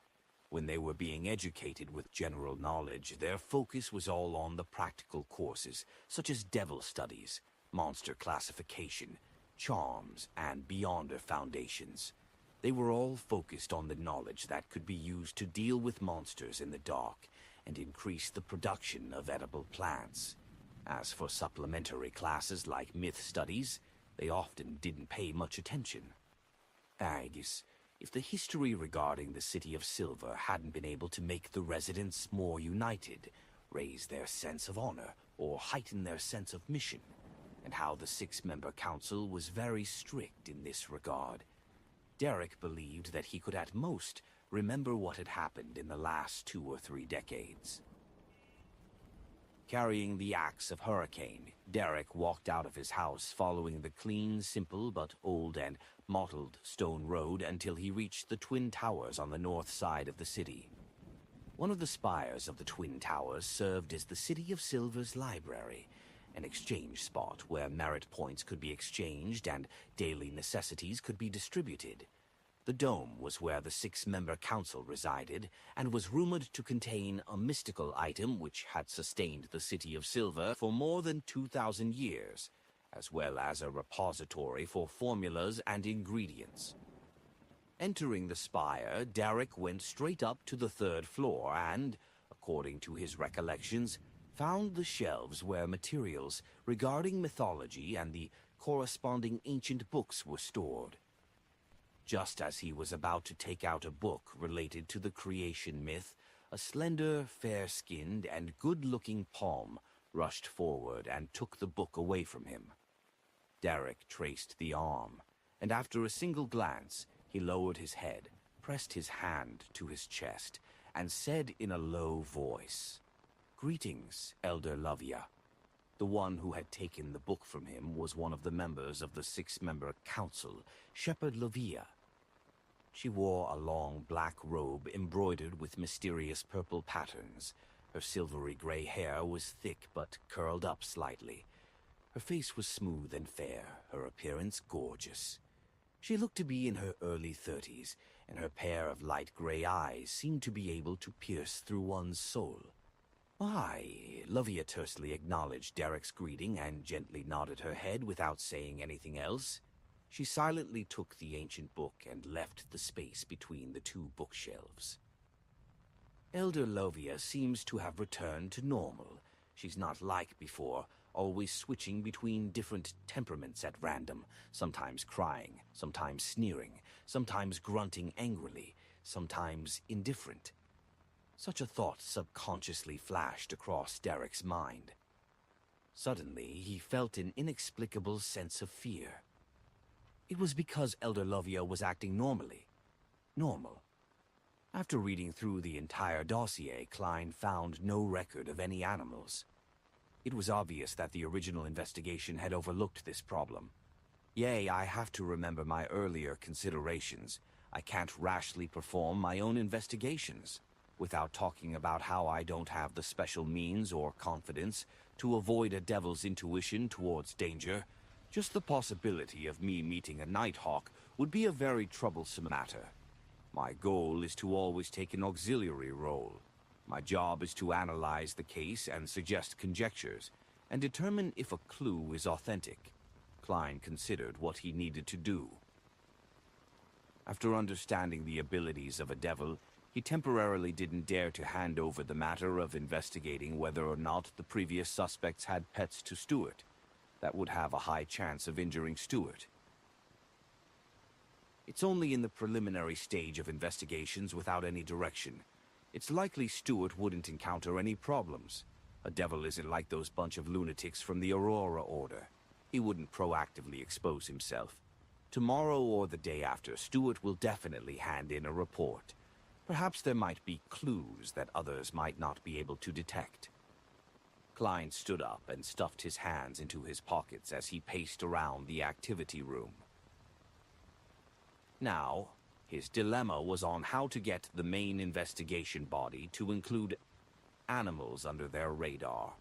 When they were being educated with general knowledge, their focus was all on the practical courses, such as devil studies, monster classification, charms, and Beyonder foundations. They were all focused on the knowledge that could be used to deal with monsters in the dark and increase the production of edible plants. As for supplementary classes like myth studies, they often didn't pay much attention. I guess if the history regarding the City of Silver hadn't been able to make the residents more united, raise their sense of honor, or heighten their sense of mission, and how the 6-member council was very strict in this regard, Derek believed that he could at most remember what had happened in the last 2 or 3 decades. Carrying the axe of Hurricane, Derek walked out of his house following the clean, simple, but old and mottled stone road until he reached the Twin Towers on the north side of the city. One of the spires of the Twin Towers served as the City of Silver's library, an exchange spot where merit points could be exchanged and daily necessities could be distributed. The dome was where the 6-member council resided and was rumored to contain a mystical item which had sustained the City of Silver for more than 2,000 years, as well as a repository for formulas and ingredients. Entering the spire, Derek went straight up to the 3rd floor and, according to his recollections, found the shelves where materials regarding mythology and the corresponding ancient books were stored. Just as he was about to take out a book related to the creation myth, a slender, fair-skinned, and good-looking palm rushed forward and took the book away from him. Derek traced the arm, and after a single glance, he lowered his head, pressed his hand to his chest, and said in a low voice, "Greetings, Elder Lovia." The one who had taken the book from him was one of the members of the 6-member council, Shepherd Lovia. She wore a long black robe embroidered with mysterious purple patterns. Her silvery gray hair was thick but curled up slightly. Her face was smooth and fair, her appearance gorgeous. She looked to be in her early 30s, and her pair of light gray eyes seemed to be able to pierce through one's soul. "Why," Lovia tersely acknowledged Derek's greeting and gently nodded her head without saying anything else. She silently took the ancient book and left the space between the two bookshelves. Elder Lovia seems to have returned to normal. She's not like before, always switching between different temperaments at random, sometimes crying, sometimes sneering, sometimes grunting angrily, sometimes indifferent. Such a thought subconsciously flashed across Derek's mind. Suddenly, he felt an inexplicable sense of fear. It was because Elder Lovia was acting normally. Normal. After reading through the entire dossier, Klein found no record of any animals. It was obvious that the original investigation had overlooked this problem. Yea, I have to remember my earlier considerations. I can't rashly perform my own investigations, without talking about how I don't have the special means or confidence to avoid a devil's intuition towards danger. Just the possibility of me meeting a Nighthawk would be a very troublesome matter. My goal is to always take an auxiliary role. My job is to analyze the case and suggest conjectures, and determine if a clue is authentic. Klein considered what he needed to do. After understanding the abilities of a devil, he temporarily didn't dare to hand over the matter of investigating whether or not the previous suspects had pets to Stewart. That would have a high chance of injuring Stewart. It's only in the preliminary stage of investigations without any direction. It's likely Stewart wouldn't encounter any problems. A devil isn't like those bunch of lunatics from the Aurora Order. He wouldn't proactively expose himself. Tomorrow or the day after, Stewart will definitely hand in a report. Perhaps there might be clues that others might not be able to detect. Klein stood up and stuffed his hands into his pockets as he paced around the activity room. Now, his dilemma was on how to get the main investigation body to include animals under their radar.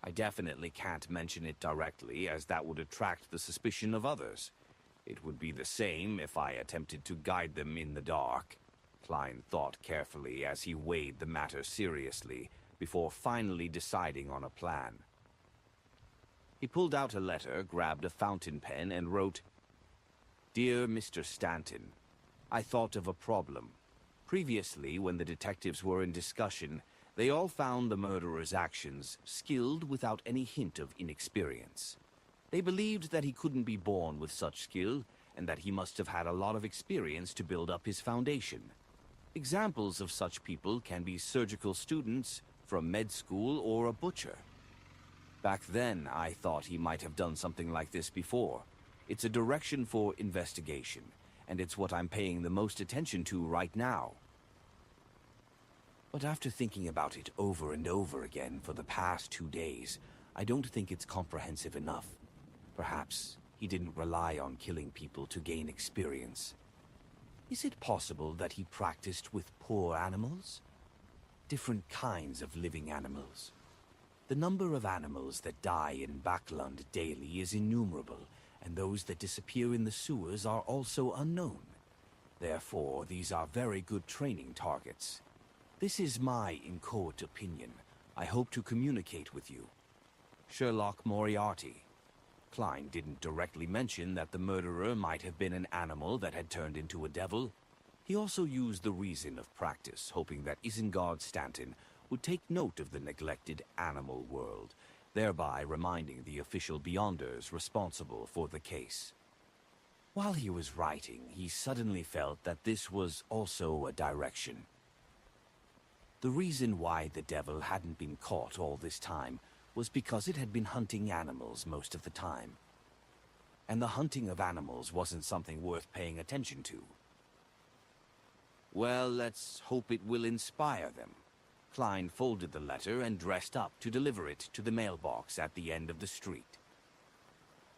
I definitely can't mention it directly, as that would attract the suspicion of others. It would be the same if I attempted to guide them in the dark. Klein thought carefully as he weighed the matter seriously before finally deciding on a plan. He pulled out a letter, grabbed a fountain pen, and wrote, "Dear Mr. Stanton, I thought of a problem. Previously, when the detectives were in discussion, they all found the murderer's actions skilled without any hint of inexperience. They believed that he couldn't be born with such skill, and that he must have had a lot of experience to build up his foundation. Examples of such people can be surgical students from med school or a butcher. Back then, I thought he might have done something like this before. It's a direction for investigation, and it's what I'm paying the most attention to right now. But after thinking about it over and over again for the past 2 days, I don't think it's comprehensive enough. Perhaps he didn't rely on killing people to gain experience. Is it possible that he practiced with poor animals? Different kinds of living animals. The number of animals that die in Backlund daily is innumerable, and those that disappear in the sewers are also unknown. Therefore, these are very good training targets. This is my in-court opinion. I hope to communicate with you. Sherlock Moriarty." Klein didn't directly mention that the murderer might have been an animal that had turned into a devil. He also used the reason of practice, hoping that Isengard Stanton would take note of the neglected animal world, thereby reminding the official Beyonders responsible for the case. While he was writing, he suddenly felt that this was also a direction. The reason why the devil hadn't been caught all this time was because it had been hunting animals most of the time. And the hunting of animals wasn't something worth paying attention to. Well, let's hope it will inspire them. Klein folded the letter and dressed up to deliver it to the mailbox at the end of the street.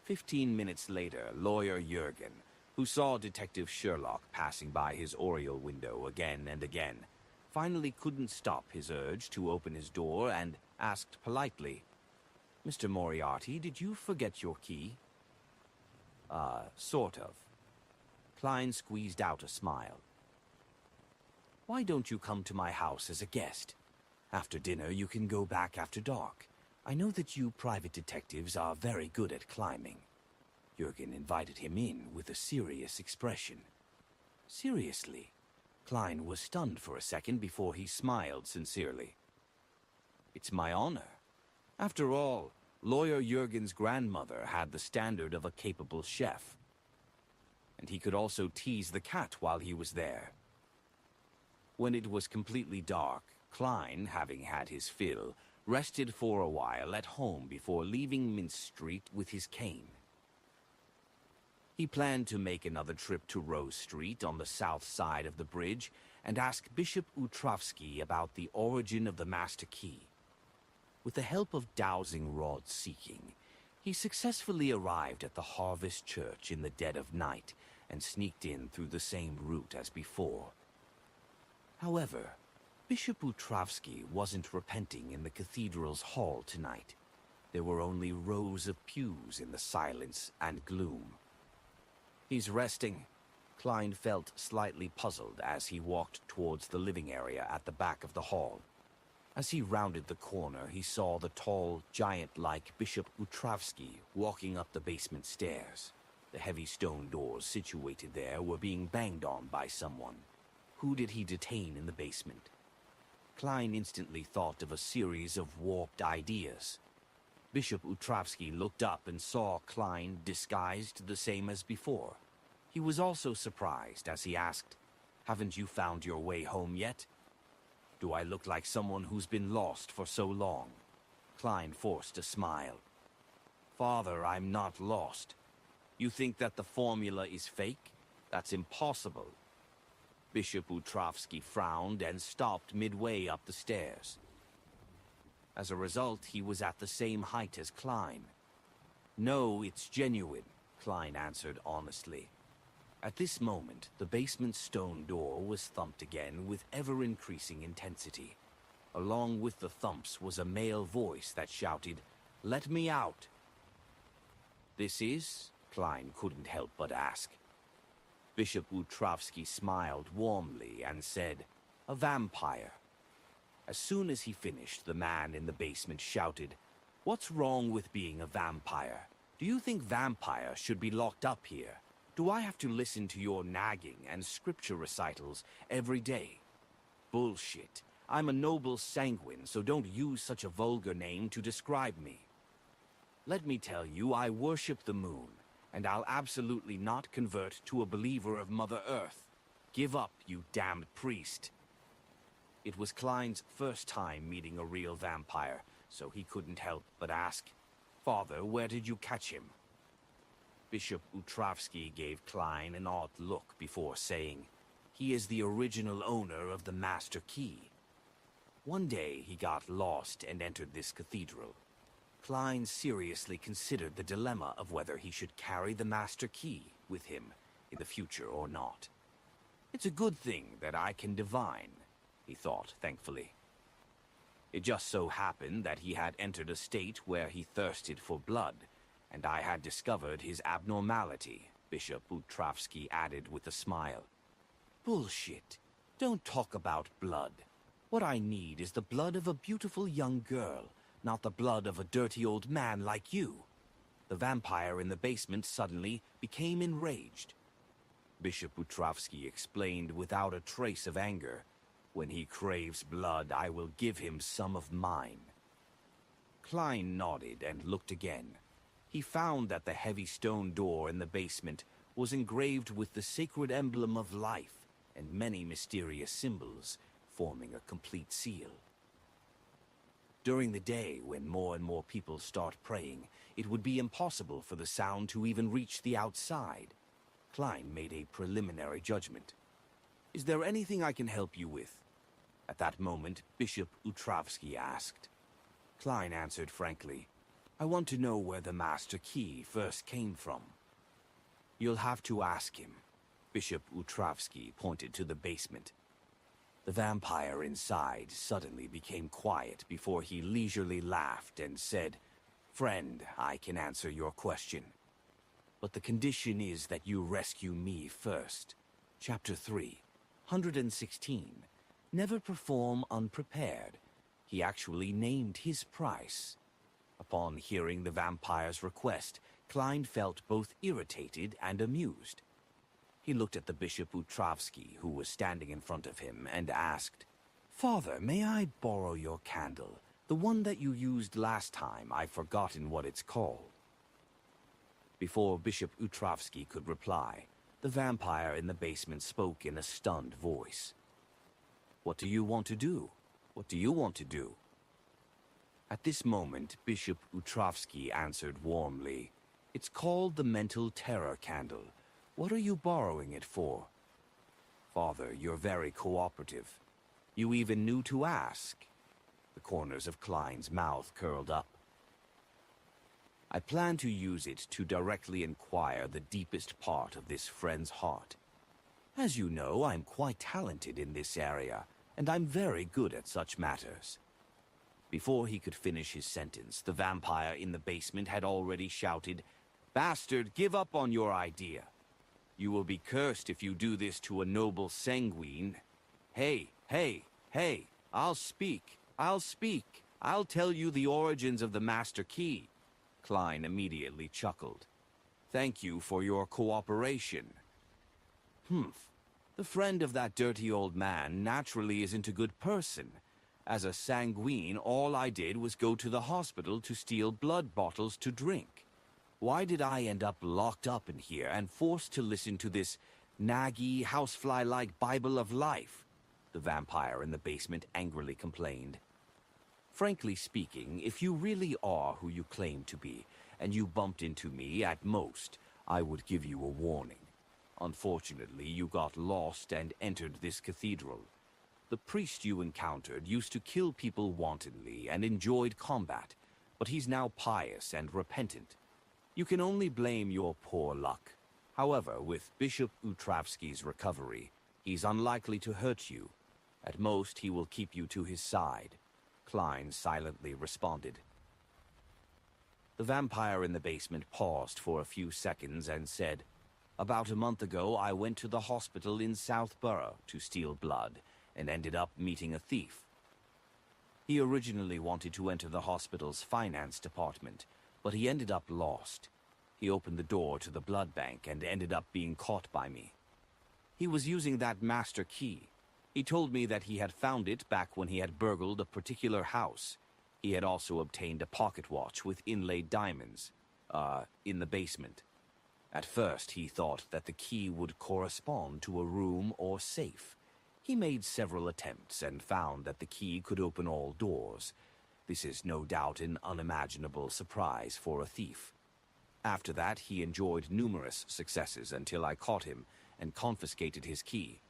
15 minutes later, lawyer Jurgen, who saw Detective Sherlock passing by his oriel window again and again, finally couldn't stop his urge to open his door and asked politely, "Mr. Moriarty, did you forget your key?" Sort of." Klein squeezed out a smile. "Why don't you come to my house as a guest? After dinner, you can go back after dark. I know that you private detectives are very good at climbing." Jurgen invited him in with a serious expression. "Seriously?" Klein was stunned for a second before he smiled sincerely. "It's my honor. After all, lawyer Jurgen's grandmother had the standard of a capable chef. And he could also tease the cat while he was there." When it was completely dark, Klein, having had his fill, rested for a while at home before leaving Mince Street with his cane. He planned to make another trip to Rose Street on the south side of the bridge and ask Bishop Utrovsky about the origin of the master key. With the help of dowsing rod seeking, he successfully arrived at the Harvest Church in the dead of night and sneaked in through the same route as before. However, Bishop Utrovsky wasn't repenting in the cathedral's hall tonight. There were only rows of pews in the silence and gloom. "He's resting." Klein felt slightly puzzled as he walked towards the living area at the back of the hall. As he rounded the corner, he saw the tall, giant-like Bishop Utrovsky walking up the basement stairs. The heavy stone doors situated there were being banged on by someone. Who did he detain in the basement? Klein instantly thought of a series of warped ideas. Bishop Utrovsky looked up and saw Klein disguised the same as before. He was also surprised as he asked, "Haven't you found your way home yet?" "Do I look like someone who's been lost for so long?" Klein forced a smile. "Father, I'm not lost. You think that the formula is fake? That's impossible." Bishop Utrovsky frowned and stopped midway up the stairs. As a result, he was at the same height as Klein. "No, it's genuine," Klein answered honestly. At this moment, the basement stone door was thumped again with ever-increasing intensity. Along with the thumps was a male voice that shouted, "Let me out!" "This is?" Klein couldn't help but ask. Bishop Utrovsky smiled warmly and said, "A vampire." As soon as he finished, the man in the basement shouted, "What's wrong with being a vampire? Do you think vampires should be locked up here? Do I have to listen to your nagging and scripture recitals every day?" "Bullshit. I'm a noble sanguine, so don't use such a vulgar name to describe me. Let me tell you, I worship the moon, and I'll absolutely not convert to a believer of Mother Earth. Give up, you damned priest." It was Klein's first time meeting a real vampire, so he couldn't help but ask, "Father, where did you catch him?" Bishop Utrovsky gave Klein an odd look before saying, "He is the original owner of the Master Key. One day he got lost and entered this cathedral. Klein seriously considered the dilemma of whether he should carry the Master Key with him in the future or not. It's a good thing that I can divine," he thought thankfully. It just so happened that he had entered a state where he thirsted for blood, and I had discovered his abnormality, Bishop Utrovsky added with a smile. "Bullshit. Don't talk about blood. What I need is the blood of a beautiful young girl, not the blood of a dirty old man like you." The vampire in the basement suddenly became enraged. Bishop Utrovsky explained without a trace of anger, "When he craves blood, I will give him some of mine." Klein nodded and looked again. He found that the heavy stone door in the basement was engraved with the sacred emblem of life and many mysterious symbols, forming a complete seal. During the day, when more and more people start praying, it would be impossible for the sound to even reach the outside. Klein made a preliminary judgment. "Is there anything I can help you with?" At that moment, Bishop Utravsky asked. Klein answered frankly, "I want to know where the master key first came from." "You'll have to ask him." Bishop Utravsky pointed to the basement. The vampire inside suddenly became quiet before he leisurely laughed and said, "Friend, I can answer your question. But the condition is that you rescue me first." Chapter 3, 116. Never perform unprepared. He actually named his price. Upon hearing the vampire's request, Klein felt both irritated and amused. He looked at the Bishop Utravsky, who was standing in front of him, and asked, "Father, may I borrow your candle? The one that you used last time, I've forgotten what it's called." Before Bishop Utravsky could reply, the vampire in the basement spoke in a stunned voice. "What do you want to do? What do you want to do?" At this moment, Bishop Utravsky answered warmly, "It's called the Mental Terror Candle. What are you borrowing it for?" "Father, you're very cooperative. You even knew to ask." The corners of Klein's mouth curled up. "I plan to use it to directly inquire the deepest part of this friend's heart. As you know, I'm quite talented in this area, and I'm very good at such matters." Before he could finish his sentence, the vampire in the basement had already shouted, "Bastard, give up on your idea. You will be cursed if you do this to a noble sanguine. Hey, hey, hey, I'll speak. I'll tell you the origins of the master key." Klein immediately chuckled. "Thank you for your cooperation." "Humph. The friend of that dirty old man naturally isn't a good person. As a sanguine, all I did was go to the hospital to steal blood bottles to drink. Why did I end up locked up in here and forced to listen to this naggy, housefly-like Bible of life?" the vampire in the basement angrily complained. "Frankly speaking, if you really are who you claim to be, and you bumped into me at most, I would give you a warning. Unfortunately, you got lost and entered this cathedral. The priest you encountered used to kill people wantonly and enjoyed combat, but he's now pious and repentant. You can only blame your poor luck. However, with Bishop Utravsky's recovery, he's unlikely to hurt you. At most, he will keep you to his side." Klein silently responded. The vampire in the basement paused for a few seconds and said, "About a month ago, I went to the hospital in Southborough to steal blood, and ended up meeting a thief. He originally wanted to enter the hospital's finance department, but he ended up lost. He opened the door to the blood bank and ended up being caught by me. He was using that master key. He told me that he had found it back when he had burgled a particular house. He had also obtained a pocket watch with inlaid diamonds, in the basement. At first, he thought that the key would correspond to a room or safe. He made several attempts and found that the key could open all doors. This is no doubt an unimaginable surprise for a thief. After that, he enjoyed numerous successes until I caught him and confiscated his key.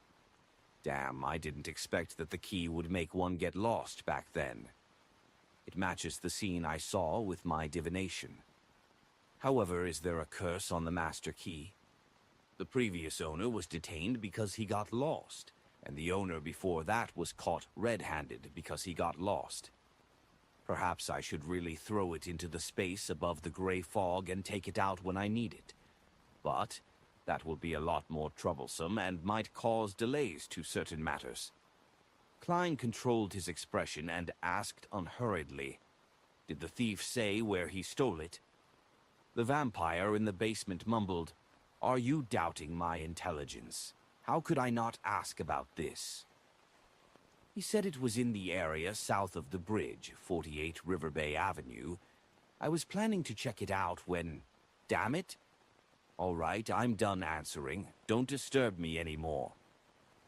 Damn, I didn't expect that the key would make one get lost back then. It matches the scene I saw with my divination. However, is there a curse on the master key? The previous owner was detained because he got lost, and the owner before that was caught red-handed because he got lost. Perhaps I should really throw it into the space above the gray fog and take it out when I need it. But that will be a lot more troublesome and might cause delays to certain matters. Klein controlled his expression and asked unhurriedly, "Did the thief say where he stole it?" The vampire in the basement mumbled, "Are you doubting my intelligence? How could I not ask about this?" He said it was in the area south of the bridge, 48 River Bay Avenue. I was planning to check it out when... Damn it! All right, I'm done answering. Don't disturb me anymore.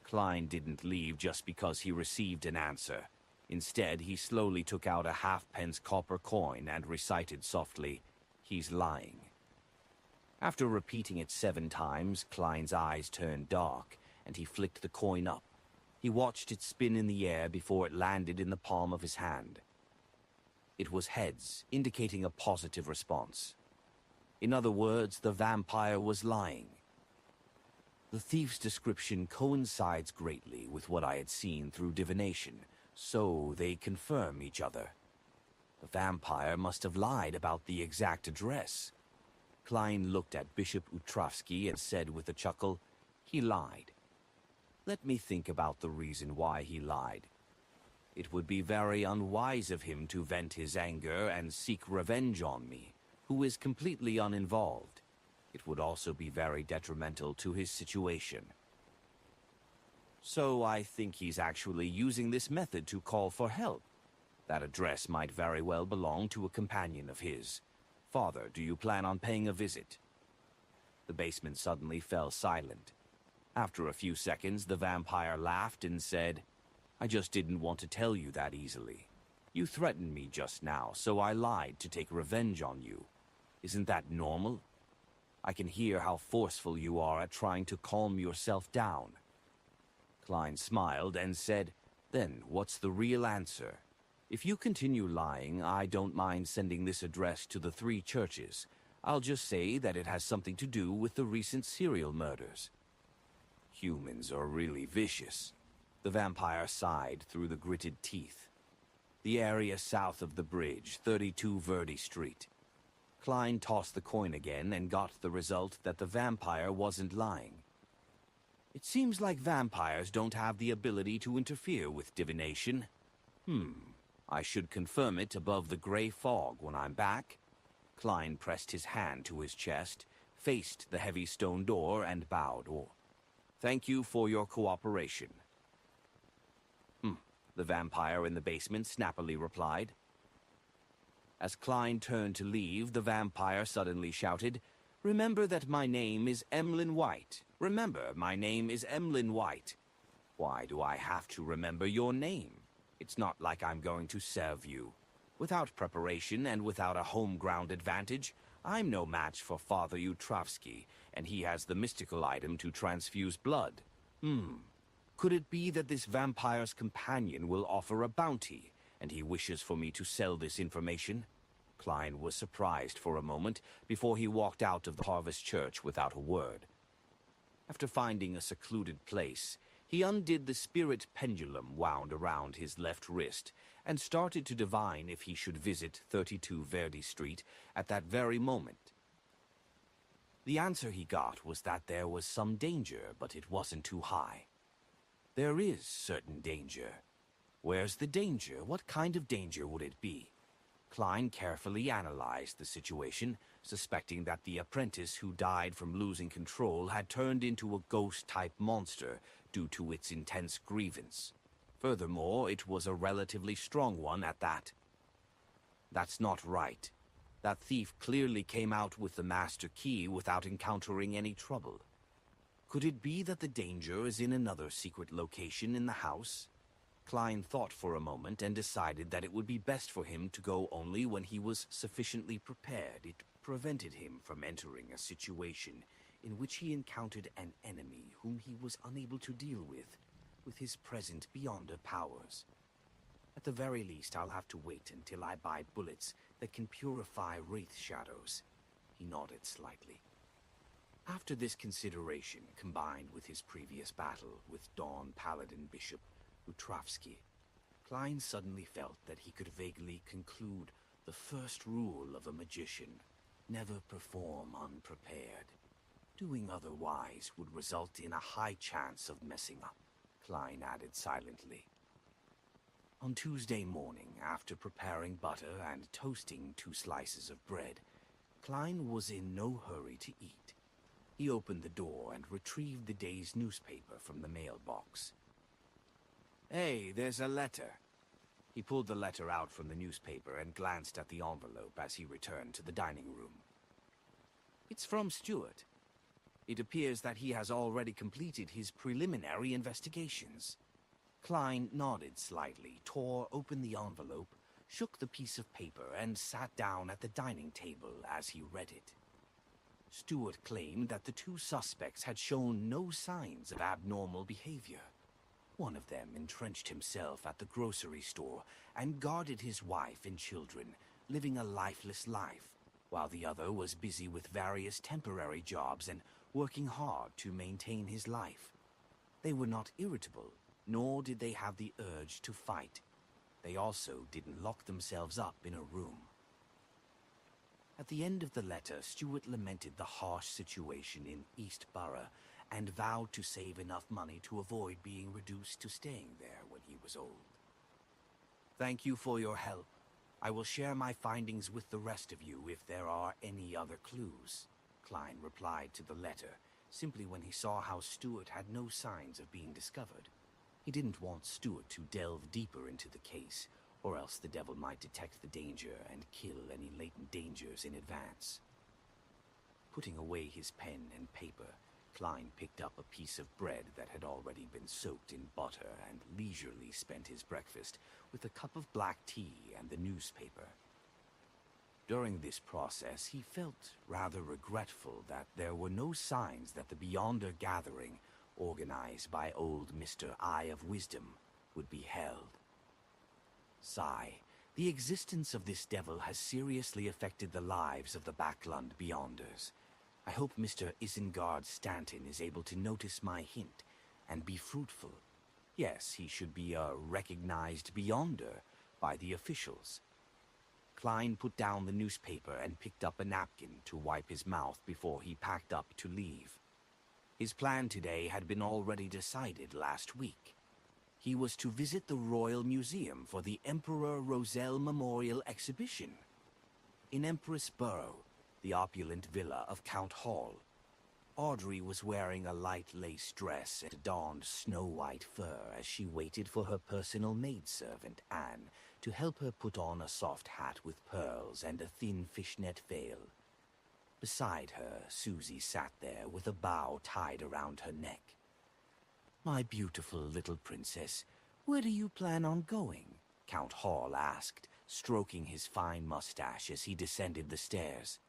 Klein didn't leave just because he received an answer. Instead, he slowly took out a halfpence copper coin and recited softly, "He's lying." After repeating it 7 times, Klein's eyes turned dark, and he flicked the coin up. He watched it spin in the air before it landed in the palm of his hand. It was heads, indicating a positive response. In other words, the vampire was lying. The thief's description coincides greatly with what I had seen through divination, so they confirm each other. The vampire must have lied about the exact address. Klein looked at Bishop Utrovsky and said with a chuckle, "He lied. Let me think about the reason why he lied. It would be very unwise of him to vent his anger and seek revenge on me, who is completely uninvolved. It would also be very detrimental to his situation. So I think he's actually using this method to call for help. That address might very well belong to a companion of his. Father, do you plan on paying a visit?" The basement suddenly fell silent. After a few seconds, the vampire laughed and said, "I just didn't want to tell you that easily. You threatened me just now, so I lied to take revenge on you. Isn't that normal? I can hear how forceful you are at trying to calm yourself down." Klein smiled and said, "Then what's the real answer? If you continue lying, I don't mind sending this address to the 3 churches. I'll just say that it has something to do with the recent serial murders." Humans are really vicious. The vampire sighed through the gritted teeth. "The area south of the bridge, 32 Verdi Street." Klein tossed the coin again and got the result that the vampire wasn't lying. "It seems like vampires don't have the ability to interfere with divination. I should confirm it above the gray fog when I'm back." Klein pressed his hand to his chest, faced the heavy stone door, and bowed. "Thank you for your cooperation." The vampire in the basement snappily replied. As Klein turned to leave, the vampire suddenly shouted, "Remember that my name is Emlyn White. Remember, my name is Emlyn White. Why do I have to remember your name? It's not like I'm going to serve you. Without preparation and without a home-ground advantage, I'm no match for Father Utrovsky, and he has the mystical item to transfuse blood. Could it be that this vampire's companion will offer a bounty, and he wishes for me to sell this information?" Klein was surprised for a moment before he walked out of the Harvest Church without a word. After finding a secluded place, he undid the spirit pendulum wound around his left wrist and started to divine if he should visit 32 Verdi Street at that very moment. The answer he got was that there was some danger, but it wasn't too high. There is certain danger. Where's the danger? What kind of danger would it be? Klein carefully analyzed the situation, suspecting that the apprentice who died from losing control had turned into a ghost-type monster due to its intense grievance. Furthermore, it was a relatively strong one at that. That's not right. That thief clearly came out with the master key without encountering any trouble. Could it be that the danger is in another secret location in the house? Klein thought for a moment and decided that it would be best for him to go only when he was sufficiently prepared. It prevented him from entering a situation in which he encountered an enemy whom he was unable to deal with his present beyonder powers. At the very least, I'll have to wait until I buy bullets that can purify wraith shadows. He nodded slightly. After this consideration, combined with his previous battle with Dawn Paladin Bishop Utrovsky, Klein suddenly felt that he could vaguely conclude the first rule of a magician: never perform unprepared. Doing otherwise would result in a high chance of messing up, Klein added silently. On Tuesday morning, after preparing butter and toasting 2 slices of bread, Klein was in no hurry to eat. He opened the door and retrieved the day's newspaper from the mailbox. "Hey, there's a letter." He pulled the letter out from the newspaper and glanced at the envelope as he returned to the dining room. "It's from Stuart. It appears that he has already completed his preliminary investigations." Klein nodded slightly, tore open the envelope, shook the piece of paper, and sat down at the dining table as he read it. Stewart claimed that the two suspects had shown no signs of abnormal behavior. One of them entrenched himself at the grocery store and guarded his wife and children, living a lifeless life, while the other was busy with various temporary jobs and working hard to maintain his life. They were not irritable, nor did they have the urge to fight. They also didn't lock themselves up in a room. At the end of the letter, Stewart lamented the harsh situation in East Borough and vowed to save enough money to avoid being reduced to staying there when he was old. "Thank you for your help. I will share my findings with the rest of you if there are any other clues," Klein replied to the letter, simply when he saw how Stewart had no signs of being discovered. He didn't want Stewart to delve deeper into the case, or else the devil might detect the danger and kill any latent dangers in advance. Putting away his pen and paper, Klein picked up a piece of bread that had already been soaked in butter and leisurely spent his breakfast with a cup of black tea and the newspaper. During this process, he felt rather regretful that there were no signs that the Beyonder gathering, organized by old Mr. Eye of Wisdom, would be held. Sigh, the existence of this devil has seriously affected the lives of the Backlund Beyonders. I hope Mr. Isengard Stanton is able to notice my hint and be fruitful. Yes, he should be a recognized Beyonder by the officials. Klein put down the newspaper and picked up a napkin to wipe his mouth before he packed up to leave. His plan today had been already decided last week. He was to visit the Royal Museum for the Emperor Roselle Memorial Exhibition. In Empress Borough, the opulent villa of Count Hall, Audrey was wearing a light lace dress and adorned snow-white fur as she waited for her personal maidservant, Anne, to help her put on a soft hat with pearls and a thin fishnet veil. Beside her, Susie sat there with a bow tied around her neck. "My beautiful little princess, where do you plan on going?" Count Hall asked, stroking his fine mustache as he descended the stairs.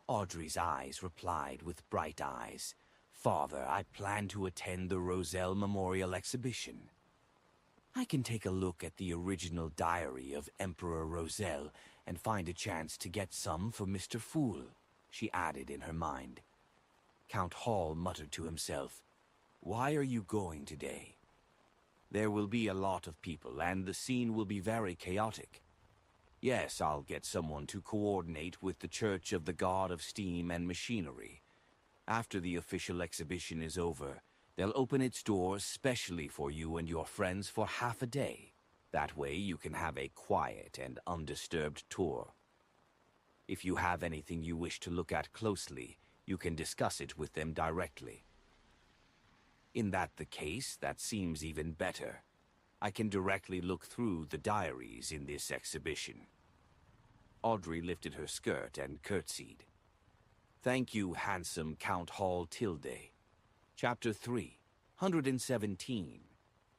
Audrey's eyes replied with bright eyes. "Father, I plan to attend the Roselle Memorial Exhibition. I can take a look at the original diary of Emperor Roselle and find a chance to get some for Mr. Fool," she added in her mind. Count Hall muttered to himself, "Why are you going today? There will be a lot of people, and the scene will be very chaotic. Yes, I'll get someone to coordinate with the Church of the God of Steam and Machinery. After the official exhibition is over, they'll open its doors specially for you and your friends for half a day. That way you can have a quiet and undisturbed tour. If you have anything you wish to look at closely, you can discuss it with them directly. In the case, that seems even better. I can directly look through the diaries in this exhibition." Audrey lifted her skirt and curtsied. "Thank you, handsome Count Hall Tilde." Chapter 3, 117,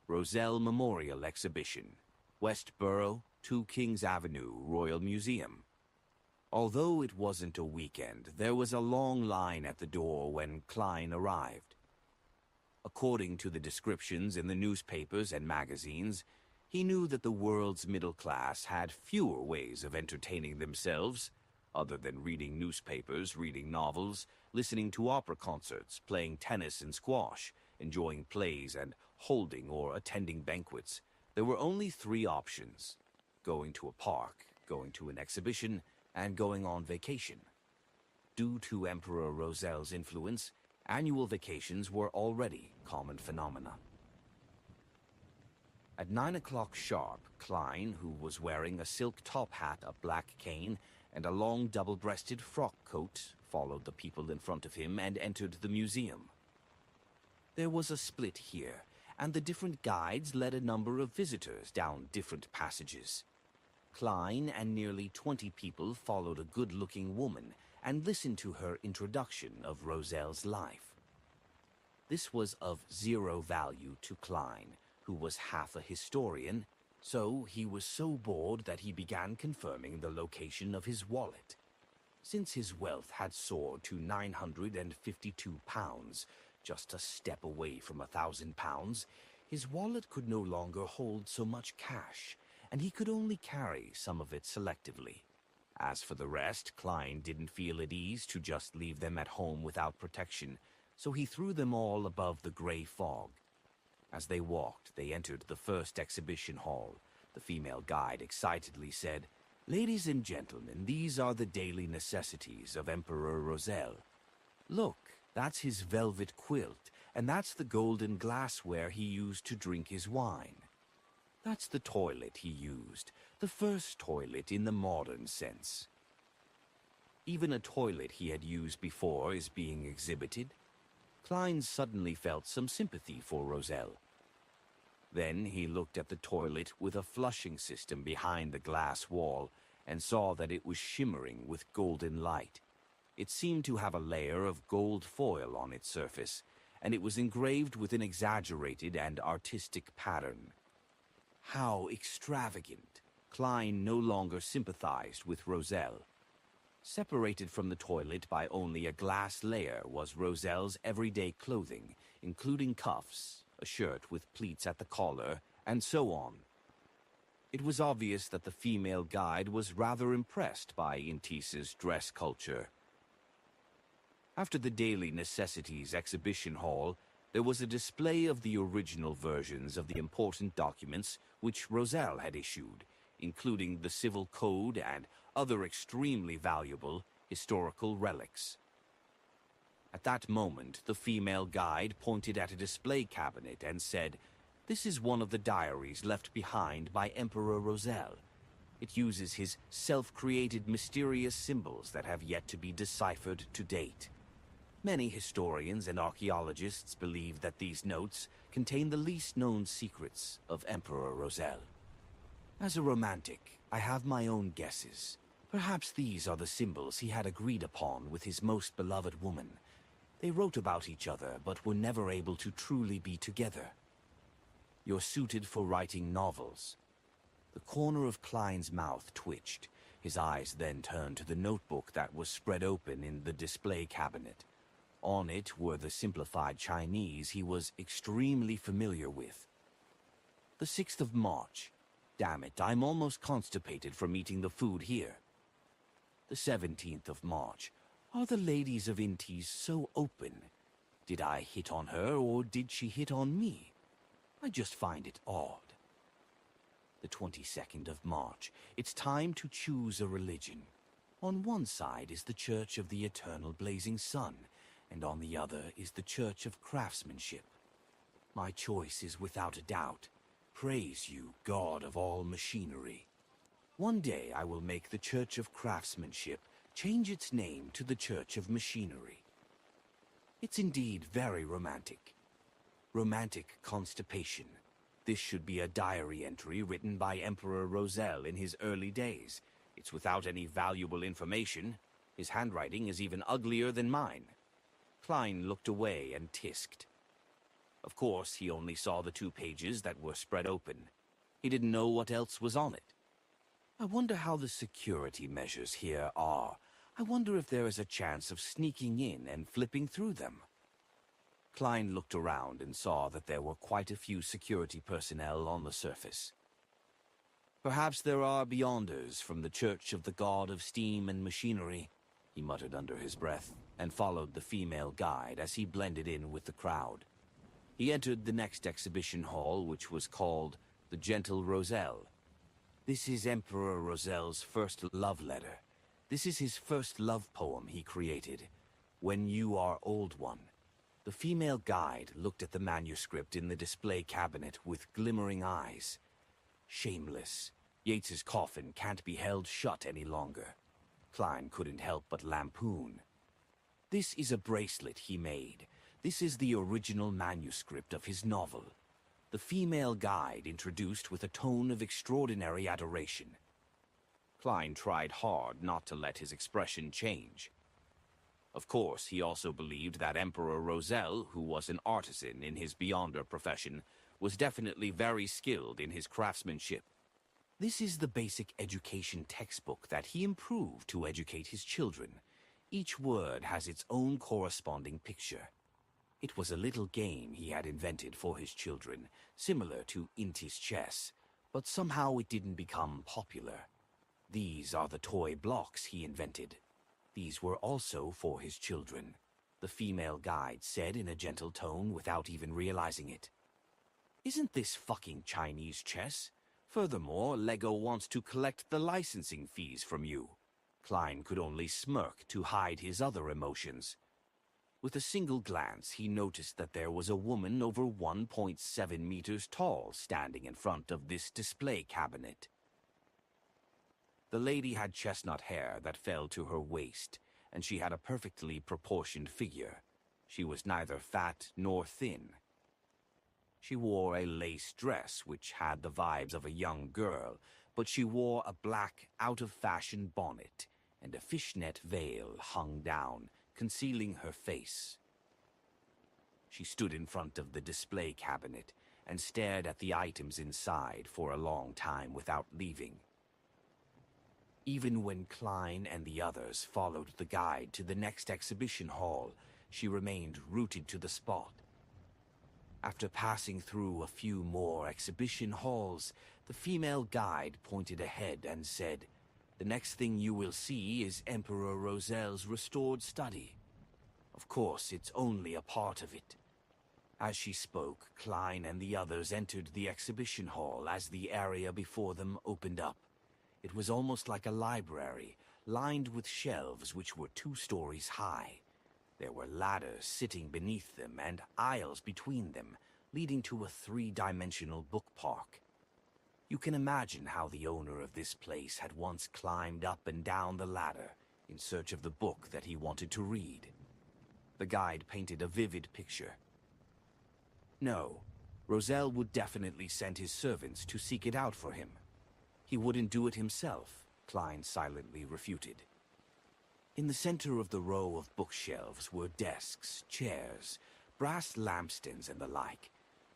Roselle Memorial Exhibition, Westboro, 2 Kings Avenue, Royal Museum. Although it wasn't a weekend, there was a long line at the door when Klein arrived. According to the descriptions in the newspapers and magazines, he knew that the world's middle class had fewer ways of entertaining themselves, other than reading newspapers, reading novels, listening to opera concerts, playing tennis and squash, enjoying plays, and holding or attending banquets. There were only 3 options: going to a park, going to an exhibition, and going on vacation. Due to Emperor Roselle's influence, annual vacations were already common phenomena. At 9 o'clock sharp, Klein, who was wearing a silk top hat, a black cane, and a long double-breasted frock coat, followed the people in front of him and entered the museum. There was a split here, and the different guides led a number of visitors down different passages. Klein and nearly 20 people followed a good-looking woman and listened to her introduction of Roselle's life. This was of zero value to Klein, who was half a historian, so he was so bored that he began confirming the location of his wallet. Since his wealth had soared to £952, just a step away from £1,000, his wallet could no longer hold so much cash, and he could only carry some of it selectively. As for the rest, Klein didn't feel at ease to just leave them at home without protection, so he threw them all above the gray fog. As they walked, they entered the first exhibition hall. The female guide excitedly said, "Ladies and gentlemen, these are the daily necessities of Emperor Roselle. Look, that's his velvet quilt, and that's the golden glassware he used to drink his wine. That's the toilet he used, the first toilet in the modern sense. Even a toilet he had used before is being exhibited." Klein suddenly felt some sympathy for Roselle. Then he looked at the toilet with a flushing system behind the glass wall and saw that it was shimmering with golden light. It seemed to have a layer of gold foil on its surface, and it was engraved with an exaggerated and artistic pattern. How extravagant! Klein no longer sympathized with Roselle. Separated from the toilet by only a glass layer was Roselle's everyday clothing, including cuffs, a shirt with pleats at the collar, and so on. It was obvious that the female guide was rather impressed by Intisa's dress culture. After the Daily Necessities exhibition hall, there was a display of the original versions of the important documents which Roselle had issued, including the Civil Code and other extremely valuable historical relics. At that moment, the female guide pointed at a display cabinet and said, "This is one of the diaries left behind by Emperor Roselle. It uses his self-created mysterious symbols that have yet to be deciphered to date. Many historians and archaeologists believe that these notes contain the least known secrets of Emperor Roselle. As a romantic, I have my own guesses. Perhaps these are the symbols he had agreed upon with his most beloved woman. They wrote about each other, but were never able to truly be together. You're suited for writing novels." The corner of Klein's mouth twitched. His eyes then turned to the notebook that was spread open in the display cabinet. On it were the simplified Chinese he was extremely familiar with. The 6th of March. Damn it, I'm almost constipated from eating the food here. The 17th of March. Are the ladies of Intis so open? Did I hit on her, or did she hit on me? I just find it odd. The 22nd of March. It's time to choose a religion. On one side is the Church of the Eternal Blazing Sun, and on the other is the Church of Craftsmanship. My choice is without a doubt. Praise you, God of all machinery. One day I will make the Church of Craftsmanship change its name to the Church of Machinery. It's indeed very romantic. Romantic constipation. This should be a diary entry written by Emperor Roselle in his early days. It's without any valuable information. His handwriting is even uglier than mine. Klein looked away and tisked. Of course, he only saw the 2 pages that were spread open. He didn't know what else was on it. I wonder how the security measures here are. I wonder if there is a chance of sneaking in and flipping through them. Klein looked around and saw that there were quite a few security personnel on the surface. Perhaps there are beyonders from the Church of the God of Steam and Machinery, he muttered under his breath, and followed the female guide as he blended in with the crowd. He entered the next exhibition hall, which was called The Gentle Roselle. This is Emperor Roselle's first love letter. This is his first love poem he created, When You Are Old One. The female guide looked at the manuscript in the display cabinet with glimmering eyes. Shameless. Yates's coffin can't be held shut any longer. Klein couldn't help but lampoon. This is a bracelet he made. This is the original manuscript of his novel. The female guide introduced with a tone of extraordinary adoration. Klein tried hard not to let his expression change. Of course, he also believed that Emperor Roselle, who was an artisan in his Beyonder profession, was definitely very skilled in his craftsmanship. This is the basic education textbook that he improved to educate his children. Each word has its own corresponding picture. It was a little game he had invented for his children, similar to Intis chess, but somehow it didn't become popular. These are the toy blocks he invented. These were also for his children, the female guide said in a gentle tone without even realizing it. Isn't this fucking Chinese chess? Furthermore, Lego wants to collect the licensing fees from you. Klein could only smirk to hide his other emotions. With a single glance, he noticed that there was a woman over 1.7 meters tall standing in front of this display cabinet. The lady had chestnut hair that fell to her waist, and she had a perfectly proportioned figure. She was neither fat nor thin. She wore a lace dress which had the vibes of a young girl, but she wore a black, out-of-fashion bonnet, and a fishnet veil hung down, concealing her face. She stood in front of the display cabinet and stared at the items inside for a long time without leaving. Even when Klein and the others followed the guide to the next exhibition hall, she remained rooted to the spot. After passing through a few more exhibition halls, the female guide pointed ahead and said, "The next thing you will see is Emperor Roselle's restored study. Of course, it's only a part of it." As she spoke, Klein and the others entered the exhibition hall as the area before them opened up. It was almost like a library, lined with shelves which were 2 stories high. There were ladders sitting beneath them and aisles between them, leading to a 3-dimensional book park. You can imagine how the owner of this place had once climbed up and down the ladder in search of the book that he wanted to read. The guide painted a vivid picture. No, Roselle would definitely send his servants to seek it out for him. He wouldn't do it himself, Klein silently refuted. In the center of the row of bookshelves were desks, chairs, brass lampstands and the like.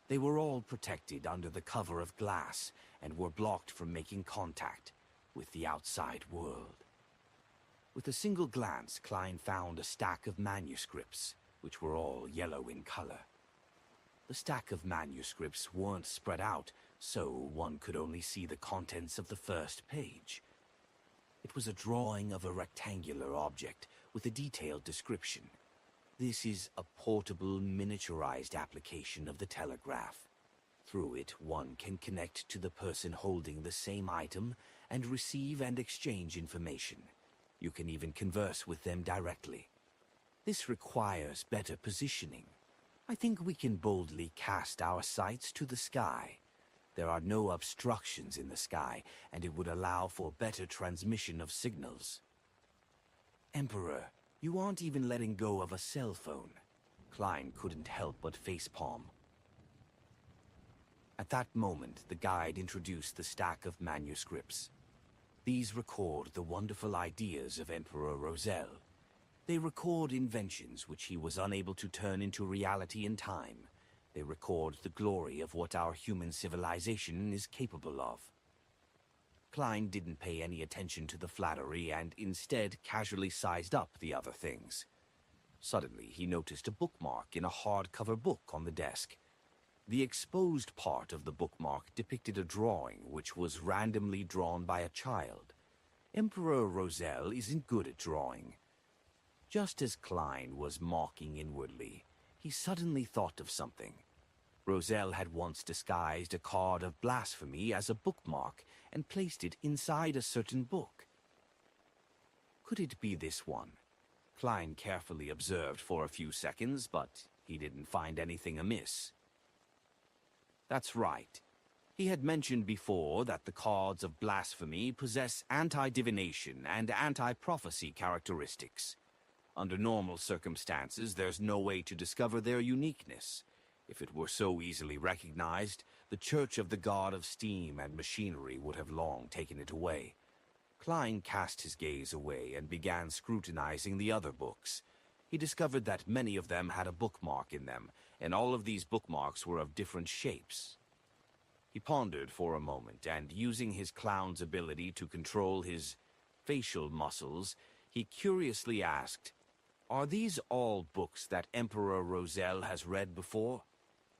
They were all protected under the cover of glass and were blocked from making contact with the outside world. With a single glance, Klein found a stack of manuscripts, which were all yellow in color. The stack of manuscripts weren't spread out, so one could only see the contents of the first page. It was a drawing of a rectangular object with a detailed description. This is a portable, miniaturized application of the telegraph. Through it, one can connect to the person holding the same item and receive and exchange information. You can even converse with them directly. This requires better positioning. I think we can boldly cast our sights to the sky. There are no obstructions in the sky, and it would allow for better transmission of signals. Emperor, you aren't even letting go of a cell phone. Klein couldn't help but facepalm. At that moment, the guide introduced the stack of manuscripts. These record the wonderful ideas of Emperor Roselle. They record inventions which he was unable to turn into reality in time. They record the glory of what our human civilization is capable of. Klein didn't pay any attention to the flattery and instead casually sized up the other things. Suddenly, he noticed a bookmark in a hardcover book on the desk. The exposed part of the bookmark depicted a drawing which was randomly drawn by a child. Emperor Roselle isn't good at drawing. Just as Klein was mocking inwardly, he suddenly thought of something. Roselle had once disguised a card of blasphemy as a bookmark and placed it inside a certain book. Could it be this one? Klein carefully observed for a few seconds, but he didn't find anything amiss. That's right. He had mentioned before that the cards of blasphemy possess anti-divination and anti-prophecy characteristics. Under normal circumstances, there's no way to discover their uniqueness. If it were so easily recognized, the Church of the God of Steam and Machinery would have long taken it away. Klein cast his gaze away and began scrutinizing the other books. He discovered that many of them had a bookmark in them, and all of these bookmarks were of different shapes. He pondered for a moment, and using his clown's ability to control his facial muscles, he curiously asked, "Are these all books that Emperor Roselle has read before?"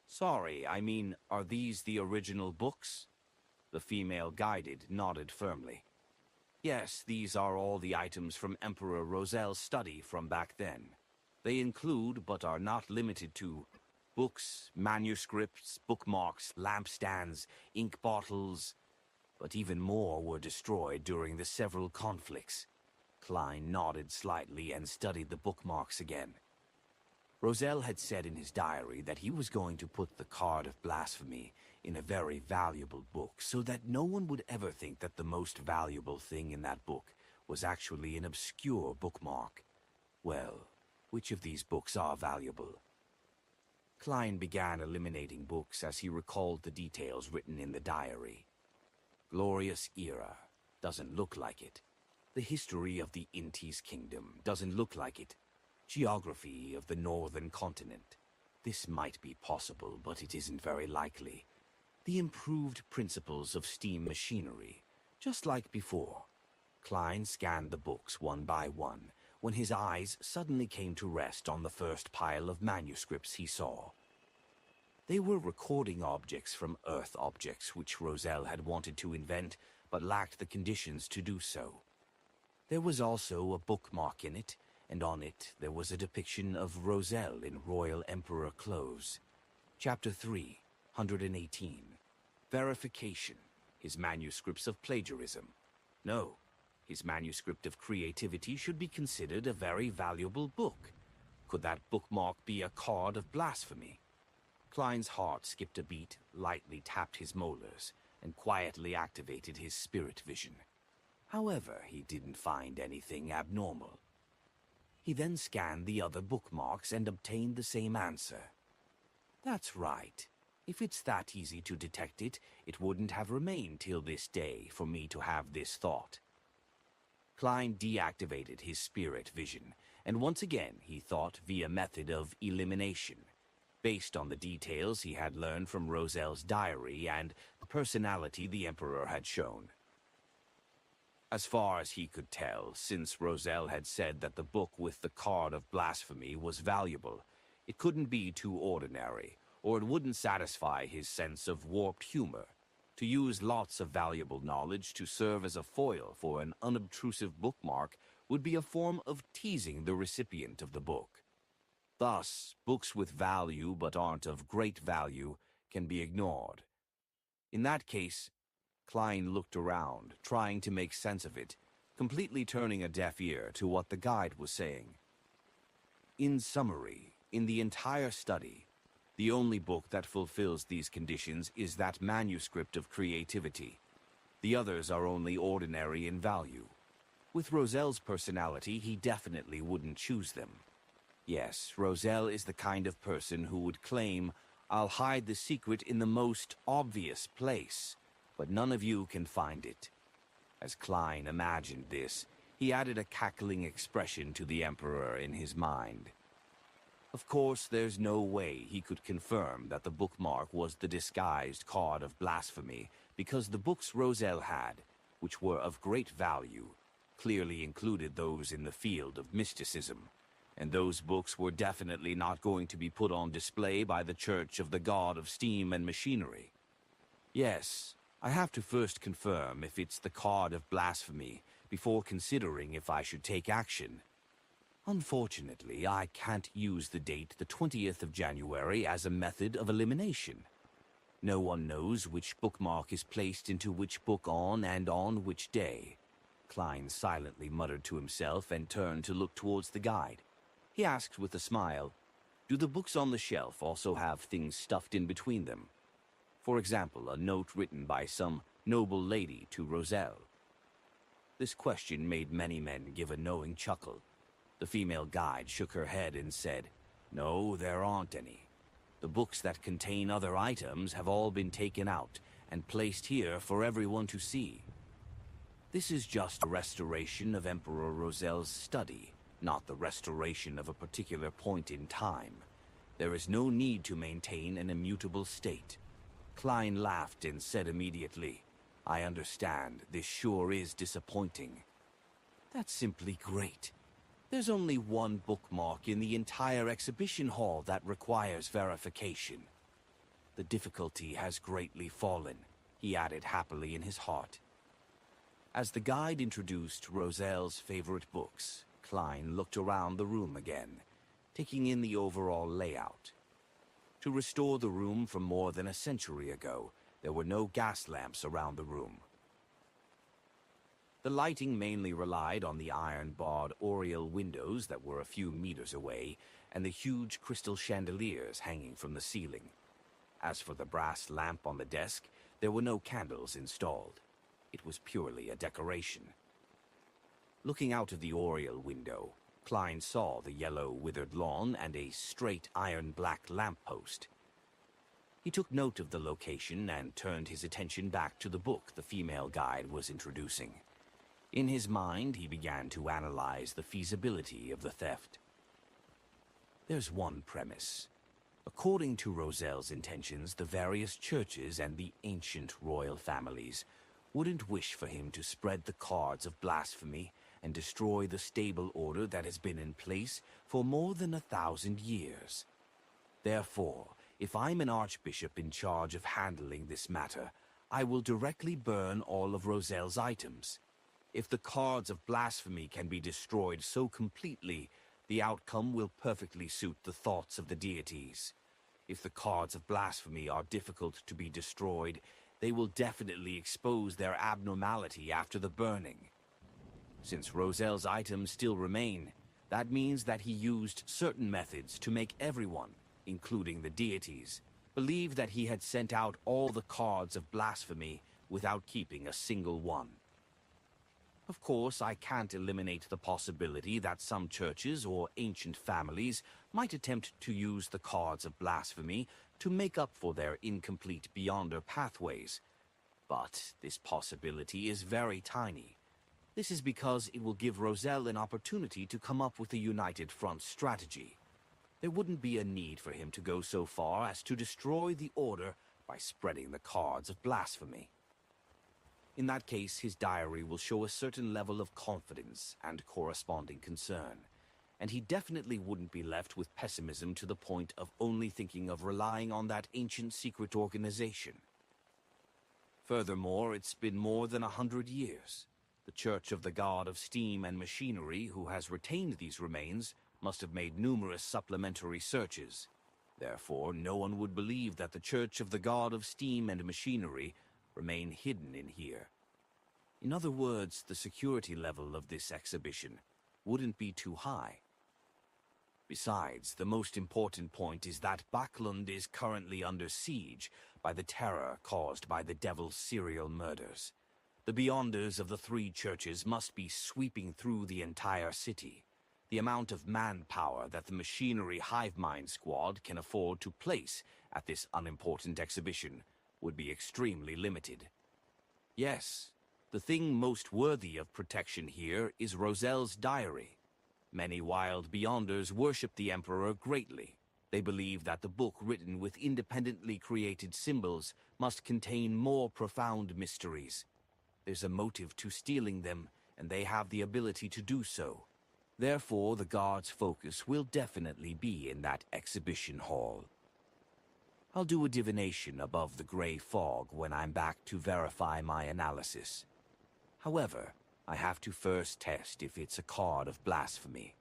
"Sorry, I mean, are these the original books?" The female guide nodded firmly. "Yes, these are all the items from Emperor Roselle's study from back then. They include, but are not limited to, books, manuscripts, bookmarks, lampstands, ink bottles, but even more were destroyed during the several conflicts." Klein nodded slightly and studied the bookmarks again. Roselle had said in his diary that he was going to put the Card of Blasphemy in a very valuable book so that no one would ever think that the most valuable thing in that book was actually an obscure bookmark. Well, which of these books are valuable? Klein began eliminating books as he recalled the details written in the diary. Glorious Era doesn't look like it. The history of the Intis Kingdom doesn't look like it. Geography of the northern continent. This might be possible, but it isn't very likely. The improved principles of steam machinery, just like before. Klein scanned the books one by one, when his eyes suddenly came to rest on the first pile of manuscripts he saw. They were recording objects from Earth objects which Roselle had wanted to invent, but lacked the conditions to do so. There was also a bookmark in it, and on it there was a depiction of Roselle in Royal Emperor clothes. Chapter 318. Verification. His manuscripts of plagiarism. No. His manuscript of creativity should be considered a very valuable book. Could that bookmark be a Card of Blasphemy? Klein's heart skipped a beat, lightly tapped his molars, and quietly activated his spirit vision. However, he didn't find anything abnormal. He then scanned the other bookmarks and obtained the same answer. That's right. If it's that easy to detect it, it wouldn't have remained till this day for me to have this thought. Klein deactivated his spirit vision, and once again he thought via method of elimination, based on the details he had learned from Roselle's diary and the personality the Emperor had shown. As far as he could tell, since Roselle had said that the book with the Card of Blasphemy was valuable, it couldn't be too ordinary, or it wouldn't satisfy his sense of warped humor. To use lots of valuable knowledge to serve as a foil for an unobtrusive bookmark would be a form of teasing the recipient of the book. Thus, books with value but aren't of great value can be ignored. In that case, Klein looked around, trying to make sense of it, completely turning a deaf ear to what the guide was saying. In summary, in the entire study, the only book that fulfills these conditions is that manuscript of creativity. The others are only ordinary in value. With Roselle's personality, he definitely wouldn't choose them. Yes, Roselle is the kind of person who would claim, "I'll hide the secret in the most obvious place, but none of you can find it." As Klein imagined this, he added a cackling expression to the Emperor in his mind. Of course, there's no way he could confirm that the bookmark was the disguised Card of Blasphemy, because the books Roselle had, which were of great value, clearly included those in the field of mysticism, and those books were definitely not going to be put on display by the Church of the God of Steam and Machinery. Yes, I have to first confirm if it's the Card of Blasphemy before considering if I should take action. Unfortunately, I can't use the date the 20th of January as a method of elimination. No one knows which bookmark is placed into which book on which day. Klein silently muttered to himself and turned to look towards the guide. He asked with a smile, "Do the books on the shelf also have things stuffed in between them? For example, a note written by some noble lady to Roselle?" This question made many men give a knowing chuckle. The female guide shook her head and said, "No, there aren't any. The books that contain other items have all been taken out and placed here for everyone to see. This is just a restoration of Emperor Roselle's study. not the restoration of a particular point in time. There is no need to maintain an immutable state. Klein laughed and said immediately, "I understand, this sure is disappointing." "That's simply great. There's only one bookmark in the entire exhibition hall that requires verification." "The difficulty has greatly fallen," he added happily in his heart. As the guide introduced Roselle's favorite books, Klein looked around the room again, taking in the overall layout. To restore the room from more than a century ago, there were no gas lamps around the room. The lighting mainly relied on the iron-barred oriel windows that were a few meters away and the huge crystal chandeliers hanging from the ceiling. As for the brass lamp on the desk, there were no candles installed. It was purely a decoration. Looking out of the oriel window, Klein saw the yellow, withered lawn and a straight iron-black lamppost. He took note of the location and turned his attention back to the book the female guide was introducing. In his mind, he began to analyze the feasibility of the theft. There's one premise. According to Roselle's intentions, the various churches and the ancient royal families wouldn't wish for him to spread the cards of blasphemy and destroy the stable order that has been in place for more than 1,000 years. Therefore, if I'm an archbishop in charge of handling this matter, I will directly burn all of Roselle's items. If the cards of blasphemy can be destroyed so completely, the outcome will perfectly suit the thoughts of the deities. If the cards of blasphemy are difficult to be destroyed, they will definitely expose their abnormality after the burning. Since Roselle's items still remain, that means that he used certain methods to make everyone, including the deities, believe that he had sent out all the cards of blasphemy without keeping a single one. Of course, I can't eliminate the possibility that some churches or ancient families might attempt to use the cards of blasphemy to make up for their incomplete Beyonder pathways. But this possibility is very tiny. This is because it will give Roselle an opportunity to come up with a united front strategy. There wouldn't be a need for him to go so far as to destroy the order by spreading the cards of blasphemy. In that case, his diary will show a certain level of confidence and corresponding concern, and he definitely wouldn't be left with pessimism to the point of only thinking of relying on that ancient secret organization. Furthermore, it's been more than 100 years. The Church of the God of Steam and Machinery, who has retained these remains, must have made numerous supplementary searches. Therefore, no one would believe that the Church of the God of Steam and Machinery remain hidden in here. In other words, the security level of this exhibition wouldn't be too high. Besides, the most important point is that Backlund is currently under siege by the terror caused by the Devil's serial murders. The Beyonders of the three churches must be sweeping through the entire city. The amount of manpower that the Machinery Hive Mind Squad can afford to place at this unimportant exhibition would be extremely limited. Yes, the thing most worthy of protection here is Roselle's diary. Many wild Beyonders worship the Emperor greatly. They believe that the book written with independently created symbols must contain more profound mysteries. There's a motive to stealing them, and they have the ability to do so. Therefore, the guard's focus will definitely be in that exhibition hall. I'll do a divination above the gray fog when I'm back to verify my analysis. However, I have to first test if it's a card of blasphemy.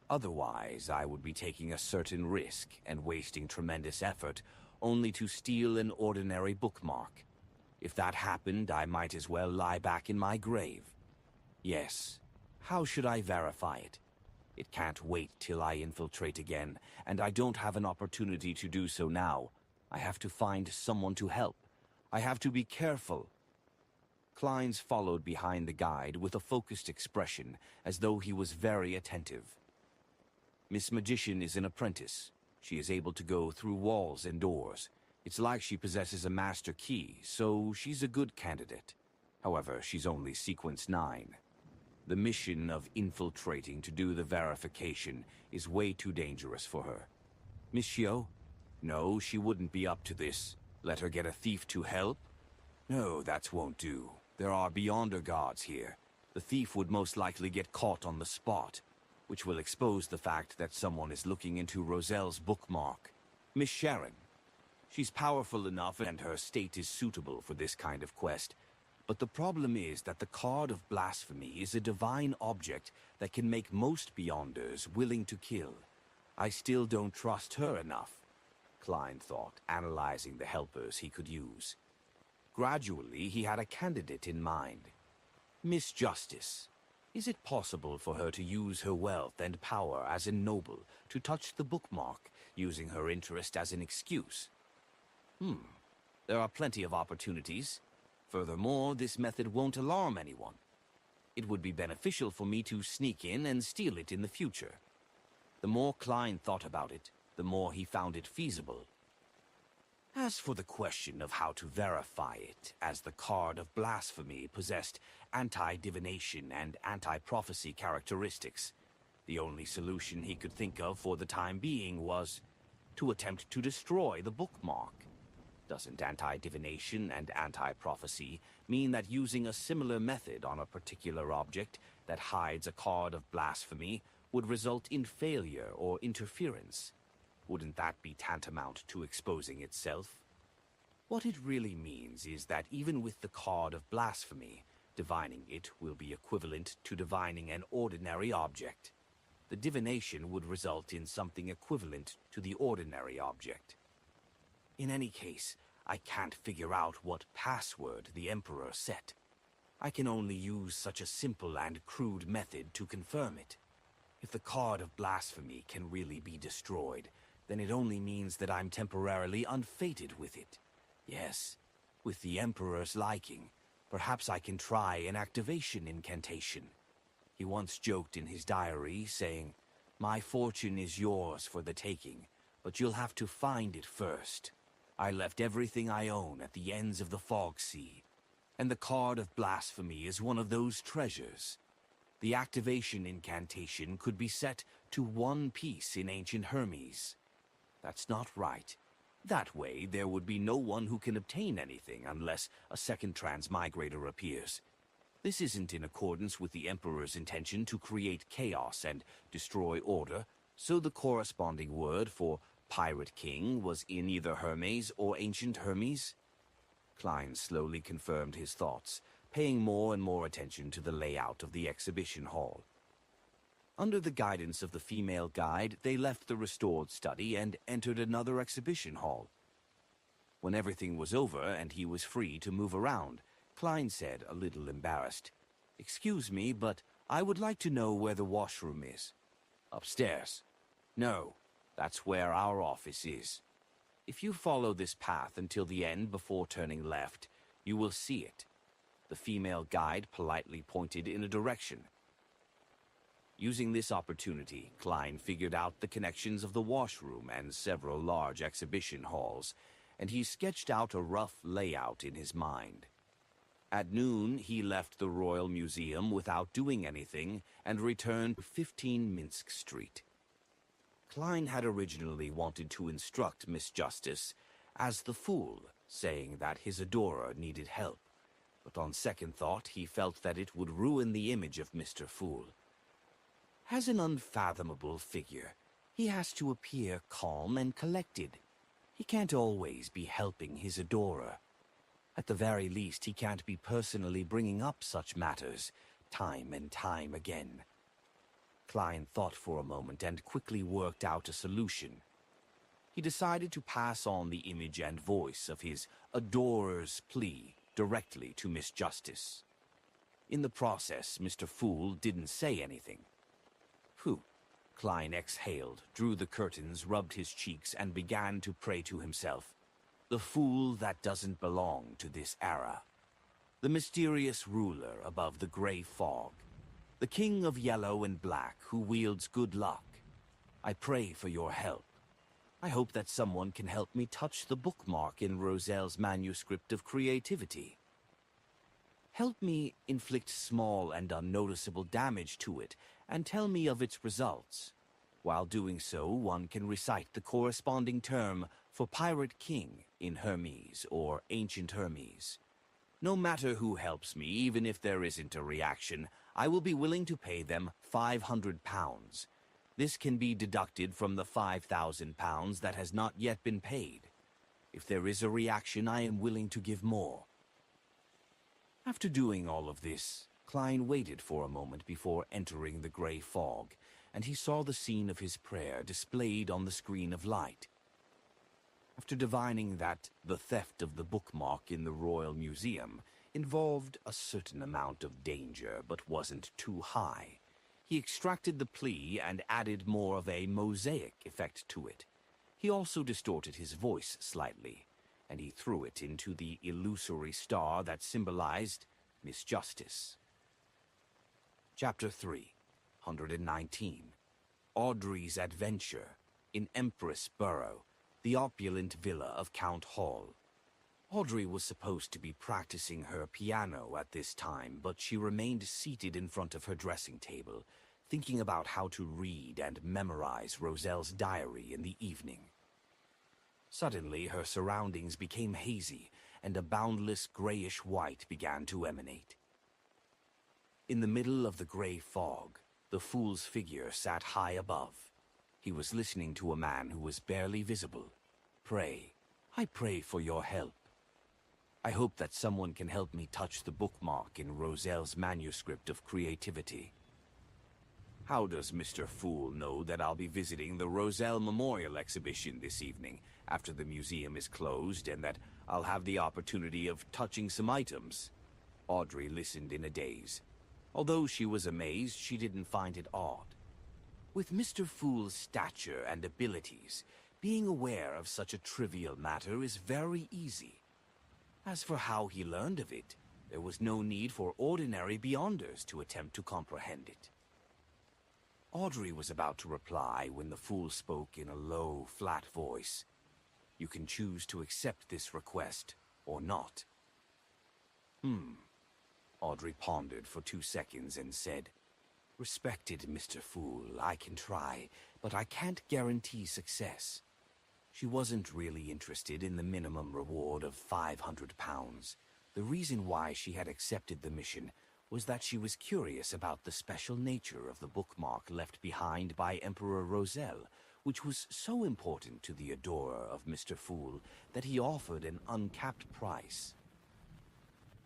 Otherwise, I would be taking a certain risk and wasting tremendous effort only to steal an ordinary bookmark. If that happened, I might as well lie back in my grave. Yes, how should I verify it? It can't wait till I infiltrate again, and I don't have an opportunity to do so now. I have to find someone to help. I have to be careful. Kleins followed behind the guide with a focused expression, as though he was very attentive. Miss Magician is an apprentice. She is able to go through walls and doors. It's like she possesses a master key, so she's a good candidate. However, she's only sequence 9. The mission of infiltrating to do the verification is way too dangerous for her. Miss Shio? No, she wouldn't be up to this. Let her get a thief to help? No, that won't do. There are Beyonder guards here. The thief would most likely get caught on the spot, which will expose the fact that someone is looking into Roselle's bookmark. Miss Sharon. She's powerful enough and her state is suitable for this kind of quest. But the problem is that the Card of Blasphemy is a divine object that can make most Beyonders willing to kill. I still don't trust her enough, Klein thought, analyzing the helpers he could use. Gradually, he had a candidate in mind. Miss Justice. Is it possible for her to use her wealth and power as a noble to touch the bookmark, using her interest as an excuse? There are plenty of opportunities. Furthermore, this method won't alarm anyone. It would be beneficial for me to sneak in and steal it in the future. The more Klein thought about it, the more he found it feasible. As for the question of how to verify it, as the Card of Blasphemy possessed anti-divination and anti-prophecy characteristics, the only solution he could think of for the time being was to attempt to destroy the bookmark. Doesn't anti-divination and anti-prophecy mean that using a similar method on a particular object that hides a Card of Blasphemy would result in failure or interference? Wouldn't that be tantamount to exposing itself? What it really means is that even with the Card of Blasphemy, divining it will be equivalent to divining an ordinary object. The divination would result in something equivalent to the ordinary object. In any case, I can't figure out what password the Emperor set. I can only use such a simple and crude method to confirm it. If the Card of Blasphemy can really be destroyed, then it only means that I'm temporarily unfated with it. Yes, with the Emperor's liking, perhaps I can try an activation incantation. He once joked in his diary, saying, "My fortune is yours for the taking, but you'll have to find it first. I left everything I own at the ends of the Fog Sea, and the Card of Blasphemy is one of those treasures. The activation incantation could be set to one piece in ancient Hermes. That's not right. That way, there would be no one who can obtain anything unless a second transmigrator appears. This isn't in accordance with the Emperor's intention to create chaos and destroy order, so the corresponding word for Pirate King was in either Hermes or ancient Hermes." Klein slowly confirmed his thoughts, paying more and more attention to the layout of the exhibition hall. Under the guidance of the female guide, they left the restored study and entered another exhibition hall. When everything was over and he was free to move around, Klein said, a little embarrassed, "Excuse me, but I would like to know where the washroom is." "Upstairs." "No, that's where our office is. If you follow this path until the end before turning left, you will see it." The female guide politely pointed in a direction. Using this opportunity, Klein figured out the connections of the washroom and several large exhibition halls, and he sketched out a rough layout in his mind. At noon, he left the Royal Museum without doing anything and returned to 15 Minsk Street. Klein had originally wanted to instruct Miss Justice as the Fool, saying that his adorer needed help, but on second thought he felt that it would ruin the image of Mr. Fool. As an unfathomable figure, he has to appear calm and collected. He can't always be helping his adorer. At the very least, he can't be personally bringing up such matters, time and time again. Klein thought for a moment and quickly worked out a solution. He decided to pass on the image and voice of his adorer's plea directly to Miss Justice. In the process, Mr. Fool didn't say anything. "Phew." Klein exhaled, drew the curtains, rubbed his cheeks, and began to pray to himself. The fool that doesn't belong to this era. The mysterious ruler above the gray fog. The king of yellow and black who wields good luck. I pray for your help. I hope that someone can help me touch the bookmark in Roselle's manuscript of creativity. Help me inflict small and unnoticeable damage to it, and tell me of its results. While doing so, one can recite the corresponding term for Pirate King in Hermes or Ancient Hermes. No matter who helps me, even if there isn't a reaction, I will be willing to pay them £500. This can be deducted from the £5,000 that has not yet been paid. If there is a reaction, I am willing to give more. After doing all of this, Klein waited for a moment before entering the gray fog, and he saw the scene of his prayer displayed on the screen of light. After divining that the theft of the bookmark in the Royal Museum involved a certain amount of danger but wasn't too high, he extracted the plea and added more of a mosaic effect to it. He also distorted his voice slightly, and he threw it into the illusory star that symbolized misjustice. Chapter 319. Audrey's Adventure in Empress Borough, the opulent villa of Count Hall. Audrey was supposed to be practicing her piano at this time, but she remained seated in front of her dressing table, thinking about how to read and memorize Roselle's diary in the evening. Suddenly, her surroundings became hazy, and a boundless grayish white began to emanate. In the middle of the gray fog, the fool's figure sat high above. He was listening to a man who was barely visible. Pray, I pray for your help. I hope that someone can help me touch the bookmark in Roselle's manuscript of creativity. How does Mr. Fool know that I'll be visiting the Roselle Memorial Exhibition this evening after the museum is closed, and that I'll have the opportunity of touching some items? Audrey listened in a daze. Although she was amazed, she didn't find it odd. With Mr. Fool's stature and abilities, being aware of such a trivial matter is very easy. As for how he learned of it, there was no need for ordinary beyonders to attempt to comprehend it. Audrey was about to reply when the fool spoke in a low, flat voice. You can choose to accept this request or not. Audrey pondered for 2 seconds and said, Respected Mr. Fool, I can try, but I can't guarantee success. She wasn't really interested in the minimum reward of £500. The reason why she had accepted the mission was that she was curious about the special nature of the bookmark left behind by Emperor Roselle, which was so important to the adorer of Mr. Fool that he offered an uncapped price.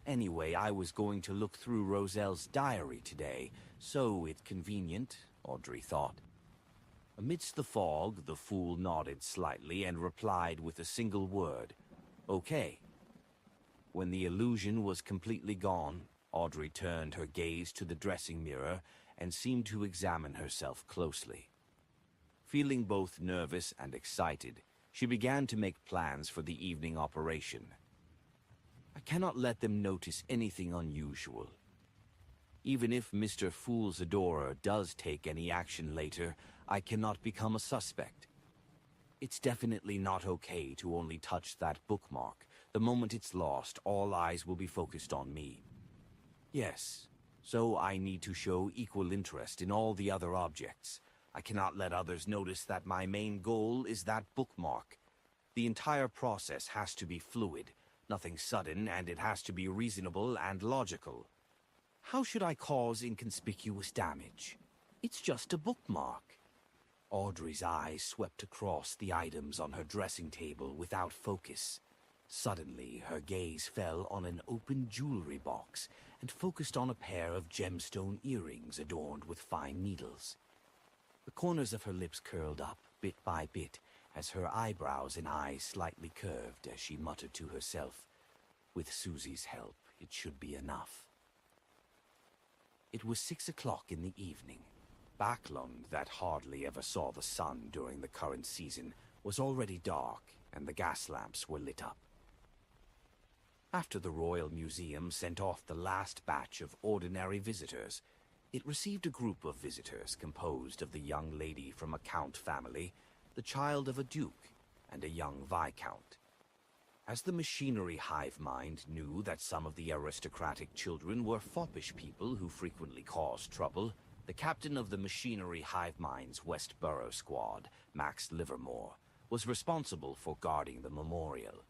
Anyway, I was going to look through Roselle's diary today, so it's convenient, Audrey thought. Amidst the fog, the fool nodded slightly and replied with a single word, Okay. When the illusion was completely gone, Audrey turned her gaze to the dressing mirror and seemed to examine herself closely. Feeling both nervous and excited, she began to make plans for the evening operation. I cannot let them notice anything unusual. Even if Mr. Fool's adorer does take any action later, I cannot become a suspect. It's definitely not okay to only touch that bookmark. The moment it's lost, all eyes will be focused on me. Yes, so I need to show equal interest in all the other objects. I cannot let others notice that my main goal is that bookmark. The entire process has to be fluid, nothing sudden, and it has to be reasonable and logical. How should I cause inconspicuous damage? It's just a bookmark. Audrey's eyes swept across the items on her dressing table without focus. Suddenly, her gaze fell on an open jewelry box and focused on a pair of gemstone earrings adorned with fine needles. The corners of her lips curled up, bit by bit, as her eyebrows and eyes slightly curved as she muttered to herself, With Susie's help, it should be enough. It was 6 o'clock in the evening. Backlund, that hardly ever saw the sun during the current season, was already dark, and the gas lamps were lit up. After the Royal Museum sent off the last batch of ordinary visitors, it received a group of visitors composed of the young lady from a count family, the child of a duke, and a young viscount. As the machinery hive mind knew that some of the aristocratic children were foppish people who frequently caused trouble, the captain of the machinery hive mind's Westboro squad, Max Livermore, was responsible for guarding the memorial.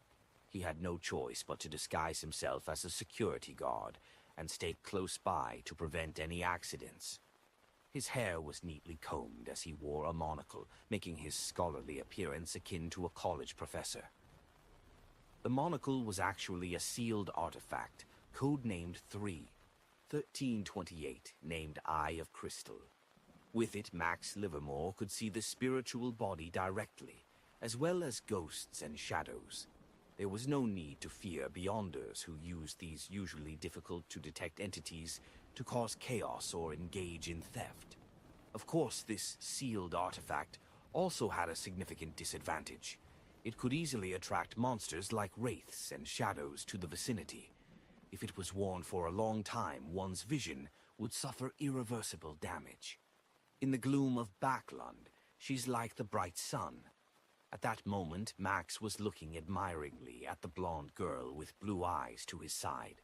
He had no choice but to disguise himself as a security guard and stay close by to prevent any accidents. His hair was neatly combed as he wore a monocle, making his scholarly appearance akin to a college professor. The monocle was actually a sealed artifact, codenamed 1328, named Eye of Crystal. With it, Max Livermore could see the spiritual body directly, as well as ghosts and shadows. There was no need to fear Beyonders who used these usually difficult-to-detect entities to cause chaos or engage in theft. Of course, this sealed artifact also had a significant disadvantage. It could easily attract monsters like wraiths and shadows to the vicinity. If it was worn for a long time, one's vision would suffer irreversible damage. In the gloom of Backlund, she's like the bright sun. At that moment, Max was looking admiringly at the blonde girl with blue eyes to his side.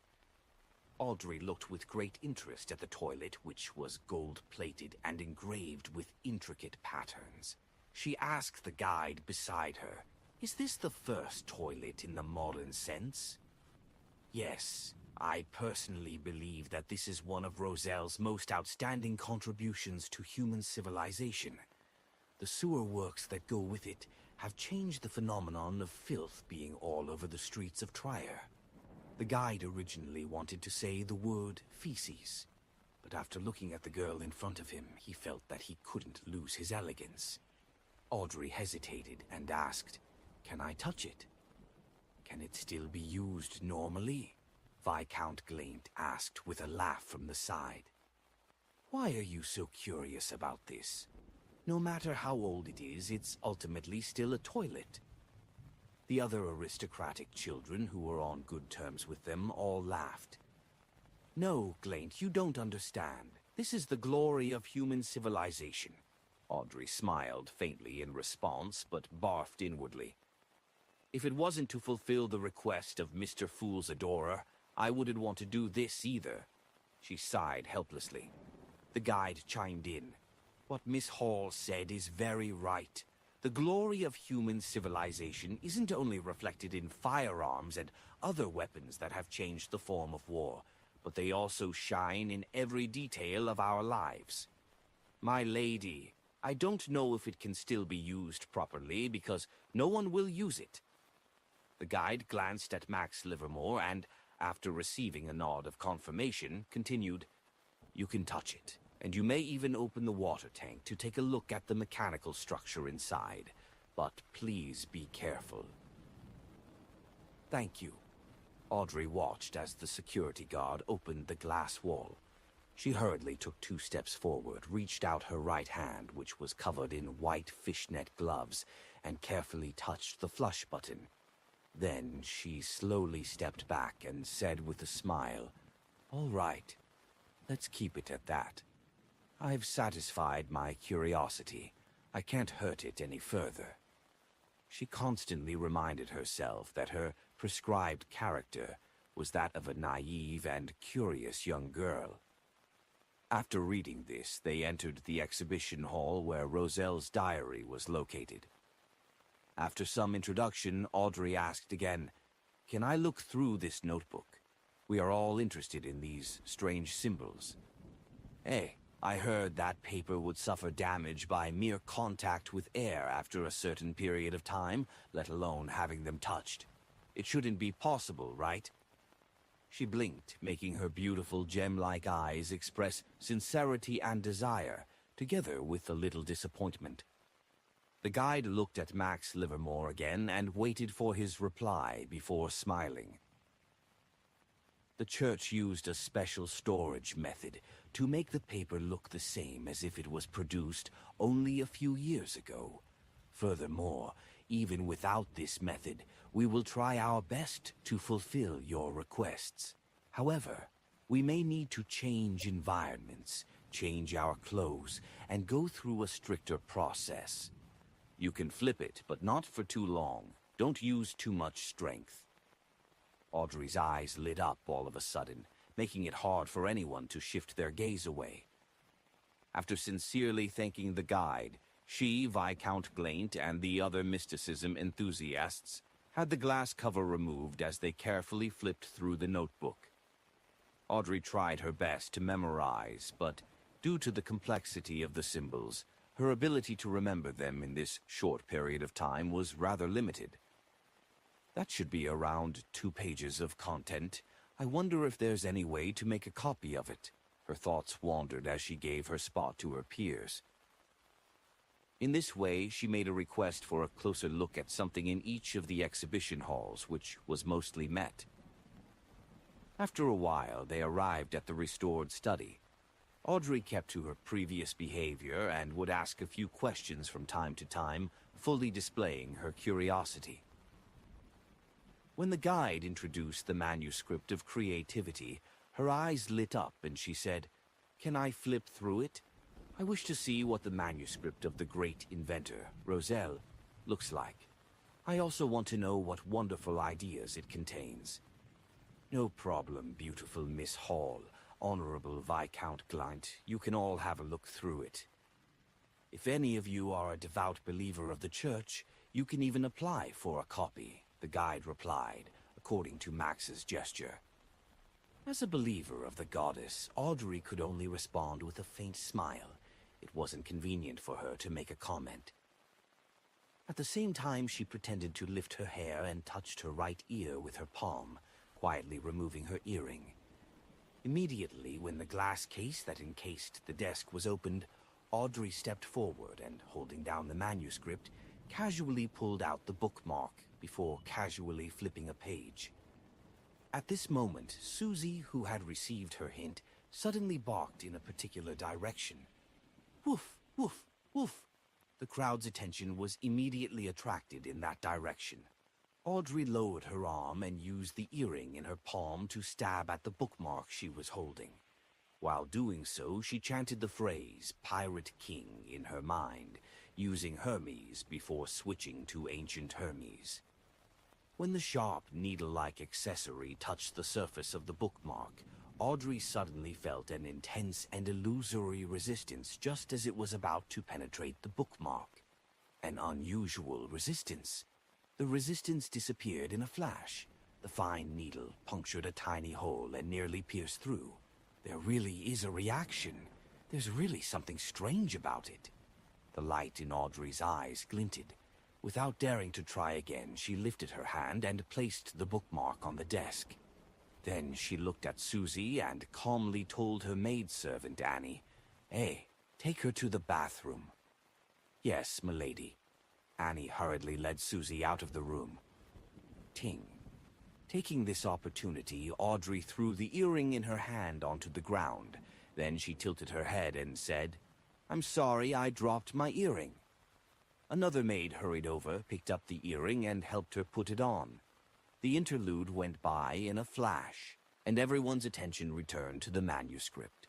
Audrey looked with great interest at the toilet, which was gold-plated and engraved with intricate patterns. She asked the guide beside her, "Is this the first toilet in the modern sense?" "Yes, I personally believe that this is one of Roselle's most outstanding contributions to human civilization. The sewer works that go with it have changed the phenomenon of filth being all over the streets of Trier." The guide originally wanted to say the word feces, but after looking at the girl in front of him, he felt that he couldn't lose his elegance. Audrey hesitated and asked, "Can I touch it?" "Can it still be used normally?" Viscount Glaint asked with a laugh from the side. "Why are you so curious about this? No matter how old it is, it's ultimately still a toilet." The other aristocratic children who were on good terms with them all laughed. "No, Glaint, you don't understand. This is the glory of human civilization." Audrey smiled faintly in response, but barfed inwardly. "If it wasn't to fulfill the request of Mr. Fool's adorer, I wouldn't want to do this either." She sighed helplessly. The guide chimed in. "What Miss Hall said is very right. The glory of human civilization isn't only reflected in firearms and other weapons that have changed the form of war, but they also shine in every detail of our lives. My lady, I don't know if it can still be used properly because no one will use it." The guide glanced at Max Livermore and, after receiving a nod of confirmation, continued, "You can touch it. And you may even open the water tank to take a look at the mechanical structure inside. But please be careful." "Thank you." Audrey watched as the security guard opened the glass wall. She hurriedly took 2 steps forward, reached out her right hand, which was covered in white fishnet gloves, and carefully touched the flush button. Then she slowly stepped back and said with a smile, "All right, let's keep it at that. I've satisfied my curiosity. I can't hurt it any further." She constantly reminded herself that her prescribed character was that of a naive and curious young girl. After reading this, they entered the exhibition hall where Roselle's diary was located. After some introduction, Audrey asked again, "Can I look through this notebook? We are all interested in these strange symbols." "Hey, I heard that paper would suffer damage by mere contact with air after a certain period of time, let alone having them touched. It shouldn't be possible, right?" She blinked, making her beautiful gem-like eyes express sincerity and desire, together with a little disappointment. The guide looked at Max Livermore again and waited for his reply before smiling. "The church used a special storage method to make the paper look the same as if it was produced only a few years ago. Furthermore, even without this method, we will try our best to fulfill your requests. However, we may need to change environments, change our clothes, and go through a stricter process. You can flip it, but not for too long. Don't use too much strength." Audrey's eyes lit up all of a sudden, making it hard for anyone to shift their gaze away. After sincerely thanking the guide, she, Viscount Glaint, and the other mysticism enthusiasts had the glass cover removed as they carefully flipped through the notebook. Audrey tried her best to memorize, but due to the complexity of the symbols, her ability to remember them in this short period of time was rather limited. "That should be around 2 pages of content. I wonder if there's any way to make a copy of it." Her thoughts wandered as she gave her spot to her peers. In this way, she made a request for a closer look at something in each of the exhibition halls, which was mostly met. After a while, they arrived at the restored study. Audrey kept to her previous behavior and would ask a few questions from time to time, fully displaying her curiosity. When the guide introduced the manuscript of creativity, her eyes lit up and she said, "Can I flip through it? I wish to see what the manuscript of the great inventor, Roselle, looks like. I also want to know what wonderful ideas it contains." "No problem, beautiful Miss Hall, Honorable Viscount Glaint. You can all have a look through it. If any of you are a devout believer of the church, you can even apply for a copy," the guide replied, according to Max's gesture. As a believer of the goddess, Audrey could only respond with a faint smile. It wasn't convenient for her to make a comment. At the same time, she pretended to lift her hair and touched her right ear with her palm, quietly removing her earring. Immediately, when the glass case that encased the desk was opened, Audrey stepped forward and, holding down the manuscript, casually pulled out the bookmark before casually flipping a page. At this moment, Susie, who had received her hint, suddenly barked in a particular direction. "Woof, woof, woof!" The crowd's attention was immediately attracted in that direction. Audrey lowered her arm and used the earring in her palm to stab at the bookmark she was holding. While doing so, she chanted the phrase, "Pirate King," in her mind, using Hermes before switching to ancient Hermes. When the sharp, needle-like accessory touched the surface of the bookmark, Audrey suddenly felt an intense and illusory resistance just as it was about to penetrate the bookmark. An unusual resistance. The resistance disappeared in a flash. The fine needle punctured a tiny hole and nearly pierced through. There really is a reaction. There's really something strange about it. The light in Audrey's eyes glinted. Without daring to try again, she lifted her hand and placed the bookmark on the desk. Then she looked at Susie and calmly told her maidservant Annie, "Hey, take her to the bathroom." "Yes, milady." Annie hurriedly led Susie out of the room. Ting. Taking this opportunity, Audrey threw the earring in her hand onto the ground. Then she tilted her head and said, "I'm sorry, I dropped my earring." Another maid hurried over, picked up the earring, and helped her put it on. The interlude went by in a flash, and everyone's attention returned to the manuscript.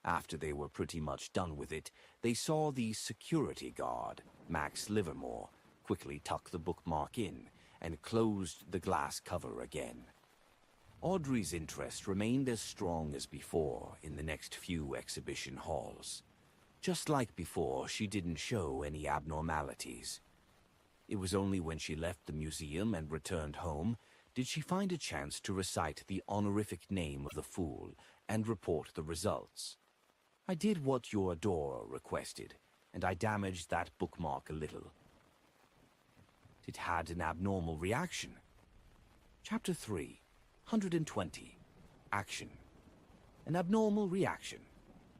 After they were pretty much done with it, they saw the security guard, Max Livermore, quickly tuck the bookmark in and closed the glass cover again. Audrey's interest remained as strong as before in the next few exhibition halls. Just like before, she didn't show any abnormalities. It was only when she left the museum and returned home did she find a chance to recite the honorific name of the fool and report the results. "I did what your adorer requested, and I damaged that bookmark a little." It had an abnormal reaction. Chapter 3, 120. Action. An abnormal reaction.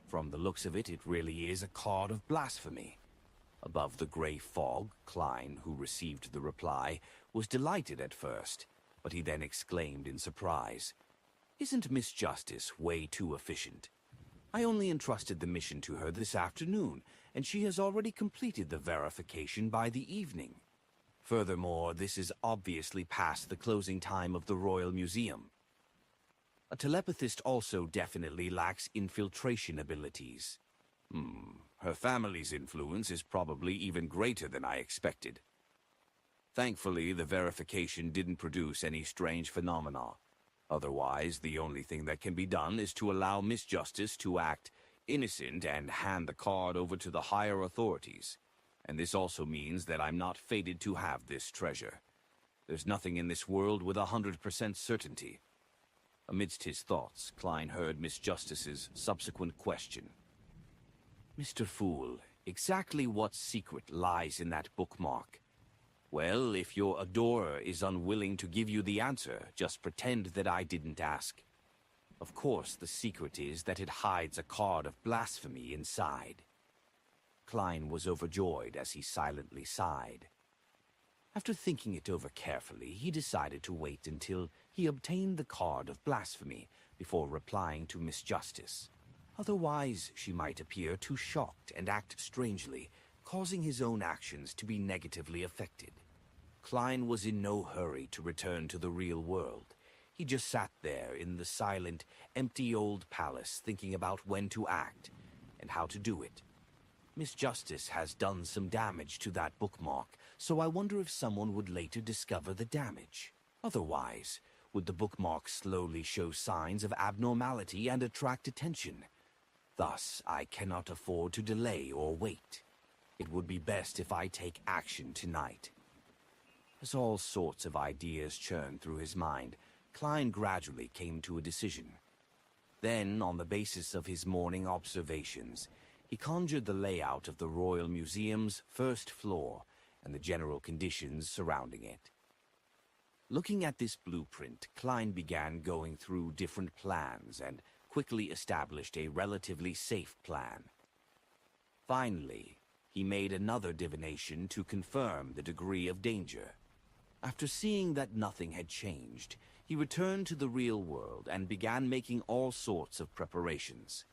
From the looks of it, it really is a card of blasphemy. Above the gray fog, Klein, who received the reply, was delighted at first, but he then exclaimed in surprise, "Isn't Miss Justice way too efficient? I only entrusted the mission to her this afternoon, and she has already completed the verification by the evening. Furthermore, this is obviously past the closing time of the Royal Museum. A telepathist also definitely lacks infiltration abilities. Her family's influence is probably even greater than I expected." Thankfully, the verification didn't produce any strange phenomena. Otherwise, the only thing that can be done is to allow Miss Justice to act innocent and hand the card over to the higher authorities. And this also means that I'm not fated to have this treasure. There's nothing in this world with 100% certainty. Amidst his thoughts, Klein heard Miss Justice's subsequent question. Mr. Fool, exactly what secret lies in that bookmark? Well, if your adorer is unwilling to give you the answer, just pretend that I didn't ask. Of course, the secret is that it hides a card of blasphemy inside. Klein was overjoyed as he silently sighed. After thinking it over carefully, he decided to wait until he obtained the card of blasphemy before replying to Miss Justice. Otherwise, she might appear too shocked and act strangely, causing his own actions to be negatively affected. Klein was in no hurry to return to the real world. He just sat there in the silent, empty old palace thinking about when to act and how to do it. Miss Justice has done some damage to that bookmark, so I wonder if someone would later discover the damage. Otherwise, would the bookmark slowly show signs of abnormality and attract attention? Thus, I cannot afford to delay or wait. It would be best if I take action tonight. As all sorts of ideas churned through his mind, Klein gradually came to a decision. Then, on the basis of his morning observations, he conjured the layout of the Royal Museum's first floor and the general conditions surrounding it. Looking at this blueprint, Klein began going through different plans and quickly established a relatively safe plan. Finally, he made another divination to confirm the degree of danger. After seeing that nothing had changed, he returned to the real world and began making all sorts of preparations.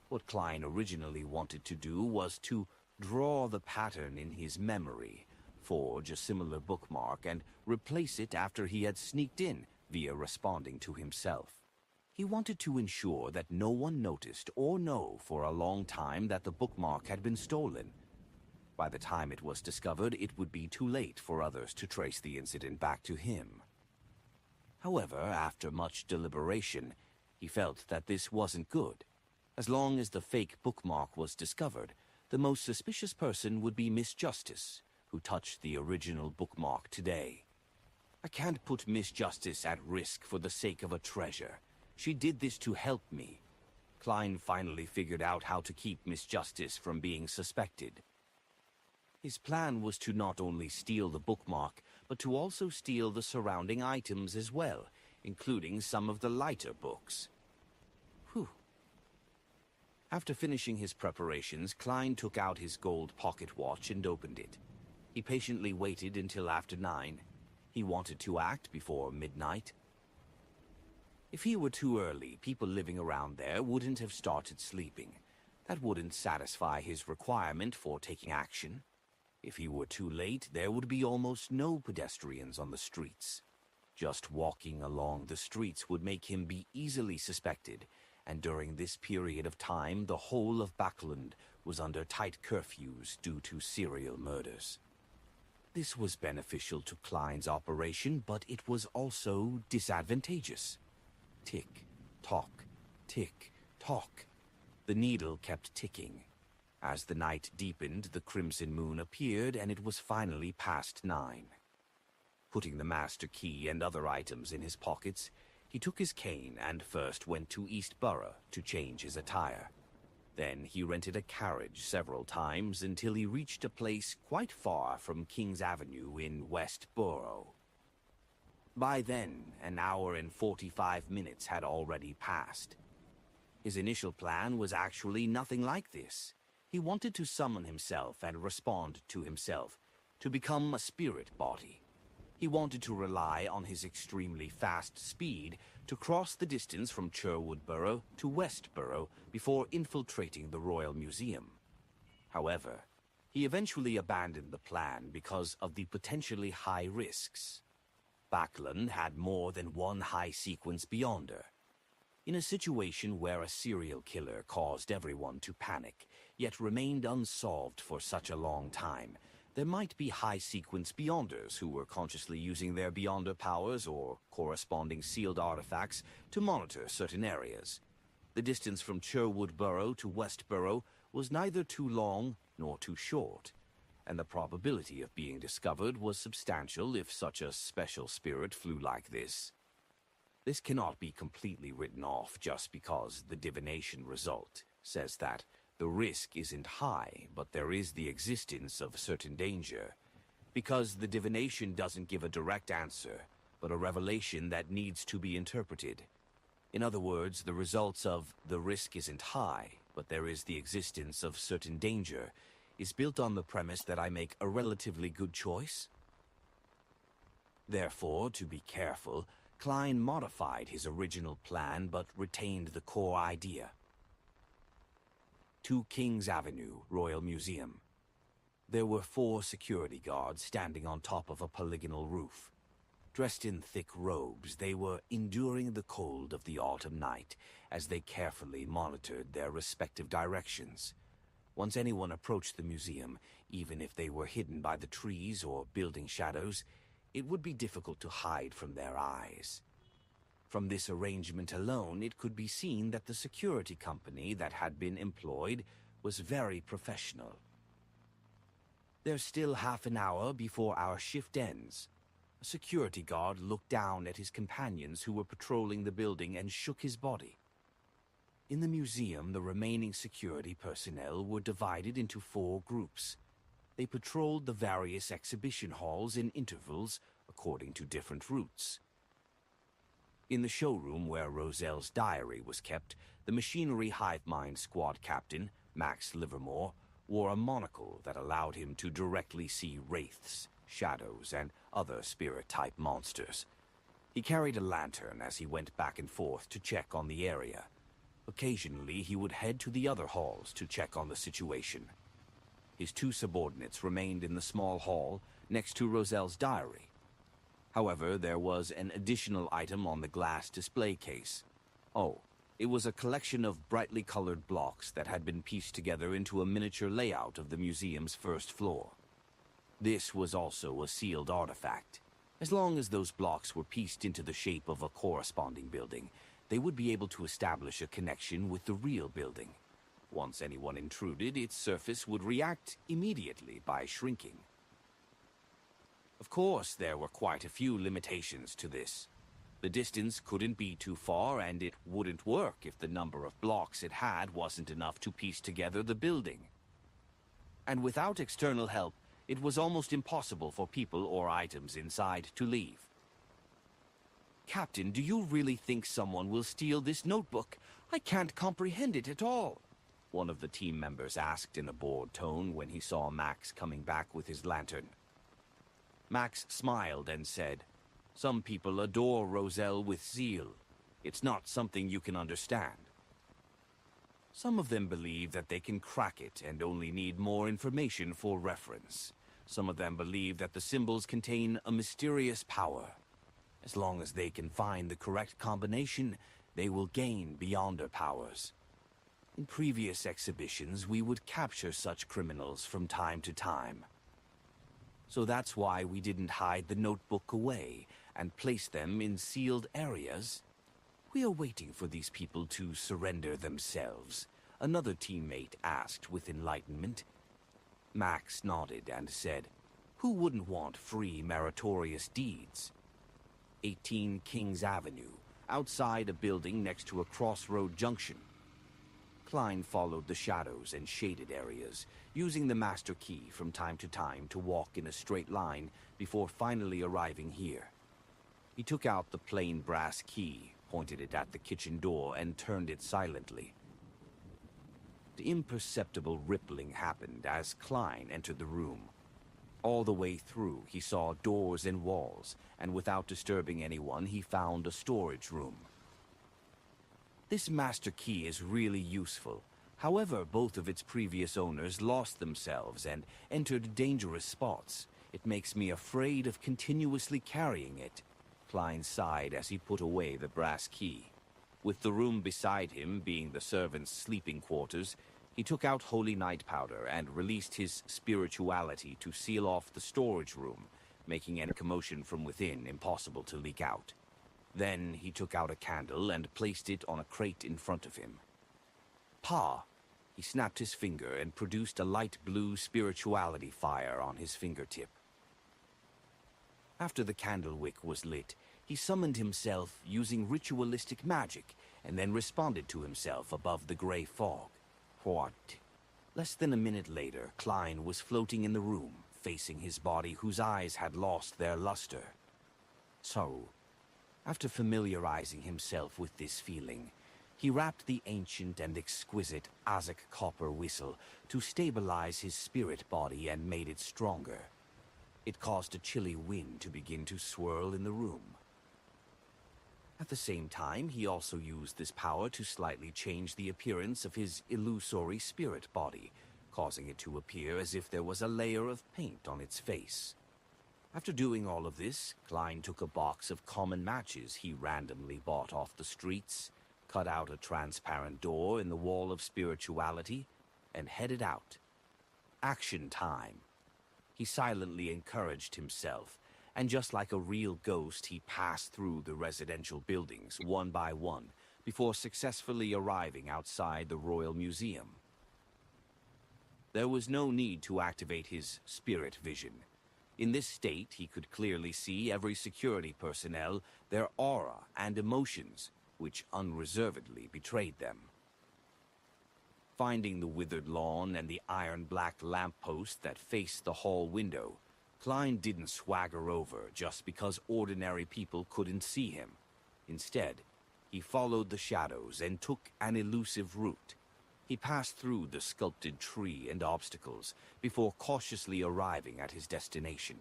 What Klein originally wanted to do was to draw the pattern in his memory, forge a similar bookmark, and replace it after he had sneaked in via responding to himself. He wanted to ensure that no one noticed or know for a long time that the bookmark had been stolen. By the time it was discovered, it would be too late for others to trace the incident back to him. However, after much deliberation, he felt that this wasn't good. As long as the fake bookmark was discovered, the most suspicious person would be Miss Justice, who touched the original bookmark today. I can't put Miss Justice at risk for the sake of a treasure. She did this to help me. Klein finally figured out how to keep Miss Justice from being suspected. His plan was to not only steal the bookmark, but to also steal the surrounding items as well, including some of the lighter books. Whew. After finishing his preparations, Klein took out his gold pocket watch and opened it. He patiently waited until after 9. He wanted to act before midnight. If he were too early, people living around there wouldn't have started sleeping. That wouldn't satisfy his requirement for taking action. If he were too late, there would be almost no pedestrians on the streets. Just walking along the streets would make him be easily suspected, and during this period of time, the whole of Backland was under tight curfews due to serial murders. This was beneficial to Klein's operation, but it was also disadvantageous. Tick, tock, tick, tock. The needle kept ticking. As the night deepened, the crimson moon appeared, and it was finally past 9. Putting the master key and other items in his pockets, he took his cane and first went to East Borough to change his attire. Then he rented a carriage several times until he reached a place quite far from King's Avenue in West Borough. By then, an hour and 45 minutes had already passed. His initial plan was actually nothing like this. He wanted to summon himself and respond to himself, to become a spirit body. He wanted to rely on his extremely fast speed to cross the distance from Sherwood Borough to West Borough before infiltrating the Royal Museum. However, he eventually abandoned the plan because of the potentially high risks. Backland had more than one high sequence beyonder. In a situation where a serial killer caused everyone to panic, yet remained unsolved for such a long time, There might be high-sequence Beyonders who were consciously using their Beyonder powers or corresponding sealed artifacts to monitor certain areas. The distance from Sherwood Burrow to West Burrow was neither too long nor too short, and the probability of being discovered was substantial if such a special spirit flew like this. This cannot be completely written off just because the divination result says that the risk isn't high, but there is the existence of certain danger. Because the divination doesn't give a direct answer, but a revelation that needs to be interpreted. In other words, the results of the risk isn't high, but there is the existence of certain danger is built on the premise that I make a relatively good choice. Therefore, to be careful, Klein modified his original plan but retained the core idea. 2 Kings Avenue, Royal Museum. There were 4 security guards standing on top of a polygonal roof. Dressed in thick robes, they were enduring the cold of the autumn night as they carefully monitored their respective directions. Once anyone approached the museum, even if they were hidden by the trees or building shadows, it would be difficult to hide from their eyes. From this arrangement alone, it could be seen that the security company that had been employed was very professional. There's still half an hour before our shift ends. A security guard looked down at his companions who were patrolling the building and shook his body. In the museum, the remaining security personnel were divided into 4 groups. They patrolled the various exhibition halls in intervals according to different routes. In the showroom where Roselle's diary was kept, the machinery hive mind squad captain, Max Livermore, wore a monocle that allowed him to directly see wraiths, shadows, and other spirit-type monsters. He carried a lantern as he went back and forth to check on the area. Occasionally, he would head to the other halls to check on the situation. His 2 subordinates remained in the small hall next to Roselle's diary. However, there was an additional item on the glass display case. Oh, it was a collection of brightly colored blocks that had been pieced together into a miniature layout of the museum's first floor. This was also a sealed artifact. As long as those blocks were pieced into the shape of a corresponding building, they would be able to establish a connection with the real building. Once anyone intruded, its surface would react immediately by shrinking. Of course, there were quite a few limitations to this. The distance couldn't be too far, and it wouldn't work if the number of blocks it had wasn't enough to piece together the building. And without external help, it was almost impossible for people or items inside to leave. "Captain, do you really think someone will steal this notebook? I can't comprehend it at all," one of the team members asked in a bored tone when he saw Max coming back with his lantern. Max smiled and said, "Some people adore Roselle with zeal. It's not something you can understand. Some of them believe that they can crack it and only need more information for reference. Some of them believe that the symbols contain a mysterious power. As long as they can find the correct combination, they will gain Beyonder powers. In previous exhibitions, we would capture such criminals from time to time. So that's why we didn't hide the notebook away and place them in sealed areas. We are waiting for these people to surrender themselves," another teammate asked with enlightenment. Max nodded and said, "Who wouldn't want free meritorious deeds?" 18 Kings Avenue, outside a building next to a crossroad junction. Klein followed the shadows and shaded areas, using the master key from time to walk in a straight line before finally arriving here. He took out the plain brass key, pointed it at the kitchen door, and turned it silently. The imperceptible rippling happened as Klein entered the room. All the way through, he saw doors and walls, and without disturbing anyone, he found a storage room. This master key is really useful. However, both of its previous owners lost themselves and entered dangerous spots. It makes me afraid of continuously carrying it. Klein sighed as he put away the brass key. With the room beside him being the servants' sleeping quarters, He took out holy night powder and released his spirituality to seal off the storage room, making any commotion from within impossible to leak out. Then he took out a candle and placed it on a crate in front of him. Pa! He snapped his finger and produced a light blue spirituality fire on his fingertip. After the candle wick was lit, he summoned himself using ritualistic magic and then responded to himself above the gray fog. What? Less than a minute later, Klein was floating in the room, facing his body whose eyes had lost their luster. So, after familiarizing himself with this feeling, he wrapped the ancient and exquisite Azak copper whistle to stabilize his spirit body and made it stronger. It caused a chilly wind to begin to swirl in the room. At the same time, he also used this power to slightly change the appearance of his illusory spirit body, causing it to appear as if there was a layer of paint on its face. After doing all of this, Klein took a box of common matches he randomly bought off the streets, cut out a transparent door in the wall of spirituality, and headed out. Action time. He silently encouraged himself, and just like a real ghost, he passed through the residential buildings one by one before successfully arriving outside the Royal Museum. There was no need to activate his spirit vision. In this state, he could clearly see every security personnel, their aura and emotions, which unreservedly betrayed them. Finding the withered lawn and the iron-black lamppost that faced the hall window, Klein didn't swagger over just because ordinary people couldn't see him. Instead, he followed the shadows and took an elusive route. He passed through the sculpted tree and obstacles before cautiously arriving at his destination.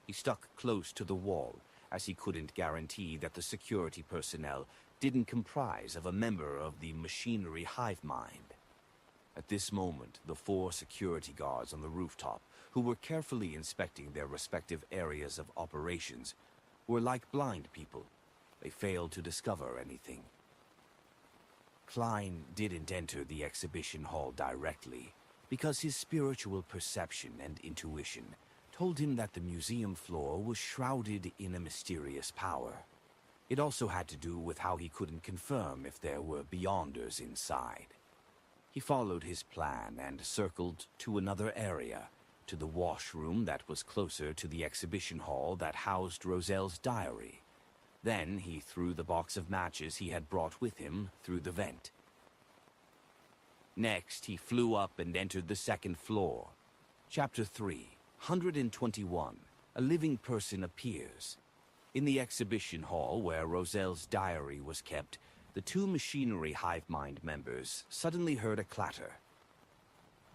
He stuck close to the wall, as he couldn't guarantee that the security personnel didn't comprise of a member of the machinery hive mind. At this moment, the 4 security guards on the rooftop, who were carefully inspecting their respective areas of operations, were like blind people. They failed to discover anything. Klein didn't enter the exhibition hall directly, because his spiritual perception and intuition told him that the museum floor was shrouded in a mysterious power. It also had to do with how he couldn't confirm if there were beyonders inside. He followed his plan and circled to another area, to the washroom that was closer to the exhibition hall that housed Roselle's diary. Then he threw the box of matches he had brought with him through the vent. Next, he flew up and entered the second floor. Chapter 3, 121. A living person appears. In the exhibition hall where Roselle's diary was kept, the 2 machinery hive mind members suddenly heard a clatter.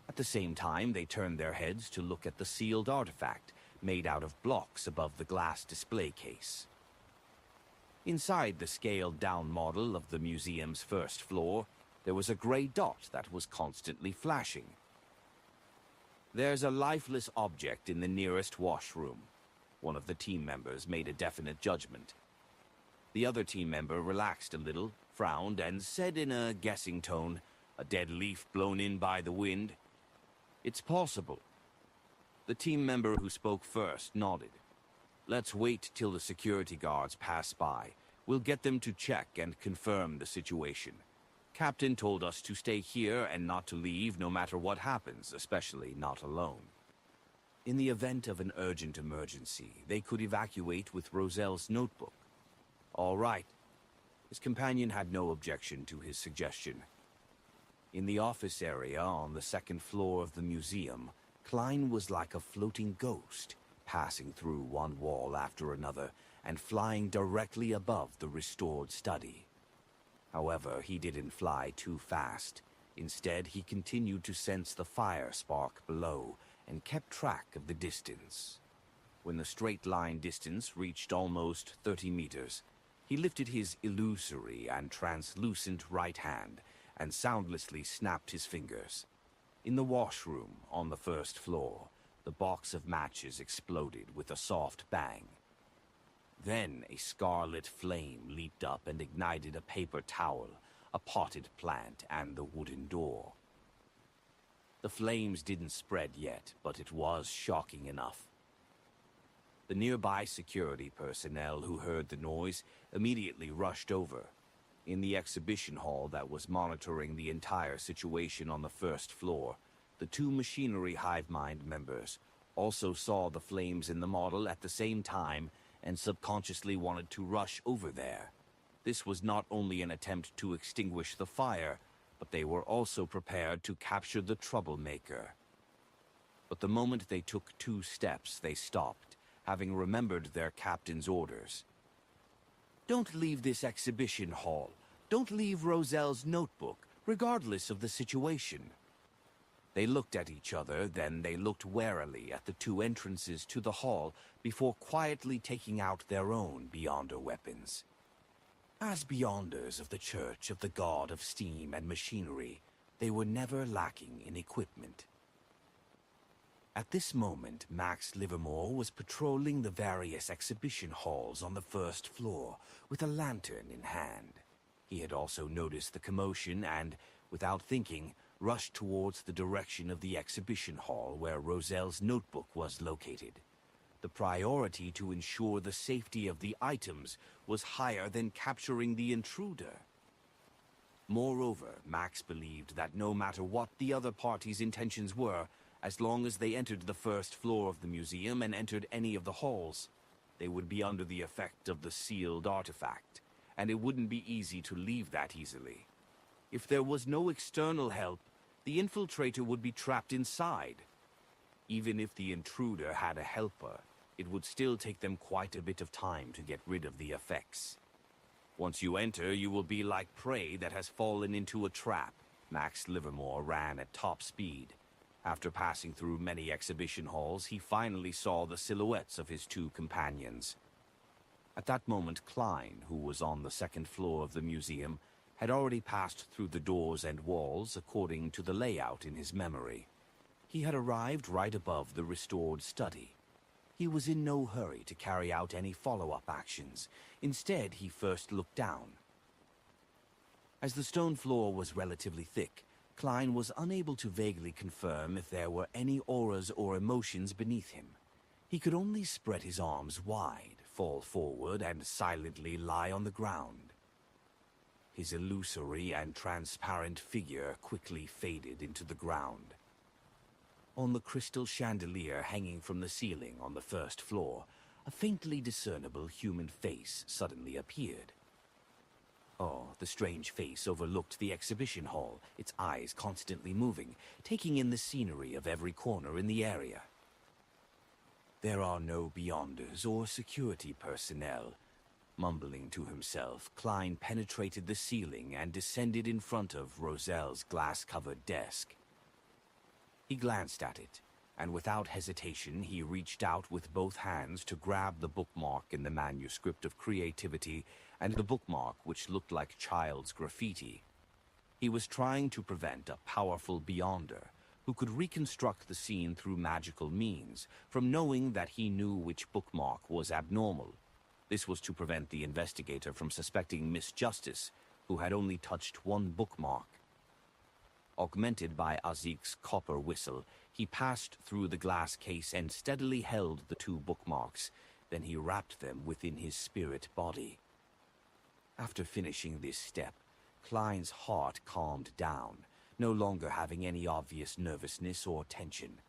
At the same time, they turned their heads to look at the sealed artifact made out of blocks above the glass display case. Inside the scaled-down model of the museum's first floor, there was a gray dot that was constantly flashing. "There's a lifeless object in the nearest washroom." One of the team members made a definite judgment. The other team member relaxed a little, frowned, and said in a guessing tone, "A dead leaf blown in by the wind?" "It's possible." The team member who spoke first nodded. "Let's wait till the security guards pass by. We'll get them to check and confirm the situation. Captain told us to stay here and not to leave no matter what happens, especially not alone. In the event of an urgent emergency, they could evacuate with Roselle's notebook." "All right." His companion had no objection to his suggestion. In the office area on the second floor of the museum, Klein was like a floating ghost, passing through one wall after another and flying directly above the restored study. However, he didn't fly too fast. Instead, he continued to sense the fire spark below and kept track of the distance. When the straight-line distance reached almost 30 meters, he lifted his illusory and translucent right hand and soundlessly snapped his fingers. In the washroom on the first floor, the box of matches exploded with a soft bang. Then a scarlet flame leaped up and ignited a paper towel, a potted plant, and the wooden door. The flames didn't spread yet, but it was shocking enough. The nearby security personnel who heard the noise immediately rushed over. In the exhibition hall that was monitoring the entire situation on the first floor, the two machinery hive mind members also saw the flames in the model at the same time and subconsciously wanted to rush over there. This was not only an attempt to extinguish the fire, but they were also prepared to capture the troublemaker. But the moment they took 2 steps, they stopped, having remembered their captain's orders. "Don't leave this exhibition hall. Don't leave Roselle's notebook, regardless of the situation." They looked at each other, then they looked warily at the 2 entrances to the hall before quietly taking out their own Beyonder weapons. As Beyonders of the Church of the God of Steam and Machinery, they were never lacking in equipment. At this moment, Max Livermore was patrolling the various exhibition halls on the first floor with a lantern in hand. He had also noticed the commotion and, without thinking, rushed towards the direction of the exhibition hall where Roselle's notebook was located. The priority to ensure the safety of the items was higher than capturing the intruder. Moreover, Max believed that no matter what the other party's intentions were, as long as they entered the first floor of the museum and entered any of the halls, they would be under the effect of the sealed artifact, and it wouldn't be easy to leave that easily. If there was no external help, the infiltrator would be trapped inside. Even if the intruder had a helper, it would still take them quite a bit of time to get rid of the effects. Once you enter, you will be like prey that has fallen into a trap. Max Livermore ran at top speed. After passing through many exhibition halls, he finally saw the silhouettes of his 2 companions. At that moment, Klein, who was on the second floor of the museum, had already passed through the doors and walls according to the layout in his memory. He had arrived right above the restored study. He was in no hurry to carry out any follow-up actions. Instead, he first looked down. As the stone floor was relatively thick, Klein was unable to vaguely confirm if there were any auras or emotions beneath him. He could only spread his arms wide, fall forward, and silently lie on the ground. His illusory and transparent figure quickly faded into the ground. On the crystal chandelier hanging from the ceiling on the first floor, a faintly discernible human face suddenly appeared. Oh, the strange face overlooked the exhibition hall, its eyes constantly moving, taking in the scenery of every corner in the area. "There are no Beyonders or security personnel." Mumbling to himself, Klein penetrated the ceiling and descended in front of Roselle's glass-covered desk. He glanced at it, and without hesitation he reached out with both hands to grab the bookmark in the manuscript of creativity and the bookmark which looked like child's graffiti. He was trying to prevent a powerful Beyonder, who could reconstruct the scene through magical means, from knowing that he knew which bookmark was abnormal. This was to prevent the investigator from suspecting Miss Justice, who had only touched one bookmark. Augmented by Azik's copper whistle, he passed through the glass case and steadily held the 2 bookmarks. Then he wrapped them within his spirit body. After finishing this step, Klein's heart calmed down, no longer having any obvious nervousness or tension.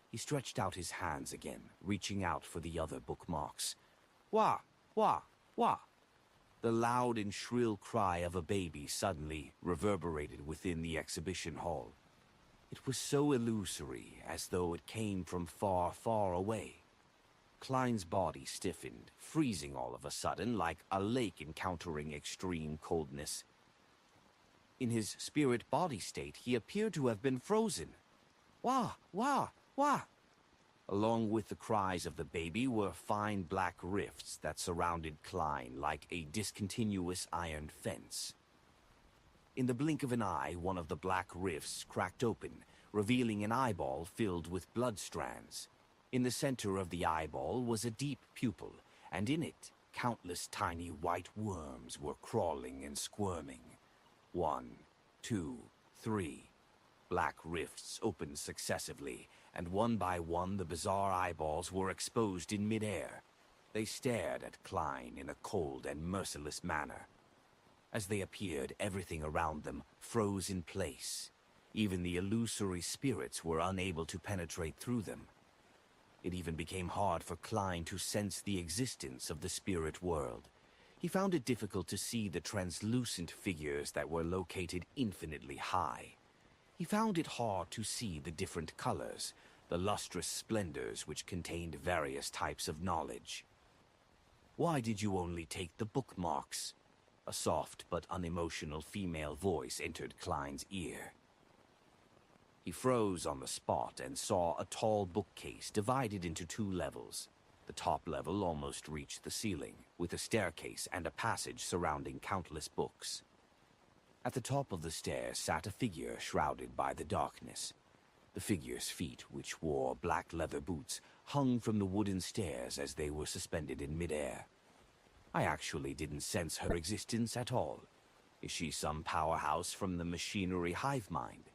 He stretched out his hands again, reaching out for the other bookmarks. "Wah! Wah! Wah!" The loud and shrill cry of a baby suddenly reverberated within the exhibition hall. It was so illusory, as though it came from far, far away. Klein's body stiffened, freezing all of a sudden like a lake encountering extreme coldness. In his spirit-body state, he appeared to have been frozen. "Wah! Wah! Wah!" Along with the cries of the baby were fine black rifts that surrounded Klein like a discontinuous iron fence. In the blink of an eye, one of the black rifts cracked open, revealing an eyeball filled with blood strands. In the center of the eyeball was a deep pupil, and in it, countless tiny white worms were crawling and squirming. 1, 2, 3. black rifts opened successively, and one by one the bizarre eyeballs were exposed in midair. They stared at Klein in a cold and merciless manner. As they appeared, everything around them froze in place. Even the illusory spirits were unable to penetrate through them. It even became hard for Klein to sense the existence of the spirit world. He found it difficult to see the translucent figures that were located infinitely high. He found it hard to see the different colors, the lustrous splendors which contained various types of knowledge. "Why did you only take the bookmarks?" A soft but unemotional female voice entered Klein's ear. He froze on the spot and saw a tall bookcase divided into 2 levels. The top level almost reached the ceiling, with a staircase and a passage surrounding countless books. At the top of the stairs sat a figure shrouded by the darkness. The figure's feet, which wore black leather boots, hung from the wooden stairs as they were suspended in midair. I actually didn't sense her existence at all. Is she some powerhouse from the machinery hive mind?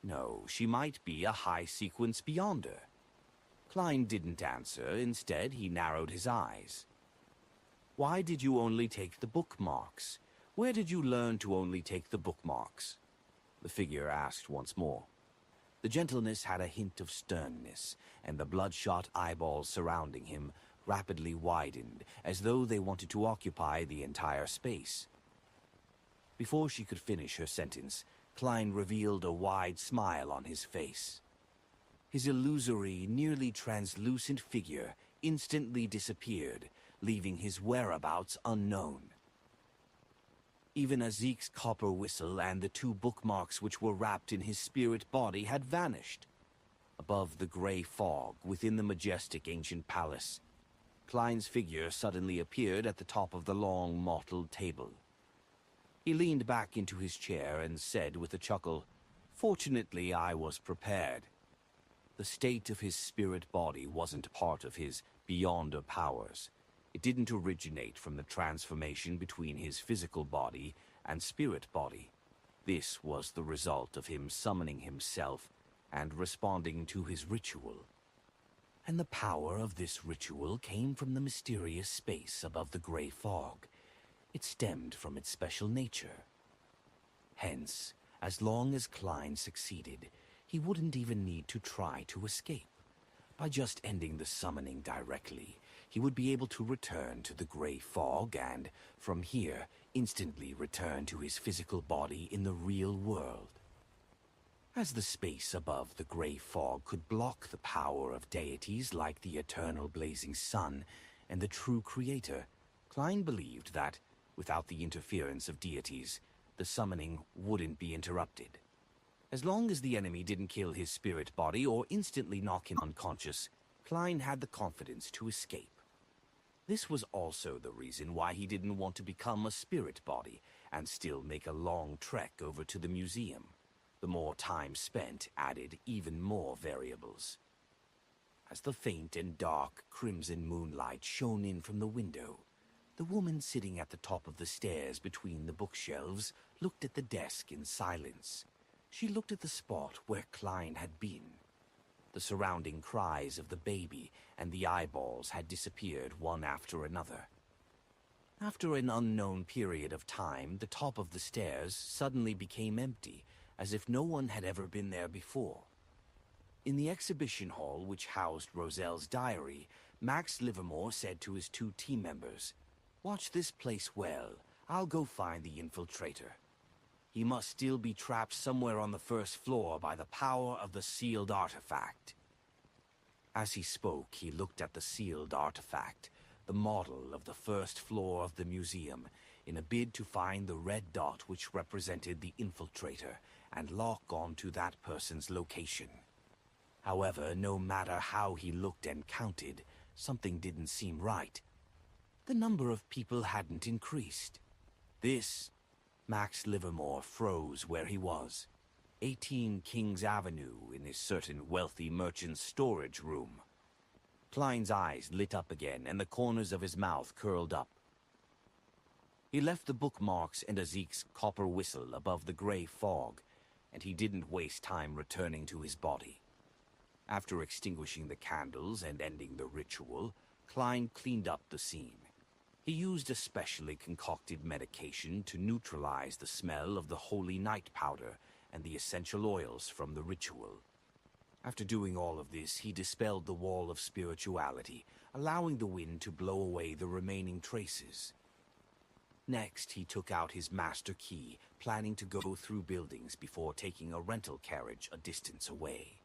No, she might be a high-sequence beyonder. Klein didn't answer. Instead, he narrowed his eyes. "Why did you only take the bookmarks? Where did you learn to only take the bookmarks?" The figure asked once more. The gentleness had a hint of sternness, and the bloodshot eyeballs surrounding him rapidly widened, as though they wanted to occupy the entire space. Before she could finish her sentence, Klein revealed a wide smile on his face. His illusory, nearly translucent figure instantly disappeared, leaving his whereabouts unknown. Even Azik's copper whistle and the 2 bookmarks which were wrapped in his spirit body had vanished. Above the gray fog within the majestic ancient palace, Klein's figure suddenly appeared at the top of the long, mottled table. He leaned back into his chair and said with a chuckle, "Fortunately, I was prepared." The state of his spirit body wasn't part of his beyonder powers. It didn't originate from the transformation between his physical body and spirit body. This was the result of him summoning himself and responding to his ritual. And the power of this ritual came from the mysterious space above the gray fog. It stemmed from its special nature. Hence, as long as Klein succeeded, he wouldn't even need to try to escape. By just ending the summoning directly, he would be able to return to the gray fog and, from here, instantly return to his physical body in the real world. As the space above the gray fog could block the power of deities like the eternal blazing sun and the true creator, Klein believed that, without the interference of deities, the summoning wouldn't be interrupted. As long as the enemy didn't kill his spirit body or instantly knock him unconscious, Klein had the confidence to escape. This was also the reason why he didn't want to become a spirit body and still make a long trek over to the museum. The more time spent added even more variables. As the faint and dark crimson moonlight shone in from the window, the woman sitting at the top of the stairs between the bookshelves looked at the desk in silence. She looked at the spot where Klein had been. The surrounding cries of the baby and the eyeballs had disappeared one after another. After an unknown period of time, the top of the stairs suddenly became empty, as if no one had ever been there before. In the exhibition hall which housed Roselle's diary, Max Livermore said to his 2 team members, "Watch this place well. I'll go find the infiltrator. He must still be trapped somewhere on the first floor by the power of the sealed artifact." As he spoke, he looked at the sealed artifact, the model of the first floor of the museum, in a bid to find the red dot which represented the infiltrator and lock onto that person's location. However, no matter how he looked and counted, something didn't seem right. The number of people hadn't increased. Max Livermore froze where he was. 18 Kings Avenue in a certain wealthy merchant's storage room. Klein's eyes lit up again and the corners of his mouth curled up. He left the bookmarks and Azik's copper whistle above the gray fog and he didn't waste time returning to his body. After extinguishing the candles and ending the ritual, Klein cleaned up the scene. He used a specially concocted medication to neutralize the smell of the holy night powder and the essential oils from the ritual. After doing all of this, he dispelled the wall of spirituality, allowing the wind to blow away the remaining traces. Next, he took out his master key, planning to go through buildings before taking a rental carriage a distance away.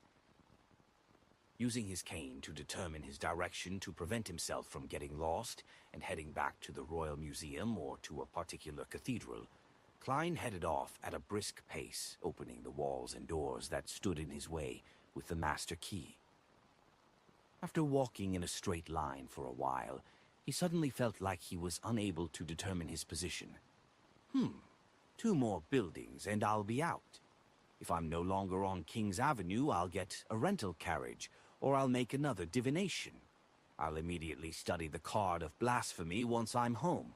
Using his cane to determine his direction to prevent himself from getting lost and heading back to the Royal Museum or to a particular cathedral, Klein headed off at a brisk pace, opening the walls and doors that stood in his way with the master key. After walking in a straight line for a while, he suddenly felt like he was unable to determine his position. 2 more buildings and I'll be out. If I'm no longer on King's Avenue, I'll get a rental carriage, or I'll make another divination. I'll immediately study the card of blasphemy once I'm home.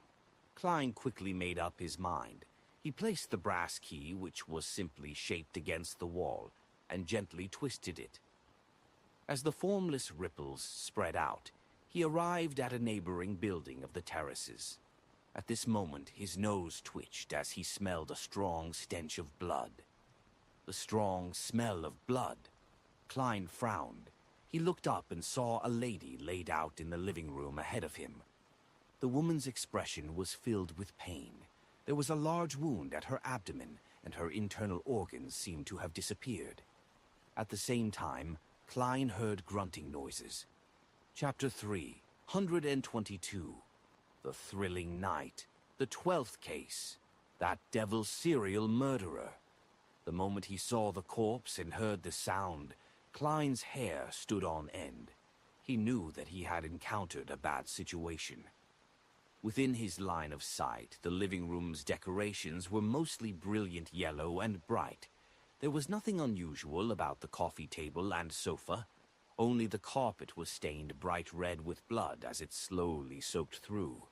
Klein quickly made up his mind. He placed the brass key, which was simply shaped against the wall, and gently twisted it. As the formless ripples spread out, he arrived at a neighboring building of the terraces. At this moment, his nose twitched as he smelled a strong stench of blood. The strong smell of blood. Klein frowned. He looked up and saw a lady laid out in the living room ahead of him. The woman's expression was filled with pain. There was a large wound at her abdomen, and her internal organs seemed to have disappeared. At the same time, Klein heard grunting noises. Chapter 3, 122. The Thrilling Night. The 12th case. That devil serial murderer. The moment he saw the corpse and heard the sound, Klein's hair stood on end. He knew that he had encountered a bad situation. Within his line of sight, the living room's decorations were mostly brilliant yellow and bright. There was nothing unusual about the coffee table and sofa. Only the carpet was stained bright red with blood as it slowly soaked through.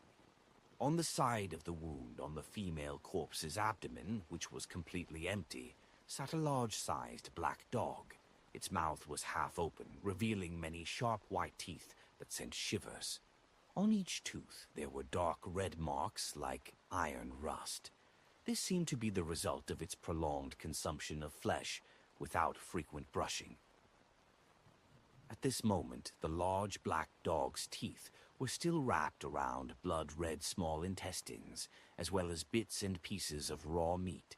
On the side of the wound on the female corpse's abdomen, which was completely empty, sat a large-sized black dog. Its mouth was half open, revealing many sharp white teeth that sent shivers. On each tooth there were dark red marks like iron rust. This seemed to be the result of its prolonged consumption of flesh without frequent brushing. At this moment, the large black dog's teeth were still wrapped around blood-red small intestines, as well as bits and pieces of raw meat.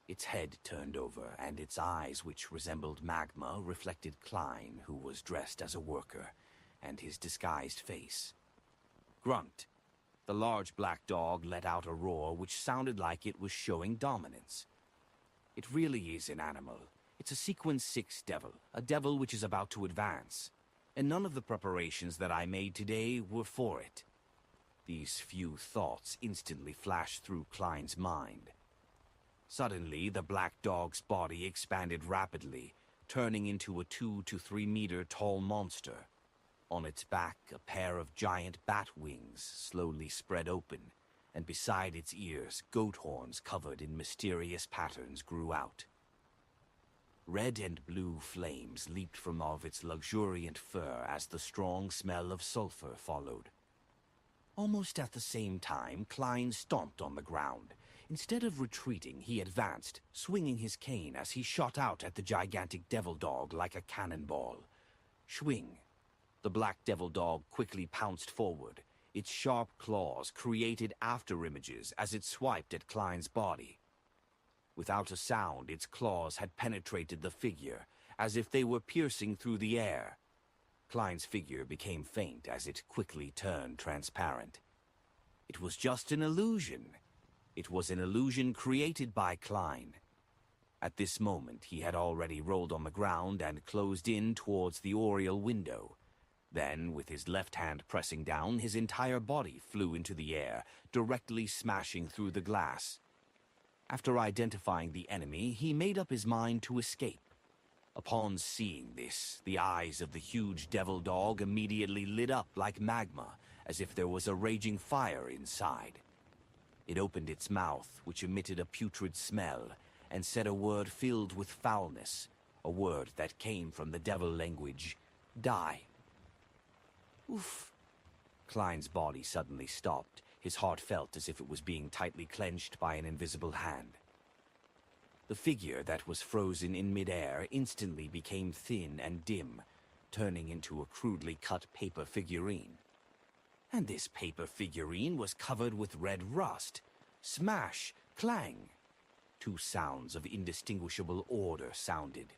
Its head turned over, and its eyes, which resembled magma, reflected Klein, who was dressed as a worker, and his disguised face. Grunt. The large black dog let out a roar which sounded like it was showing dominance. It really is an animal. It's a Sequence 6 devil, a devil which is about to advance. And none of the preparations that I made today were for it. These few thoughts instantly flashed through Klein's mind. Suddenly, the black dog's body expanded rapidly, turning into a 2 to 3 meter tall monster. On its back, a pair of giant bat wings slowly spread open, and beside its ears, goat horns covered in mysterious patterns grew out. Red and blue flames leaped from off its luxuriant fur as the strong smell of sulfur followed. Almost at the same time, Klein stomped on the ground. Instead of retreating, he advanced, swinging his cane as he shot out at the gigantic devil dog like a cannonball. Swing. The black devil dog quickly pounced forward. Its sharp claws created afterimages as it swiped at Klein's body. Without a sound, its claws had penetrated the figure, as if they were piercing through the air. Klein's figure became faint as it quickly turned transparent. It was just an illusion. It was an illusion created by Klein. At this moment, he had already rolled on the ground and closed in towards the oriel window. Then, with his left hand pressing down, his entire body flew into the air, directly smashing through the glass. After identifying the enemy, he made up his mind to escape. Upon seeing this, the eyes of the huge devil dog immediately lit up like magma, as if there was a raging fire inside. It opened its mouth, which emitted a putrid smell, and said a word filled with foulness, a word that came from the devil language, die. Oof. Klein's body suddenly stopped. His heart felt as if it was being tightly clenched by an invisible hand. The figure that was frozen in midair instantly became thin and dim, turning into a crudely cut paper figurine. And this paper figurine was covered with red rust. Smash, clang. Two sounds of indistinguishable order sounded.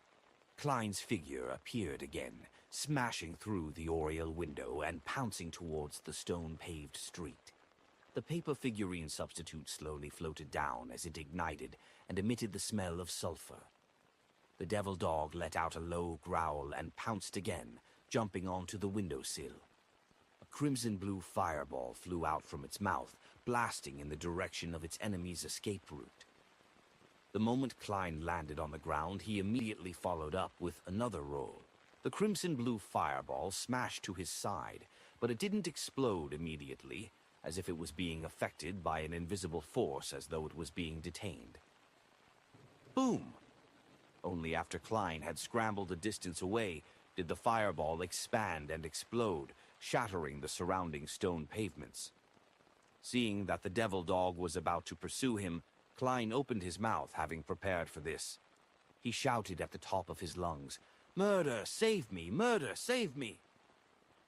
Klein's figure appeared again, smashing through the oriel window and pouncing towards the stone-paved street. The paper figurine substitute slowly floated down as it ignited and emitted the smell of sulfur. The devil dog let out a low growl and pounced again, jumping onto the windowsill. A crimson-blue fireball flew out from its mouth, blasting in the direction of its enemy's escape route. The moment Klein landed on the ground, he immediately followed up with another roll. The crimson-blue fireball smashed to his side, but it didn't explode immediately, as if it was being affected by an invisible force, as though it was being detained. Boom! Only after Klein had scrambled a distance away did the fireball expand and explode, shattering the surrounding stone pavements. Seeing that the devil dog was about to pursue him, Klein opened his mouth, having prepared for this. He shouted at the top of his lungs, "Murder, save me! Murder, save me!"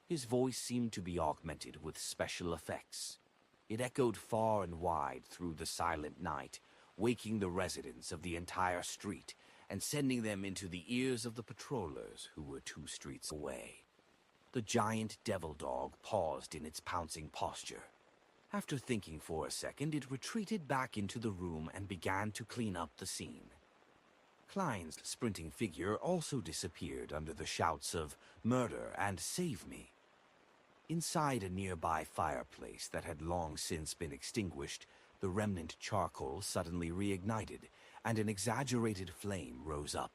His voice seemed to be augmented with special effects. It echoed far and wide through the silent night, waking the residents of the entire street and sending them into the ears of the patrollers who were 2 streets away. The giant devil dog paused in its pouncing posture. After thinking for a second, it retreated back into the room and began to clean up the scene. Klein's sprinting figure also disappeared under the shouts of "Murder" and "Save me." Inside a nearby fireplace that had long since been extinguished, the remnant charcoal suddenly reignited, and an exaggerated flame rose up.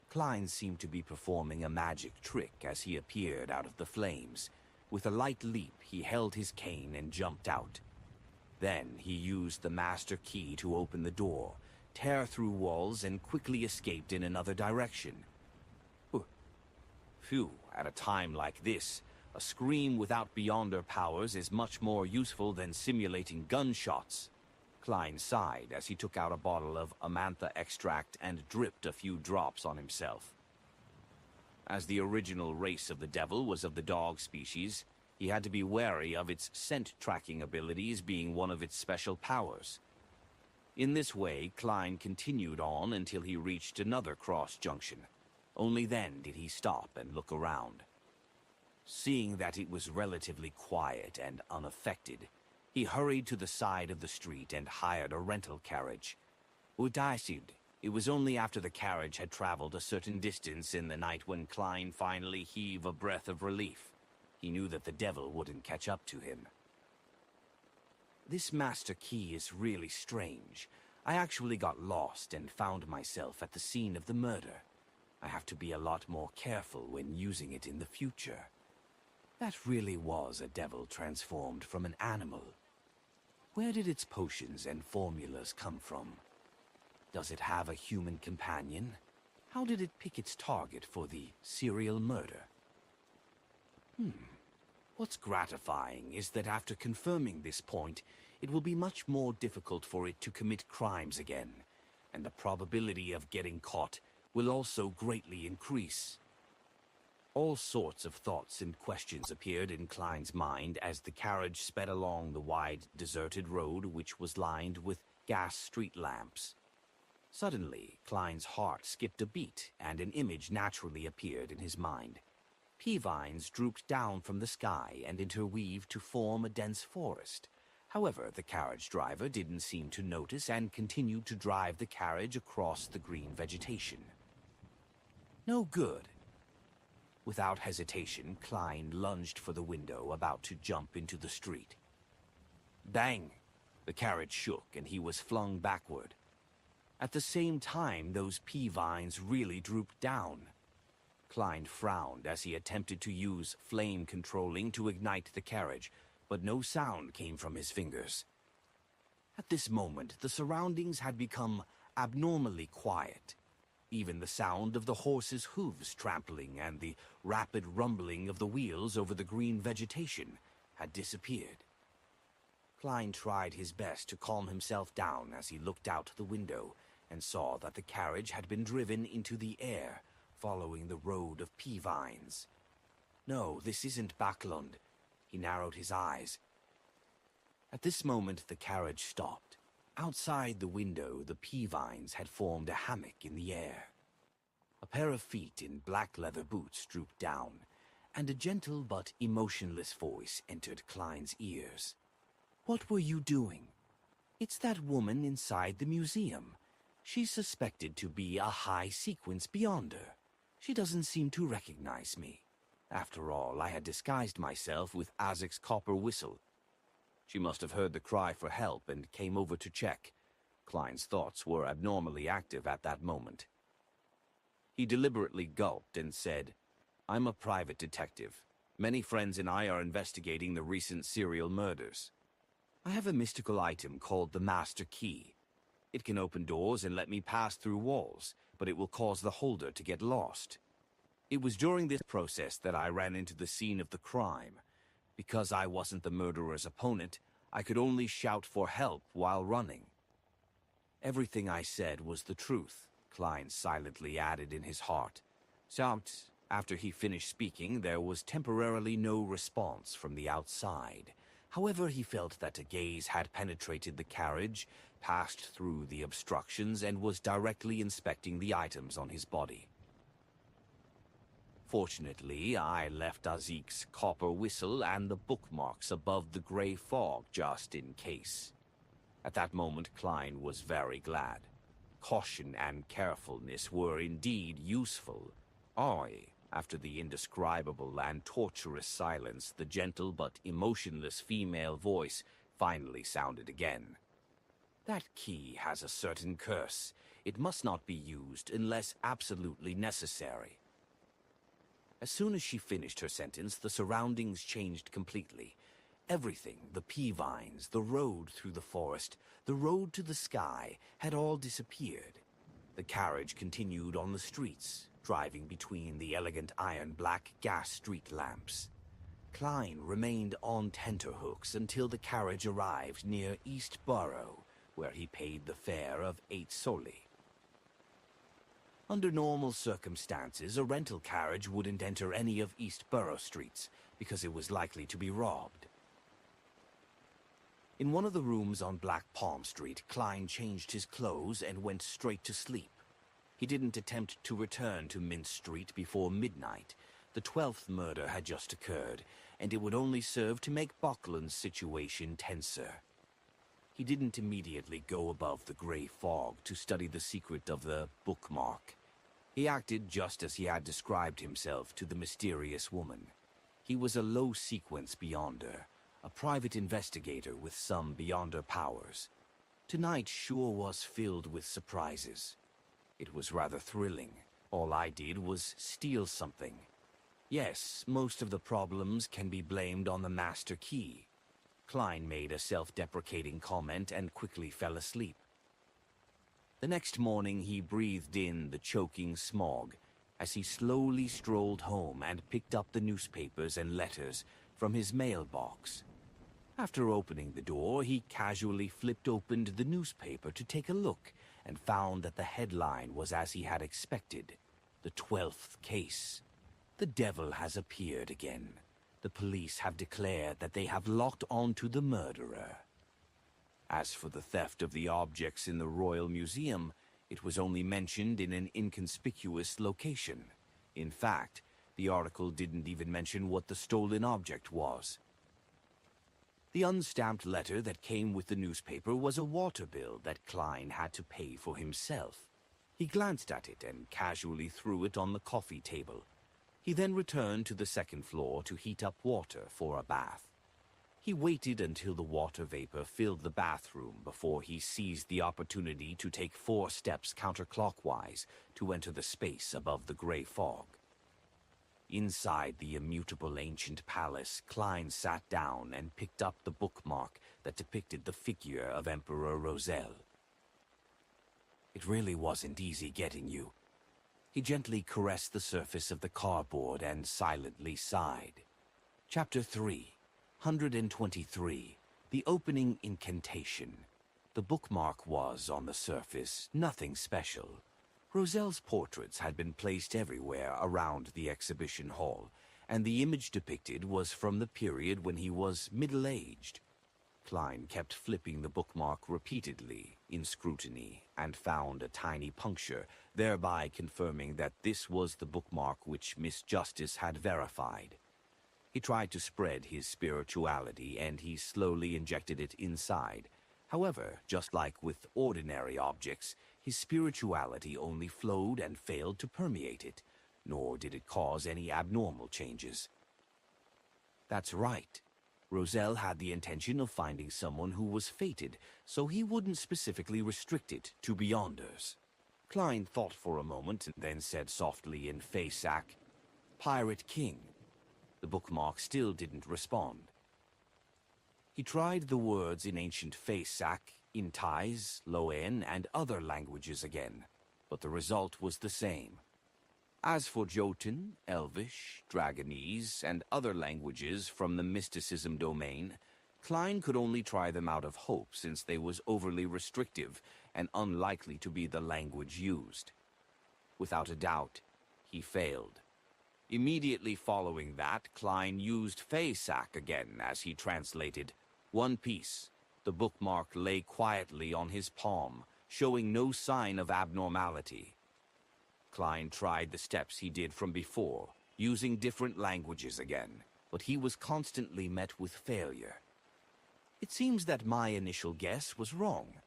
Klein seemed to be performing a magic trick as he appeared out of the flames. With a light leap, he held his cane and jumped out. Then he used the master key to open the door, tear through walls, and quickly escaped in another direction. Phew, at a time like this, a scream without beyonder powers is much more useful than simulating gunshots. Klein sighed as he took out a bottle of amantha extract and dripped a few drops on himself. As the original race of the devil was of the dog species, he had to be wary of its scent-tracking abilities being one of its special powers. In this way, Klein continued on until he reached another cross-junction. Only then did he stop and look around. Seeing that it was relatively quiet and unaffected, he hurried to the side of the street and hired a rental carriage. Udaisid. It was only after the carriage had traveled a certain distance in the night when Klein finally heaved a breath of relief. He knew that the devil wouldn't catch up to him. This master key is really strange. I actually got lost and found myself at the scene of the murder. I have to be a lot more careful when using it in the future. That really was a devil transformed from an animal. Where did its potions and formulas come from? Does it have a human companion? How did it pick its target for the serial murder? What's gratifying is that after confirming this point, it will be much more difficult for it to commit crimes again, and the probability of getting caught will also greatly increase. All sorts of thoughts and questions appeared in Klein's mind as the carriage sped along the wide, deserted road which was lined with gas street lamps. Suddenly, Klein's heart skipped a beat, and an image naturally appeared in his mind. Pea vines drooped down from the sky and interweaved to form a dense forest. However, the carriage driver didn't seem to notice and continued to drive the carriage across the green vegetation. No good. Without hesitation, Klein lunged for the window, about to jump into the street. Bang! The carriage shook, and he was flung backward. At the same time, those pea vines really drooped down. Klein frowned as he attempted to use flame controlling to ignite the carriage, but no sound came from his fingers. At this moment, the surroundings had become abnormally quiet. Even the sound of the horse's hooves trampling and the rapid rumbling of the wheels over the green vegetation had disappeared. Klein tried his best to calm himself down as he looked out the window and saw that the carriage had been driven into the air, following the road of pea vines. No, this isn't Backlund. He narrowed his eyes. At this moment, the carriage stopped. Outside the window, the pea vines had formed a hammock in the air. A pair of feet in black leather boots drooped down, and a gentle but emotionless voice entered Klein's ears. "What were you doing?" "It's that woman inside the museum. She's suspected to be a high-sequence beyonder. She doesn't seem to recognize me. After all, I had disguised myself with Isaac's copper whistle. She must have heard the cry for help and came over to check." Klein's thoughts were abnormally active at that moment. He deliberately gulped and said, "I'm a private detective. Many friends and I are investigating the recent serial murders. I have a mystical item called the Master Key. It can open doors and let me pass through walls, but it will cause the holder to get lost. It was during this process that I ran into the scene of the crime. Because I wasn't the murderer's opponent, I could only shout for help while running." Everything I said was the truth, Klein silently added in his heart. Except, after he finished speaking, there was temporarily no response from the outside. However, he felt that a gaze had penetrated the carriage, passed through the obstructions, and was directly inspecting the items on his body. Fortunately, I left Isaac's copper whistle and the bookmarks above the gray fog just in case. At that moment, Klein was very glad. Caution and carefulness were indeed useful. After the indescribable and torturous silence, the gentle but emotionless female voice finally sounded again. "That key has a certain curse. It must not be used unless absolutely necessary." As soon as she finished her sentence, the surroundings changed completely. Everything, the pea vines, the road through the forest, the road to the sky, had all disappeared. The carriage continued on the streets, driving between the elegant iron-black gas street lamps. Klein remained on tenterhooks until the carriage arrived near East Borough, where he paid the fare of 8 soldi. Under normal circumstances, a rental carriage wouldn't enter any of East Borough streets because it was likely to be robbed. In one of the rooms on Black Palm Street, Klein changed his clothes and went straight to sleep. He didn't attempt to return to Mint Street before midnight. The 12th murder had just occurred, and it would only serve to make Backlund's situation tenser. He didn't immediately go above the gray fog to study the secret of the bookmark. He acted just as he had described himself to the mysterious woman. He was a low-sequence beyonder, a private investigator with some beyonder powers. Tonight sure was filled with surprises. It was rather thrilling. All I did was steal something. Yes, most of the problems can be blamed on the Master Key. Klein made a self-deprecating comment and quickly fell asleep. The next morning he breathed in the choking smog as he slowly strolled home and picked up the newspapers and letters from his mailbox. After opening the door, he casually flipped open the newspaper to take a look and found that the headline was as he had expected: "The 12th case. The devil has appeared again. The police have declared that they have locked onto the murderer." As for the theft of the objects in the Royal Museum, it was only mentioned in an inconspicuous location. In fact, the article didn't even mention what the stolen object was. The unstamped letter that came with the newspaper was a water bill that Klein had to pay for himself. He glanced at it and casually threw it on the coffee table. He then returned to the second floor to heat up water for a bath. He waited until the water vapor filled the bathroom before he seized the opportunity to take 4 steps counterclockwise to enter the space above the gray fog. Inside the immutable ancient palace, Klein sat down and picked up the bookmark that depicted the figure of Emperor Roselle. It really wasn't easy getting you. He gently caressed the surface of the cardboard and silently sighed. Chapter 3, 123. The Opening Incantation. The bookmark was, on the surface, nothing special. Roselle's portraits had been placed everywhere around the exhibition hall, and the image depicted was from the period when he was middle-aged. Klein kept flipping the bookmark repeatedly in scrutiny and found a tiny puncture, thereby confirming that this was the bookmark which Miss Justice had verified. He tried to spread his spirituality, and he slowly injected it inside. However, just like with ordinary objects, his spirituality only flowed and failed to permeate it, nor did it cause any abnormal changes. That's right. Roselle had the intention of finding someone who was fated, so he wouldn't specifically restrict it to Beyonders. Klein thought for a moment and then said softly in Faceac, "Pirate King." The bookmark still didn't respond. He tried the words in ancient Faceac, Intais, Loen, and other languages again, but the result was the same. As for Jotun, Elvish, Dragonese, and other languages from the mysticism domain, Klein could only try them out of hope since they was overly restrictive and unlikely to be the language used. Without a doubt, he failed. Immediately following that, Klein used Faceac again as he translated. One piece. The bookmark lay quietly on his palm, showing no sign of abnormality. Klein tried the steps he did from before, using different languages again, but he was constantly met with failure. It seems that my initial guess was wrong.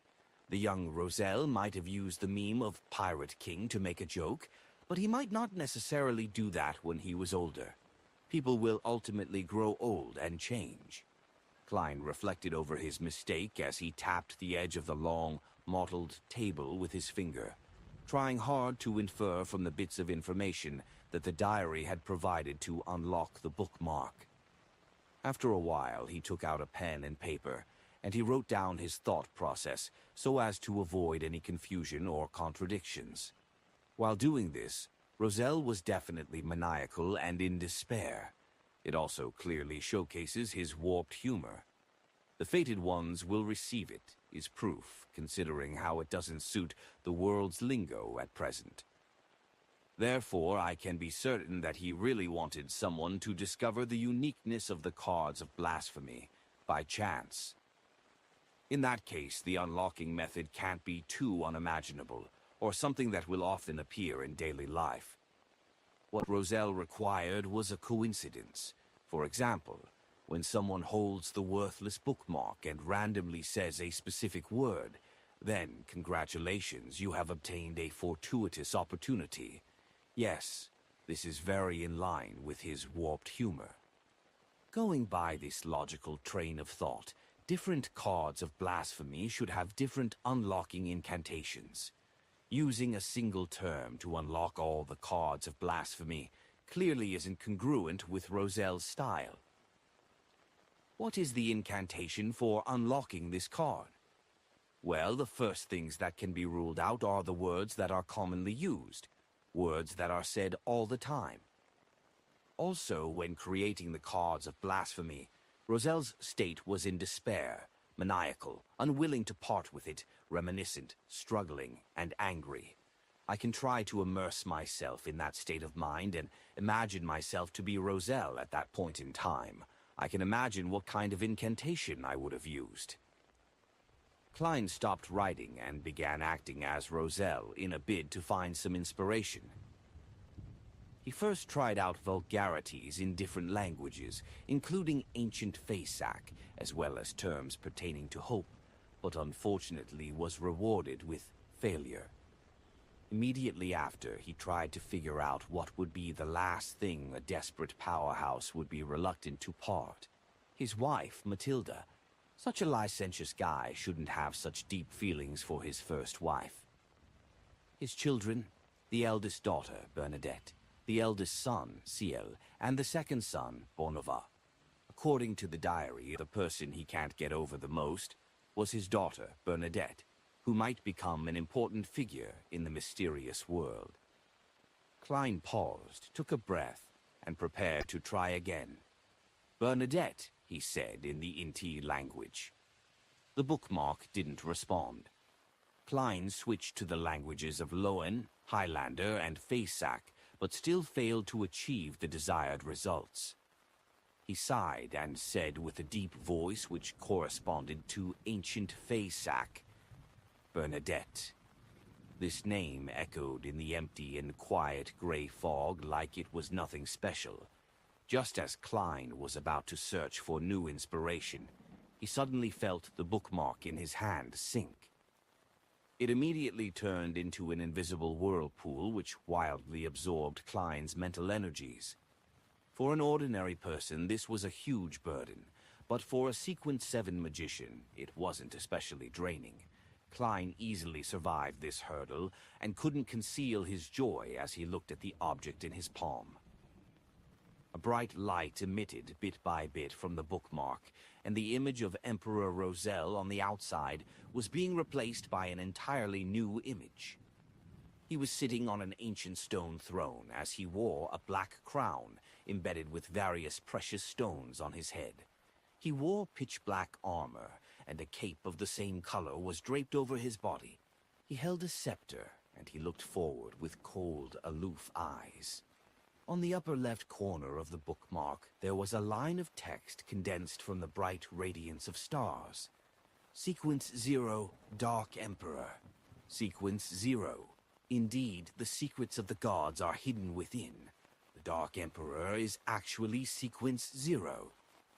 The young Roselle might have used the meme of Pirate King to make a joke, but he might not necessarily do that when he was older. People will ultimately grow old and change. Klein reflected over his mistake as he tapped the edge of the long, mottled table with his finger, trying hard to infer from the bits of information that the diary had provided to unlock the bookmark. After a while, he took out a pen and paper, and he wrote down his thought process so as to avoid any confusion or contradictions. While doing this, Roselle was definitely maniacal and in despair. It also clearly showcases his warped humor. The fated ones will receive it, is proof, considering how it doesn't suit the world's lingo at present. Therefore, I can be certain that he really wanted someone to discover the uniqueness of the cards of blasphemy by chance. In that case, the unlocking method can't be too unimaginable, or something that will often appear in daily life. What Roselle required was a coincidence. For example, when someone holds the worthless bookmark and randomly says a specific word, then, congratulations, you have obtained a fortuitous opportunity. Yes, this is very in line with his warped humor. Going by this logical train of thought, different cards of blasphemy should have different unlocking incantations. Using a single term to unlock all the cards of blasphemy clearly isn't congruent with Roselle's style. What is the incantation for unlocking this card? Well, the first things that can be ruled out are the words that are commonly used, words that are said all the time. Also, when creating the cards of blasphemy, Roselle's state was in despair, maniacal, unwilling to part with it, reminiscent, struggling, and angry. I can try to immerse myself in that state of mind and imagine myself to be Roselle at that point in time. I can imagine what kind of incantation I would have used. Klein stopped writing and began acting as Roselle in a bid to find some inspiration. He first tried out vulgarities in different languages, including ancient Faceac, as well as terms pertaining to hope, but unfortunately was rewarded with failure. Immediately after, he tried to figure out what would be the last thing a desperate powerhouse would be reluctant to part. His wife, Matilda. Such a licentious guy shouldn't have such deep feelings for his first wife. His children, the eldest daughter, Bernadette, the eldest son, Ciel, and the second son, Bonova. According to the diary, the person he can't get over the most was his daughter, Bernadette, who might become an important figure in the mysterious world. Klein paused, took a breath, and prepared to try again. "Bernadette," he said in the Inti language. The bookmark didn't respond. Klein switched to the languages of Loan, Highlander, and Facesack, but still failed to achieve the desired results. He sighed and said with a deep voice which corresponded to ancient Facesack, "Bernadette." This name echoed in the empty and quiet gray fog like it was nothing special. Just as Klein was about to search for new inspiration, he suddenly felt the bookmark in his hand sink. It immediately turned into an invisible whirlpool which wildly absorbed Klein's mental energies. For an ordinary person, this was a huge burden, but for a Sequence 7 magician, it wasn't especially draining. Klein easily survived this hurdle and couldn't conceal his joy as he looked at the object in his palm. A bright light emitted bit by bit from the bookmark, and the image of Emperor Roselle on the outside was being replaced by an entirely new image. He was sitting on an ancient stone throne as he wore a black crown embedded with various precious stones on his head. He wore pitch-black armor, and a cape of the same color was draped over his body. He held a scepter, and he looked forward with cold, aloof eyes. On the upper left corner of the bookmark, there was a line of text condensed from the bright radiance of stars. Sequence 0, Dark Emperor. Sequence 0. Indeed, the secrets of the gods are hidden within. The Dark Emperor is actually Sequence 0,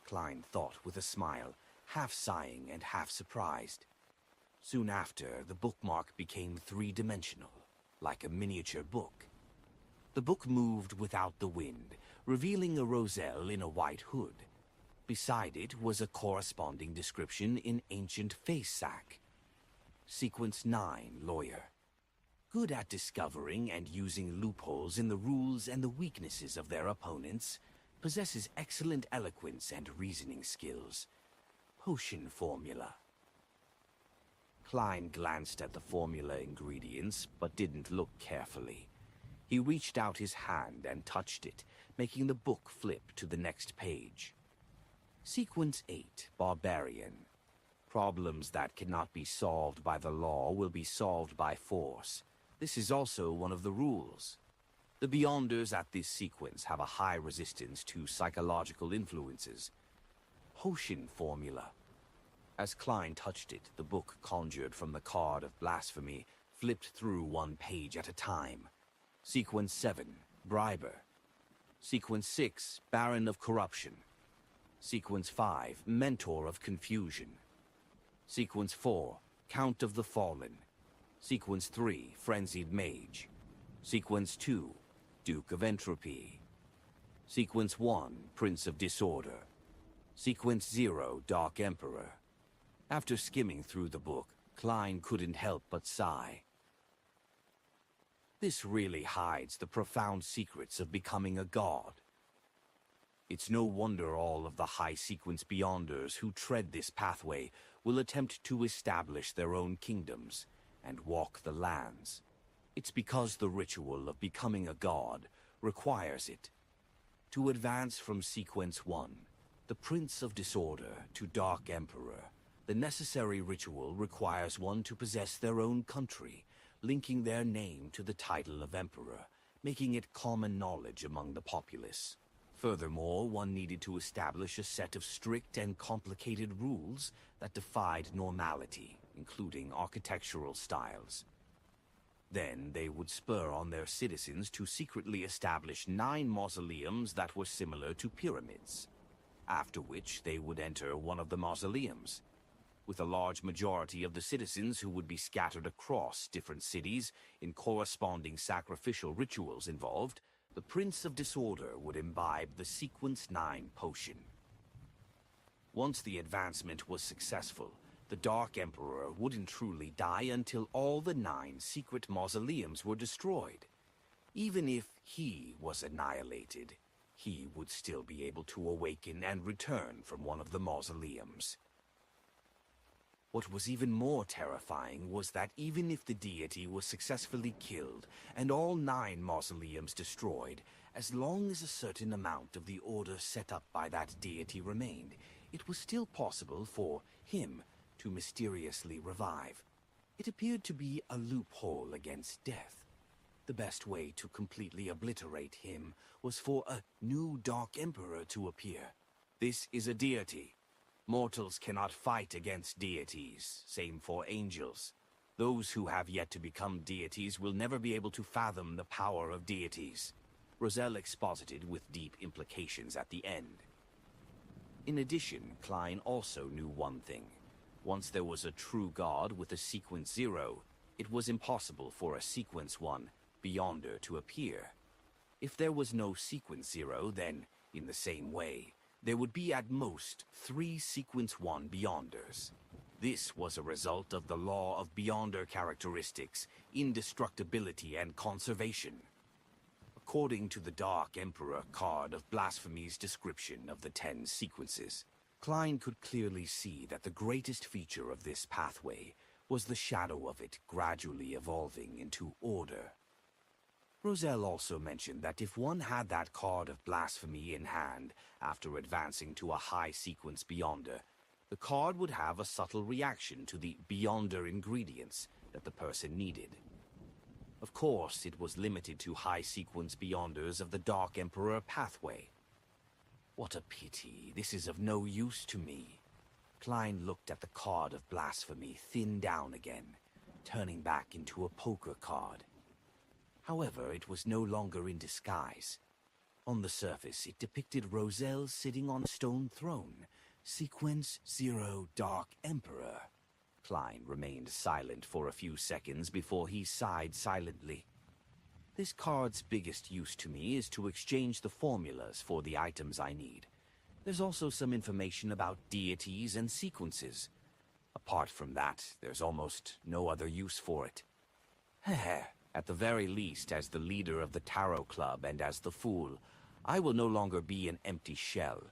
Klein thought with a smile, half sighing and half surprised. Soon after, the bookmark became three-dimensional, like a miniature book. The book moved without the wind, revealing a Roselle in a white hood. Beside it was a corresponding description in ancient Facesack. Sequence 9, Lawyer. Good at discovering and using loopholes in the rules and the weaknesses of their opponents, possesses excellent eloquence and reasoning skills. Potion formula. Klein glanced at the formula ingredients, but didn't look carefully. He reached out his hand and touched it, making the book flip to the next page. Sequence 8, Barbarian. Problems that cannot be solved by the law will be solved by force. This is also one of the rules. The Beyonders at this sequence have a high resistance to psychological influences. Potion formula. As Klein touched it, the book conjured from the card of blasphemy flipped through one page at a time. Sequence 7, Briber. Sequence 6, Baron of Corruption. Sequence 5, Mentor of Confusion. Sequence 4, Count of the Fallen. Sequence 3, Frenzied Mage. Sequence 2, Duke of Entropy. Sequence 1, Prince of Disorder. Sequence 0, Dark Emperor. After skimming through the book, Klein couldn't help but sigh. This really hides the profound secrets of becoming a god. It's no wonder all of the high-sequence Beyonders who tread this pathway will attempt to establish their own kingdoms and walk the lands. It's because the ritual of becoming a god requires it. To advance from Sequence 1, the Prince of Disorder, to Dark Emperor, the necessary ritual requires one to possess their own country, linking their name to the title of Emperor, making it common knowledge among the populace. Furthermore, one needed to establish a set of strict and complicated rules that defied normality, including architectural styles. Then they would spur on their citizens to secretly establish 9 mausoleums that were similar to pyramids, after which they would enter one of the mausoleums. With a large majority of the citizens who would be scattered across different cities in corresponding sacrificial rituals involved, the Prince of Disorder would imbibe the Sequence 9 potion. Once the advancement was successful, the Dark Emperor wouldn't truly die until all the 9 secret mausoleums were destroyed. Even if he was annihilated, he would still be able to awaken and return from one of the mausoleums. What was even more terrifying was that even if the deity was successfully killed and all 9 mausoleums destroyed, as long as a certain amount of the order set up by that deity remained, it was still possible for him to mysteriously revive. It appeared to be a loophole against death. The best way to completely obliterate him was for a new Dark Emperor to appear. This is a deity. Mortals cannot fight against deities, same for angels. Those who have yet to become deities will never be able to fathom the power of deities. Roselle exposited with deep implications at the end. In addition, Klein also knew one thing. Once there was a true god with a sequence 0, it was impossible for a sequence 1 Beyonder to appear. If there was no sequence 0, then, in the same way, there would be at most 3 sequence 1 Beyonders. This was a result of the law of Beyonder characteristics, indestructibility, and conservation. According to the Dark Emperor card of Blasphemy's description of the 10 sequences, Klein could clearly see that the greatest feature of this pathway was the shadow of it gradually evolving into order. Roselle also mentioned that if one had that card of blasphemy in hand after advancing to a high sequence Beyonder, the card would have a subtle reaction to the Beyonder ingredients that the person needed. Of course, it was limited to high sequence Beyonders of the Dark Emperor pathway. What a pity, this is of no use to me. Klein looked at the card of blasphemy thin down again, turning back into a poker card. However, it was no longer in disguise. On the surface, it depicted Roselle sitting on a stone throne. Sequence 0 Dark Emperor. Klein remained silent for a few seconds before he sighed silently. This card's biggest use to me is to exchange the formulas for the items I need. There's also some information about deities and sequences. Apart from that, there's almost no other use for it. Heh. At the very least, as the leader of the Tarot Club and as the Fool, I will no longer be an empty shell.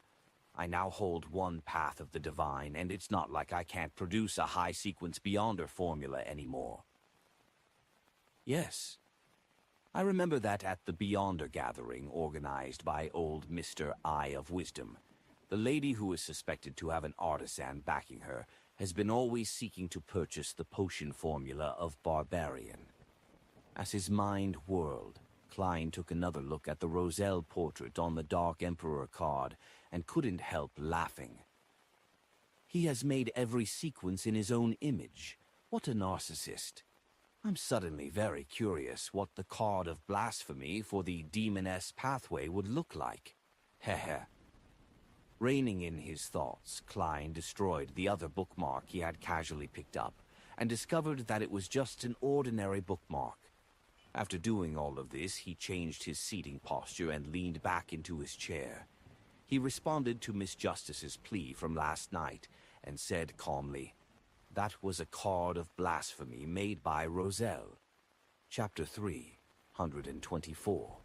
I now hold one path of the divine, and it's not like I can't produce a high-sequence Beyonder formula anymore. Yes. I remember that at the Beyonder gathering organized by old Mr. Eye of Wisdom, the lady who is suspected to have an artisan backing her has been always seeking to purchase the potion formula of Barbarian. As his mind whirled, Klein took another look at the Roselle portrait on the Dark Emperor card and couldn't help laughing. He has made every sequence in his own image. What a narcissist. I'm suddenly very curious what the card of blasphemy for the Demoness pathway would look like. Heh. Reining in his thoughts, Klein destroyed the other bookmark he had casually picked up and discovered that it was just an ordinary bookmark. After doing all of this, he changed his seating posture and leaned back into his chair. He responded to Miss Justice's plea from last night and said calmly, "That was a card of blasphemy made by Roselle." Chapter 3, 124.